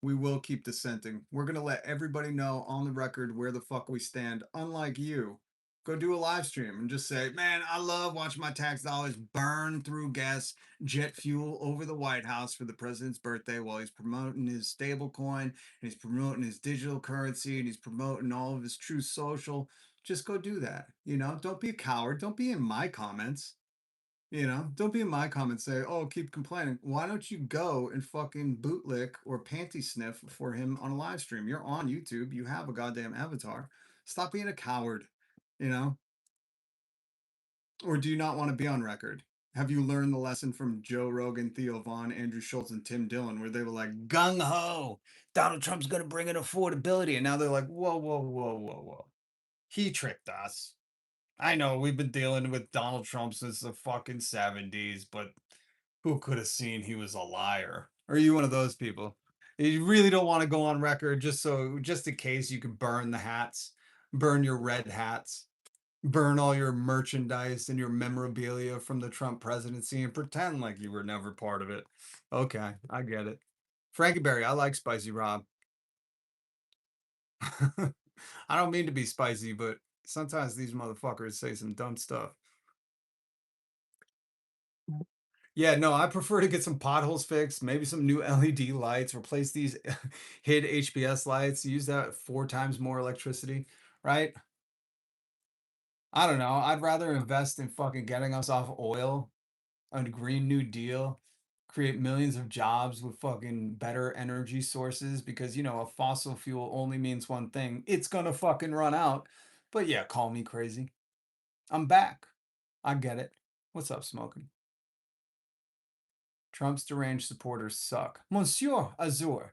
We will keep dissenting. We're going to let everybody know on the record where the fuck we stand. Unlike you, go do a live stream and just say, man, I love watching my tax dollars burn through gas jet fuel over the White House for the president's birthday while he's promoting his stable coin and he's promoting his digital currency and he's promoting all of his true social. Just go do that. You know, don't be a coward. Don't be in my comments. You know, don't be in my comments say, oh, keep complaining. Why don't you go and fucking bootlick or panty sniff for him on a live stream? You're on YouTube. You have a goddamn avatar. Stop being a coward, you know? Or do you not want to be on record? Have you learned the lesson from Joe Rogan, Theo Vaughn, Andrew Schultz, and Tim Dillon, where they were like, gung ho, Donald Trump's going to bring in affordability. And now they're like, whoa, whoa, whoa, whoa, whoa. He tricked us. I know we've been dealing with Donald Trump since the fucking 70s, but who could have seen he was a liar? Are you one of those people? You really don't want to go on record just in case you could burn the hats, burn your red hats, burn all your merchandise and your memorabilia from the Trump presidency and pretend like you were never part of it. Okay, I get it. Frankie Berry, I like Spicy Rob. I don't mean to be spicy, but sometimes these motherfuckers say some dumb stuff. Yeah, no, I prefer to get some potholes fixed, maybe some new LED lights, replace these HID HPS lights, use that 4 times more electricity, right? I don't know. I'd rather invest in fucking getting us off oil, a Green New Deal, create millions of jobs with fucking better energy sources because, you know, a fossil fuel only means one thing. It's gonna fucking run out. But yeah, call me crazy. I'm back. I get it. What's up, Smoking? Trump's deranged supporters suck. Monsieur Azur.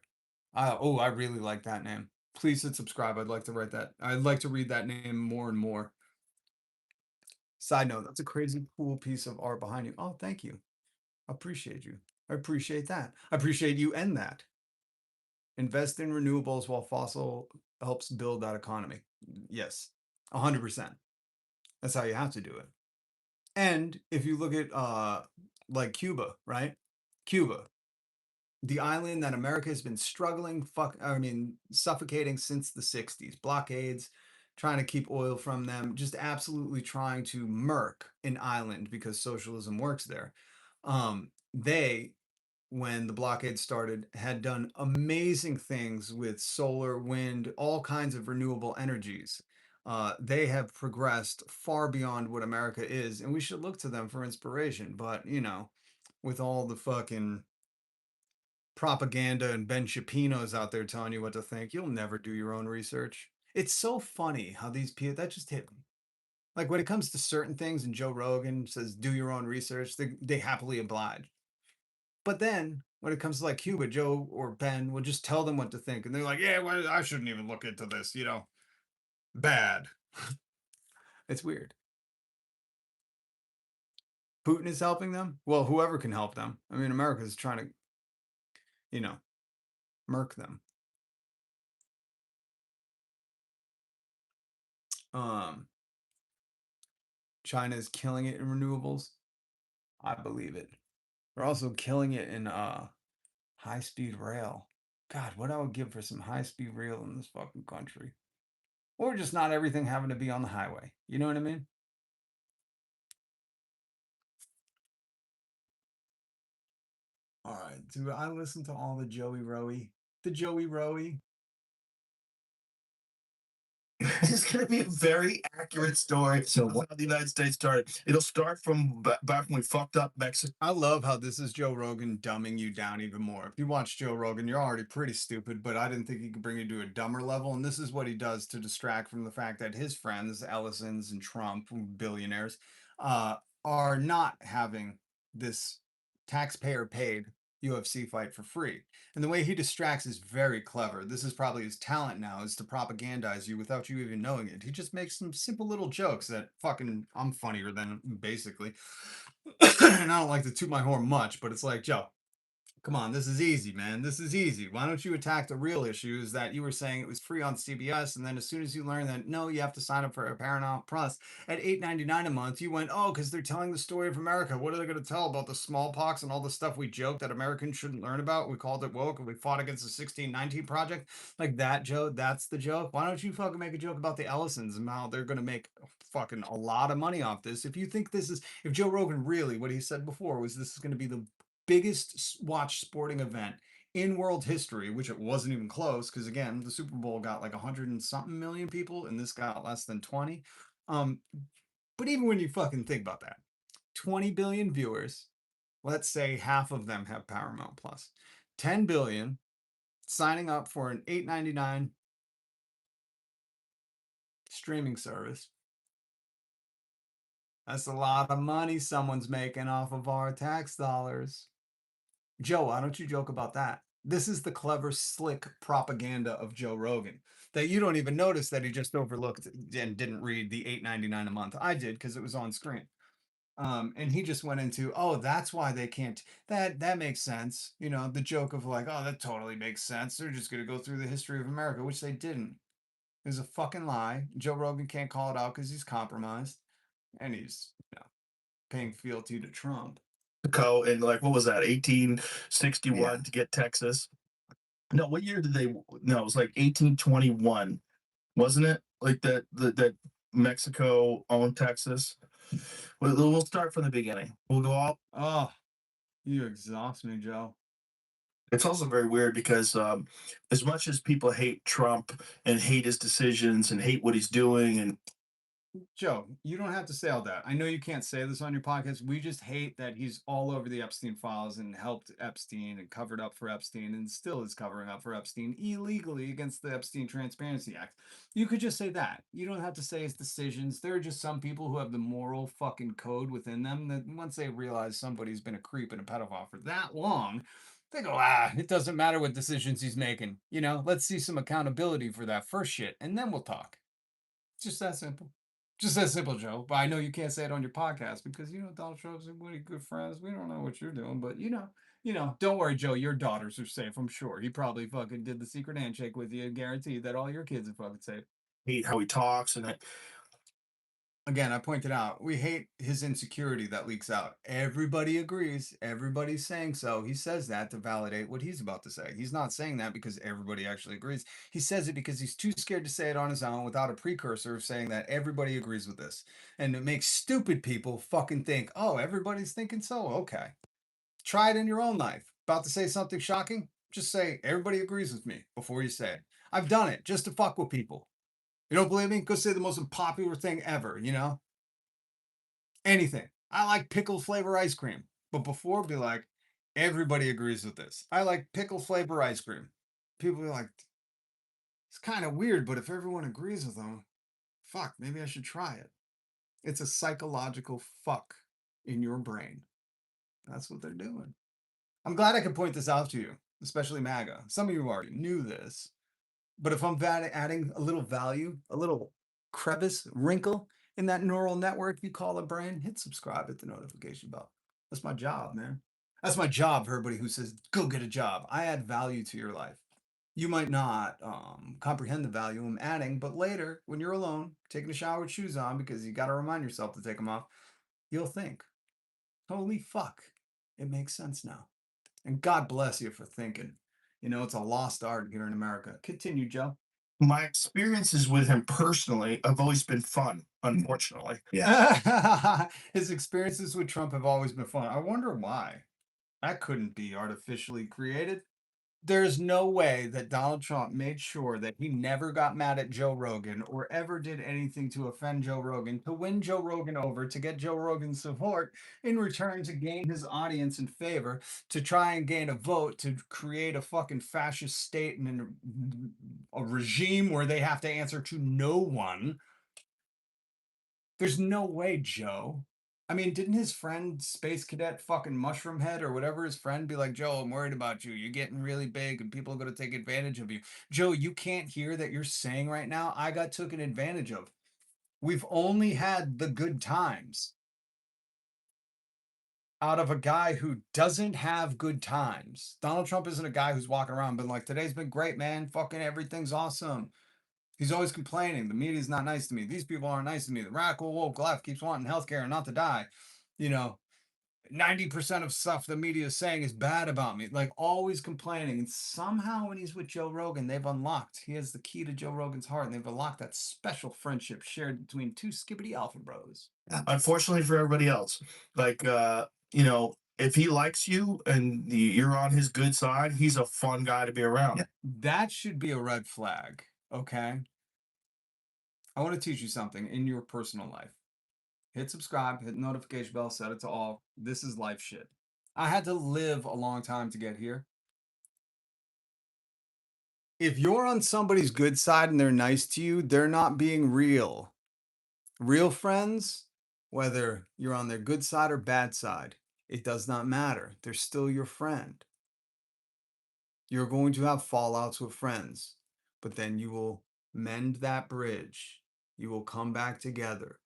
I really like that name. Please hit subscribe. I'd like to write that. I'd like to read that name more and more. Side note, that's a crazy cool piece of art behind you. Oh, thank you. I appreciate you. I appreciate that. I appreciate you and that. Invest in renewables while fossil helps build that economy. Yes, 100%. That's how you have to do it. And if you look at like Cuba, right? Cuba, the island that America has been suffocating since the 60s. Blockades, trying to keep oil from them, just absolutely trying to murk an island because socialism works there. They, when the blockade started, had done amazing things with solar, wind, all kinds of renewable energies. They have progressed far beyond what America is, and we should look to them for inspiration. But, you know, with all the fucking propaganda and Ben Shapinos out there telling you what to think, you'll never do your own research. It's so funny how these people, that just hit me. Like when it comes to certain things, and Joe Rogan says, do your own research, they happily oblige. But then when it comes to like Cuba, Joe or Ben will just tell them what to think. And they're like, yeah, well, I shouldn't even look into this, you know, bad. It's weird. Putin is helping them? Well, whoever can help them. I mean, America is trying to, you know, murk them. China is killing it in renewables. I believe it. They're also killing it in high-speed rail. God, what I would give for some high-speed rail in this fucking country. Or just not everything having to be on the highway. You know what I mean? All right. Do I listen to all the Joey Roey? The Joey Roey? It's going to be a very accurate story. So of what- how the United States started. It'll start from back when we fucked up Mexico. I love how this is Joe Rogan dumbing you down even more. If you watch Joe Rogan, you're already pretty stupid, but I didn't think he could bring you to a dumber level. And this is what he does to distract from the fact that his friends, Ellisons and Trump, billionaires, are not having this taxpayer paid UFC fight for free. And the way he distracts is very clever. This is probably his talent now, is to propagandize you without you even knowing it. He just makes some simple little jokes that fucking I'm funnier than basically. And I don't like to toot my horn much, but it's like, Joe, come on, this is easy, man. This is easy. Why don't you attack the real issues that you were saying it was free on CBS, and then as soon as you learn that no, you have to sign up for a Paramount Plus at $8.99 a month, you went, oh, because they're telling the story of America. What are they going to tell about the smallpox and all the stuff we joked that Americans shouldn't learn about? We called it woke, and we fought against the 1619 Project, like that, Joe. That's the joke. Why don't you fucking make a joke about the Ellisons and how they're going to make fucking a lot of money off this? If you think this is, if Joe Rogan really, what he said before was this is going to be the biggest watch sporting event in world history, which it wasn't even close, because again, the Super Bowl got like 100 and something million people, and this got less than 20. But even when you fucking think about that, 20 billion viewers, let's say half of them have Paramount Plus, 10 billion signing up for an $8.99 streaming service. That's a lot of money someone's making off of our tax dollars. Joe, why don't you joke about that? This is the clever, slick propaganda of Joe Rogan that you don't even notice that he just overlooked and didn't read the $8.99 a month. I did because it was on screen. And he just went into, oh, that's why they can't. That makes sense. You know, the joke of like, oh, that totally makes sense. They're just gonna go through the history of America, which they didn't. It was a fucking lie. Joe Rogan can't call it out because he's compromised and he's, you know, paying fealty to Trump. Mexico in like what was that 1861 Yeah. to get Texas. No, what year did they? No, it was like 1821, wasn't it? Like that Mexico owned Texas. We'll start from the beginning. We'll go all. Oh, you exhaust me, Joe. It's also very weird because as much as people hate Trump and hate his decisions and hate what he's doing, and Joe, you don't have to say all that. I know you can't say this on your podcast. We just hate that he's all over the Epstein files and helped Epstein and covered up for Epstein and still is covering up for Epstein illegally against the Epstein Transparency Act. You could just say that. You don't have to say his decisions. There are just some people who have the moral fucking code within them that once they realize somebody's been a creep and a pedophile for that long, they go, it doesn't matter what decisions he's making. You know, let's see some accountability for that first shit and then we'll talk. It's just that simple. Just that simple, Joe. But I know you can't say it on your podcast because you know Donald Trump's and Woody good friends. We don't know what you're doing, but you know. Don't worry, Joe. Your daughters are safe. I'm sure. He probably fucking did the secret handshake with you and guaranteed that all your kids are fucking safe. hate how he talks and Again, I pointed out we hate his insecurity that leaks out. Everybody agrees. Everybody's saying so. He says that to validate what he's about to say. He's not saying that because everybody actually agrees. He says it because he's too scared to say it on his own without a precursor of saying that everybody agrees with this. And it makes stupid people fucking think, oh, everybody's thinking so? Okay. Try it in your own life. About to say something shocking? Just say, everybody agrees with me before you say it. I've done it just to fuck with people. You don't believe me? Go say the most unpopular thing ever, you know? Anything. I like pickle flavor ice cream. But before, be like, everybody agrees with this. I like pickle flavor ice cream. People be like, it's kind of weird, but if everyone agrees with them, fuck, maybe I should try it. It's a psychological fuck in your brain. That's what they're doing. I'm glad I could point this out to you, especially MAGA. Some of you already knew this. But if I'm adding a little value, a little crevice, wrinkle in that neural network you call a brain, hit subscribe, hit the notification bell. That's my job, man. That's my job for everybody who says, go get a job. I add value to your life. You might not comprehend the value I'm adding, but later, when you're alone, taking a shower with shoes on, because you got to remind yourself to take them off, you'll think, holy fuck, it makes sense now. And God bless you for thinking. You know, it's a lost art here in America. Continue, Joe. my experiences with him personally have always been fun, unfortunately. Yeah. His experiences with Trump have always been fun. I wonder why. That couldn't be artificially created. There's no way that Donald Trump made sure that he never got mad at Joe Rogan or ever did anything to offend Joe Rogan, to win Joe Rogan over, to get Joe Rogan's support in return to gain his audience in favor, to try and gain a vote, to create a fucking fascist state and a regime where they have to answer to no one. There's no way, Joe. I mean, didn't his friend Space Cadet fucking Mushroom Head or whatever his friend be like, Joe, I'm worried about you. You're getting really big and people are going to take advantage of you. Joe, you can't hear that you're saying right now, I got taken advantage of. We've only had the good times out of a guy who doesn't have good times. Donald Trump isn't a guy who's walking around being like, today's been great, man. Fucking everything's awesome. He's always complaining. The media's not nice to me. These people aren't nice to me. The radical woke left keeps wanting healthcare and not to die. You know, 90% of stuff the media is saying is bad about me. Like always complaining. And somehow when he's with Joe Rogan, they've unlocked. He has the key to Joe Rogan's heart, and they've unlocked that special friendship shared between two skibbity alpha bros. Unfortunately for everybody else, like if he likes you and you're on his good side, he's a fun guy to be around. Yeah. That should be a red flag. Okay. I want to teach you something in your personal life. Hit subscribe, hit the notification bell, set it to all. This is life shit. I had to live a long time to get here. If you're on somebody's good side and they're nice to you, they're not being real. Real friends, whether you're on their good side or bad side, it does not matter. They're still your friend. You're going to have fallouts with friends, but then you will mend that bridge. You will come back together.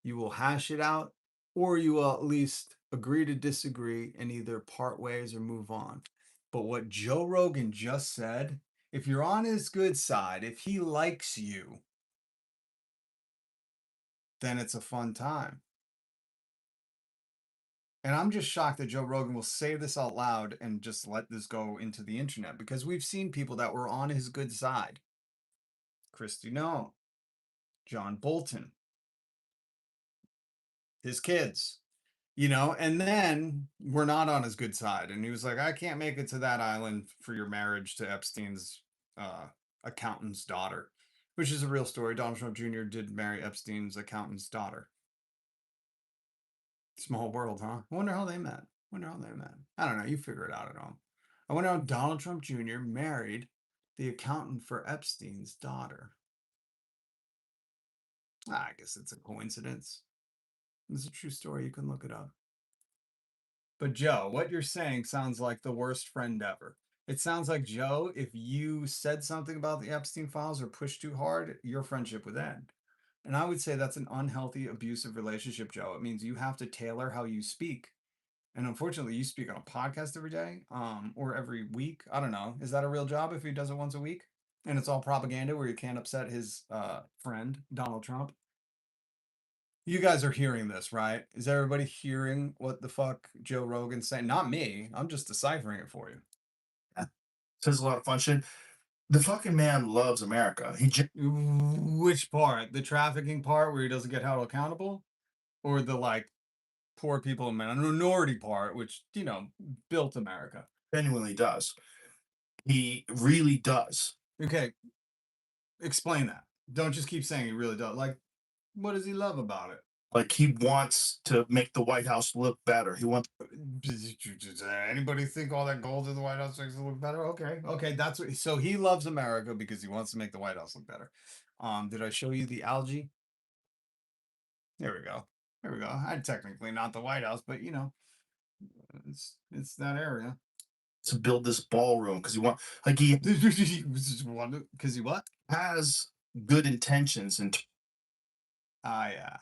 You will hash it out, or you will at least agree to disagree and either part ways or move on. But what Joe Rogan just said, if you're on his good side, if he likes you, then it's a fun time. And I'm just shocked that Joe Rogan will say this out loud and just let this go into the internet, because we've seen people that were on his good side. Kristi Noem, John Bolton, his kids, and then we're not on his good side. And he was like, I can't make it to that island for your marriage to Epstein's accountant's daughter, which is a real story. Donald Trump Jr. did marry Epstein's accountant's daughter. Small world, huh? I wonder how they met. I don't know. You figure it out at home. I wonder how Donald Trump Jr. married the accountant for Epstein's daughter. I guess it's a coincidence. It's a true story. You can look it up. But Joe, what you're saying sounds like the worst friend ever. It sounds like, Joe, if you said something about the Epstein files or pushed too hard, your friendship would end. And I would say that's an unhealthy, abusive relationship, Joe. It means you have to tailor how you speak. And unfortunately, you speak on a podcast every day, or every week. I don't know. Is that a real job if he does it once a week? And it's all propaganda where you can't upset his friend, Donald Trump? You guys are hearing this, right? Is everybody hearing what the fuck Joe Rogan's saying? Not me. I'm just deciphering it for you. Says a lot of fun shit. The fucking man loves America. Which part? The trafficking part where he doesn't get held accountable? Or the poor people in minority part, which, built America? Genuinely does. He really does. Okay. Explain that. Don't just keep saying he really does. What does he love about it? Like, he wants to make the White House look better. He wants. Does anybody think all that gold in the White House makes it look better? Okay, that's what. So he loves America because he wants to make the White House look better. Did I show you the algae? There we go. I technically not the White House, but it's that area. To build this ballroom because he because he what? Has good intentions and. Yeah.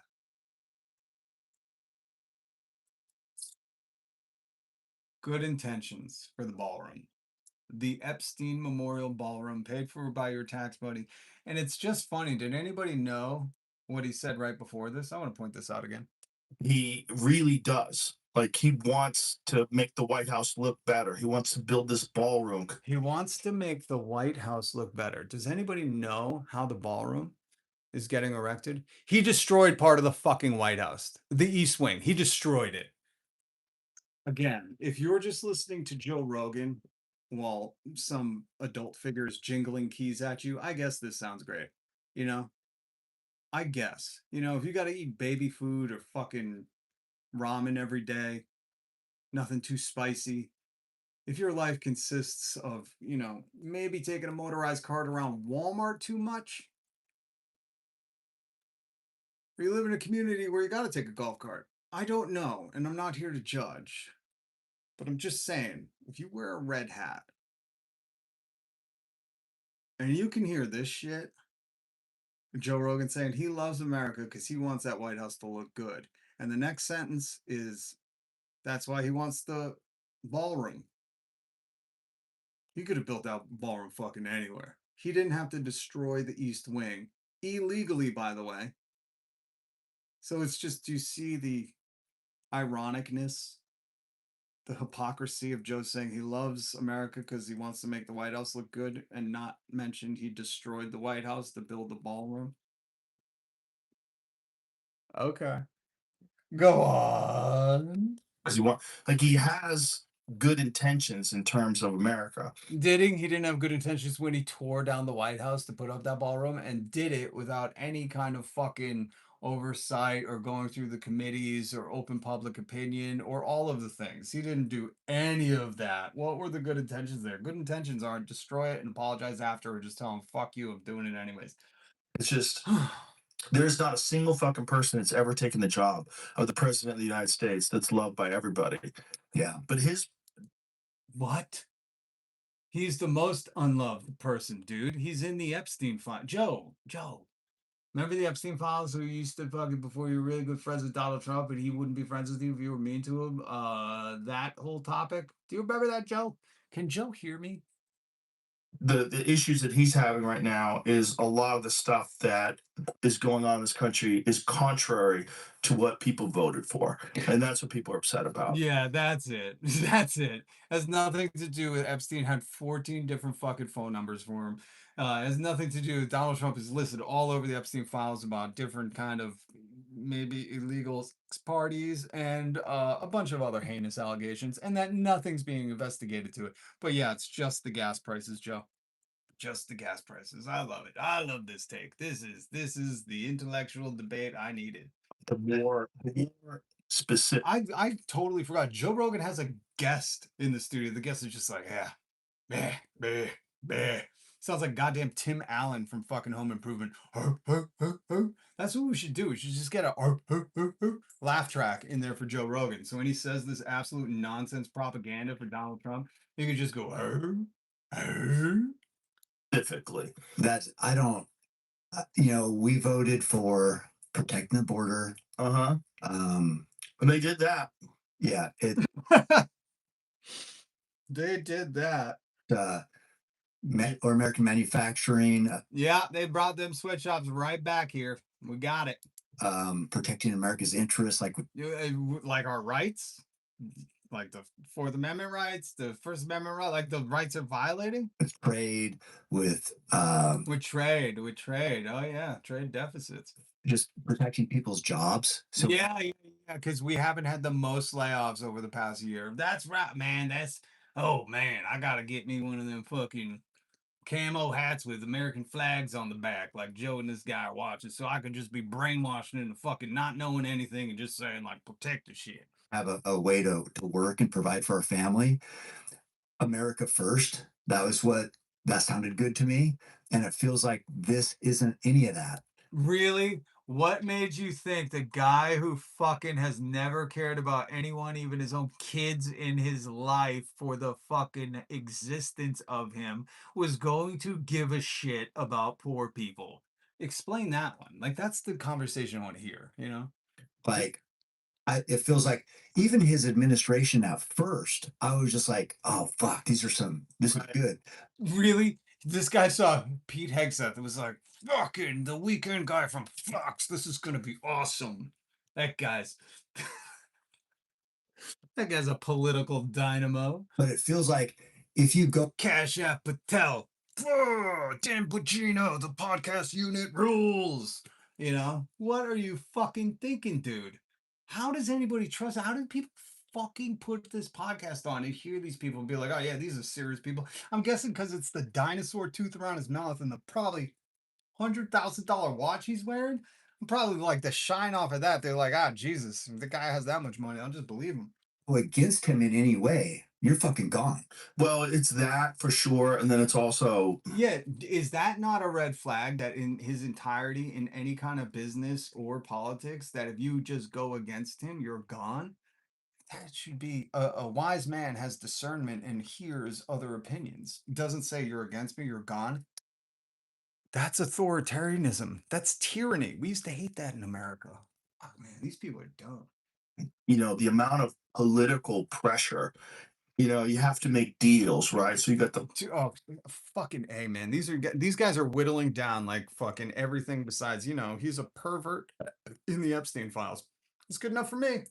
Good intentions for the ballroom. The Epstein Memorial Ballroom, paid for by your tax money. And it's just funny. Did anybody know what he said right before this? I want to point this out again. He really does. Like, he wants to make the White House look better. He wants to build this ballroom. He wants to make the White House look better. Does anybody know how the ballroom is getting erected? He destroyed part of the fucking White House, the East Wing. He destroyed it. Again, if you're just listening to Joe Rogan, while some adult figure is jingling keys at you. I guess this sounds great. You know? I guess. You know, if you gotta eat baby food or fucking ramen every day, nothing too spicy. If your life consists of, you know, maybe taking a motorized cart around Walmart too much, or you live in a community where you gotta take a golf cart, I don't know, and I'm not here to judge. But I'm just saying, if you wear a red hat and you can hear this shit, Joe Rogan saying he loves America because he wants that White House to look good. And the next sentence is that's why he wants the ballroom. He could have built that ballroom fucking anywhere. He didn't have to destroy the East Wing. Illegally, by the way. So it's just, you see the ironicness, the hypocrisy of Joe saying he loves America because he wants to make the White House look good and not mention he destroyed the White House to build the ballroom. Okay. Go on. Because he has good intentions in terms of America. Did he? He didn't have good intentions when he tore down the White House to put up that ballroom, and did it without any kind of fucking oversight or going through the committees or open public opinion or all of the things. He didn't do any of that. What were the good intentions there? Good intentions aren't destroy it and apologize after, or just tell him fuck you, I'm doing it anyways. It's just there's not a single fucking person that's ever taken the job of the president of the United States that's loved by everybody. Yeah. But his What? He's the most unloved person, dude. He's in the Epstein file. Joe. Remember the Epstein files who used to fucking before you were really good friends with Donald Trump and he wouldn't be friends with you if you were mean to him? That whole topic. Do you remember that, Joe? Can Joe hear me? the issues that he's having right now is a lot of the stuff that is going on in this country is contrary to what people voted for, and that's what people are upset about. Yeah, that's it. That's it. Has nothing to do with Epstein had 14 different fucking phone numbers for him. Has nothing to do with Donald Trump is listed all over the Epstein files about different kind of maybe illegal parties and a bunch of other heinous allegations, and that nothing's being investigated to it. But yeah, it's just the gas prices, Joe. Just the gas prices. I love it. I love this take. This is the intellectual debate I needed. The more specific. I totally forgot. Joe Rogan has a guest in the studio. The guest is just like, yeah, meh, meh, meh. Sounds like goddamn Tim Allen from fucking Home Improvement. That's what we should do. We should just get a laugh track in there for Joe Rogan. So when he says this absolute nonsense propaganda for Donald Trump, you could just go, specifically. That's, I don't, you know, we voted for protecting the border. And they did that. Yeah. It, they did that. or American manufacturing. Yeah, they brought them sweatshops right back here. We got it. Protecting America's interests, like our rights, like the Fourth Amendment rights, the First Amendment right, like the rights are violating. With trade, with trade. Oh yeah, trade deficits. Just protecting people's jobs. So yeah, because we haven't had the most layoffs over the past year. That's right, man. Oh man, I gotta get me one of them fucking camo hats with American flags on the back, like Joe and this guy are watching, so I can just be brainwashing into fucking not knowing anything and just saying like protect the shit. Have a way to work and provide for our family. America first. That sounded good to me. And it feels like this isn't any of that. Really? What made you think the guy who fucking has never cared about anyone, even his own kids in his life for the fucking existence of him, was going to give a shit about poor people? Explain that one. Like, that's the conversation I want to hear, you know? Like, it feels like even his administration at first, I was just like, oh, fuck, this is good. Really? This guy saw Pete Hegseth and was like, fucking the weekend guy from Fox. This is going to be awesome. That guy's a political dynamo. But it feels like if you go Cash App Patel, Dan Bongino, the podcast unit rules. You know, what are you fucking thinking, dude? How does anybody trust? How do people fucking put this podcast on and hear these people and be like, oh yeah, these are serious people. I'm guessing because it's the dinosaur tooth around his mouth and the probably $100,000 watch he's wearing. Probably like the shine off of that. They're like, ah, Jesus, if the guy has that much money, I'll just believe him. Against him in any way, you're fucking gone. Well, it's that for sure, and then it's also Yeah, is that not a red flag that in his entirety in any kind of business or politics that if you just go against him, you're gone? That should be a wise man has discernment and hears other opinions. Doesn't say you're against me, you're gone. That's authoritarianism. That's tyranny. We used to hate that in America. Oh man, these people are dumb. the amount of political pressure. You have to make deals, right? So you got the Oh, fucking A, man. These guys are whittling down like fucking everything besides, he's a pervert in the Epstein files. It's good enough for me.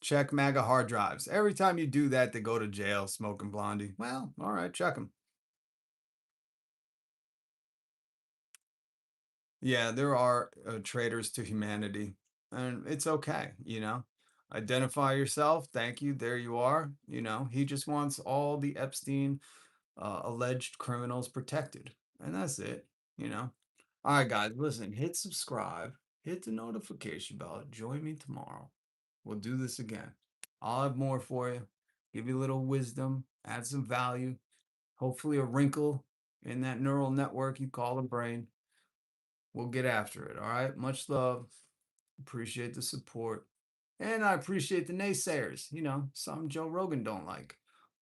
Check MAGA hard drives. Every time you do that, they go to jail, smoking blondie. Well, all right, check them. Yeah, there are traitors to humanity, and it's okay, Identify yourself. Thank you. There you are. He just wants all the Epstein alleged criminals protected, and that's it. All right, guys, listen. Hit subscribe. Hit the notification bell. Join me tomorrow. We'll do this again. I'll have more for you. Give you a little wisdom. Add some value. Hopefully, a wrinkle in that neural network you call the brain. We'll get after it. All right. Much love. Appreciate the support. And I appreciate the naysayers. Some Joe Rogan don't like.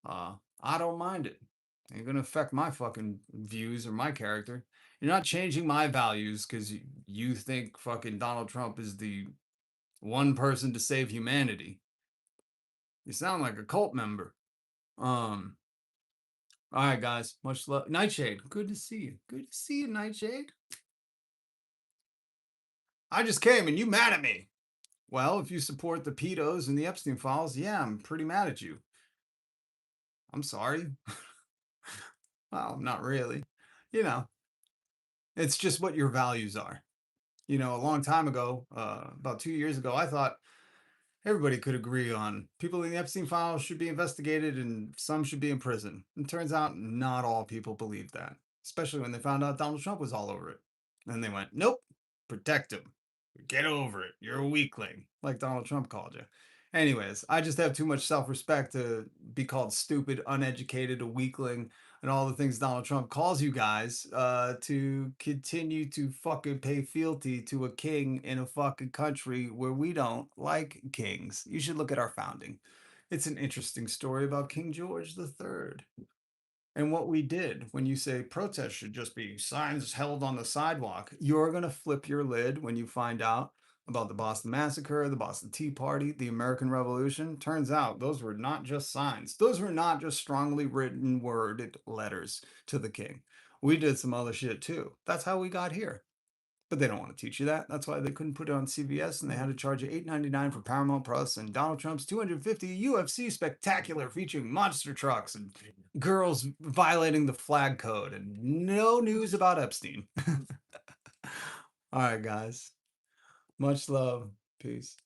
I don't mind it. Ain't gonna affect my fucking views or my character. You're not changing my values because you think fucking Donald Trump is the one person to save humanity. You sound like a cult member. All right, guys. Much love. Nightshade, good to see you. Good to see you, Nightshade. I just came and you mad at me. Well, if you support the pedos and the Epstein files, yeah, I'm pretty mad at you. I'm sorry. Well, not really. It's just what your values are. A long time ago, about 2 years ago, I thought everybody could agree on people in the Epstein files should be investigated and some should be in prison. And turns out not all people believe that, especially when they found out Donald Trump was all over it. And they went, nope, protect him. Get over it. You're a weakling, like Donald Trump called you. Anyways, I just have too much self-respect to be called stupid, uneducated, a weakling, and all the things Donald Trump calls you guys to continue to fucking pay fealty to a king in a fucking country where we don't like kings. You should look at our founding. It's an interesting story about King George III. And what we did when you say protests should just be signs held on the sidewalk, you're going to flip your lid when you find out about the Boston Massacre, the Boston Tea Party, the American Revolution. Turns out those were not just signs. Those were not just strongly written worded letters to the king. We did some other shit too. That's how we got here. But they don't want to teach you that. That's why they couldn't put it on CBS and they had to charge you $8.99 for Paramount Plus and Donald Trump's 250 UFC spectacular featuring monster trucks and girls violating the flag code and no news about Epstein. All right, guys. Much love. Peace.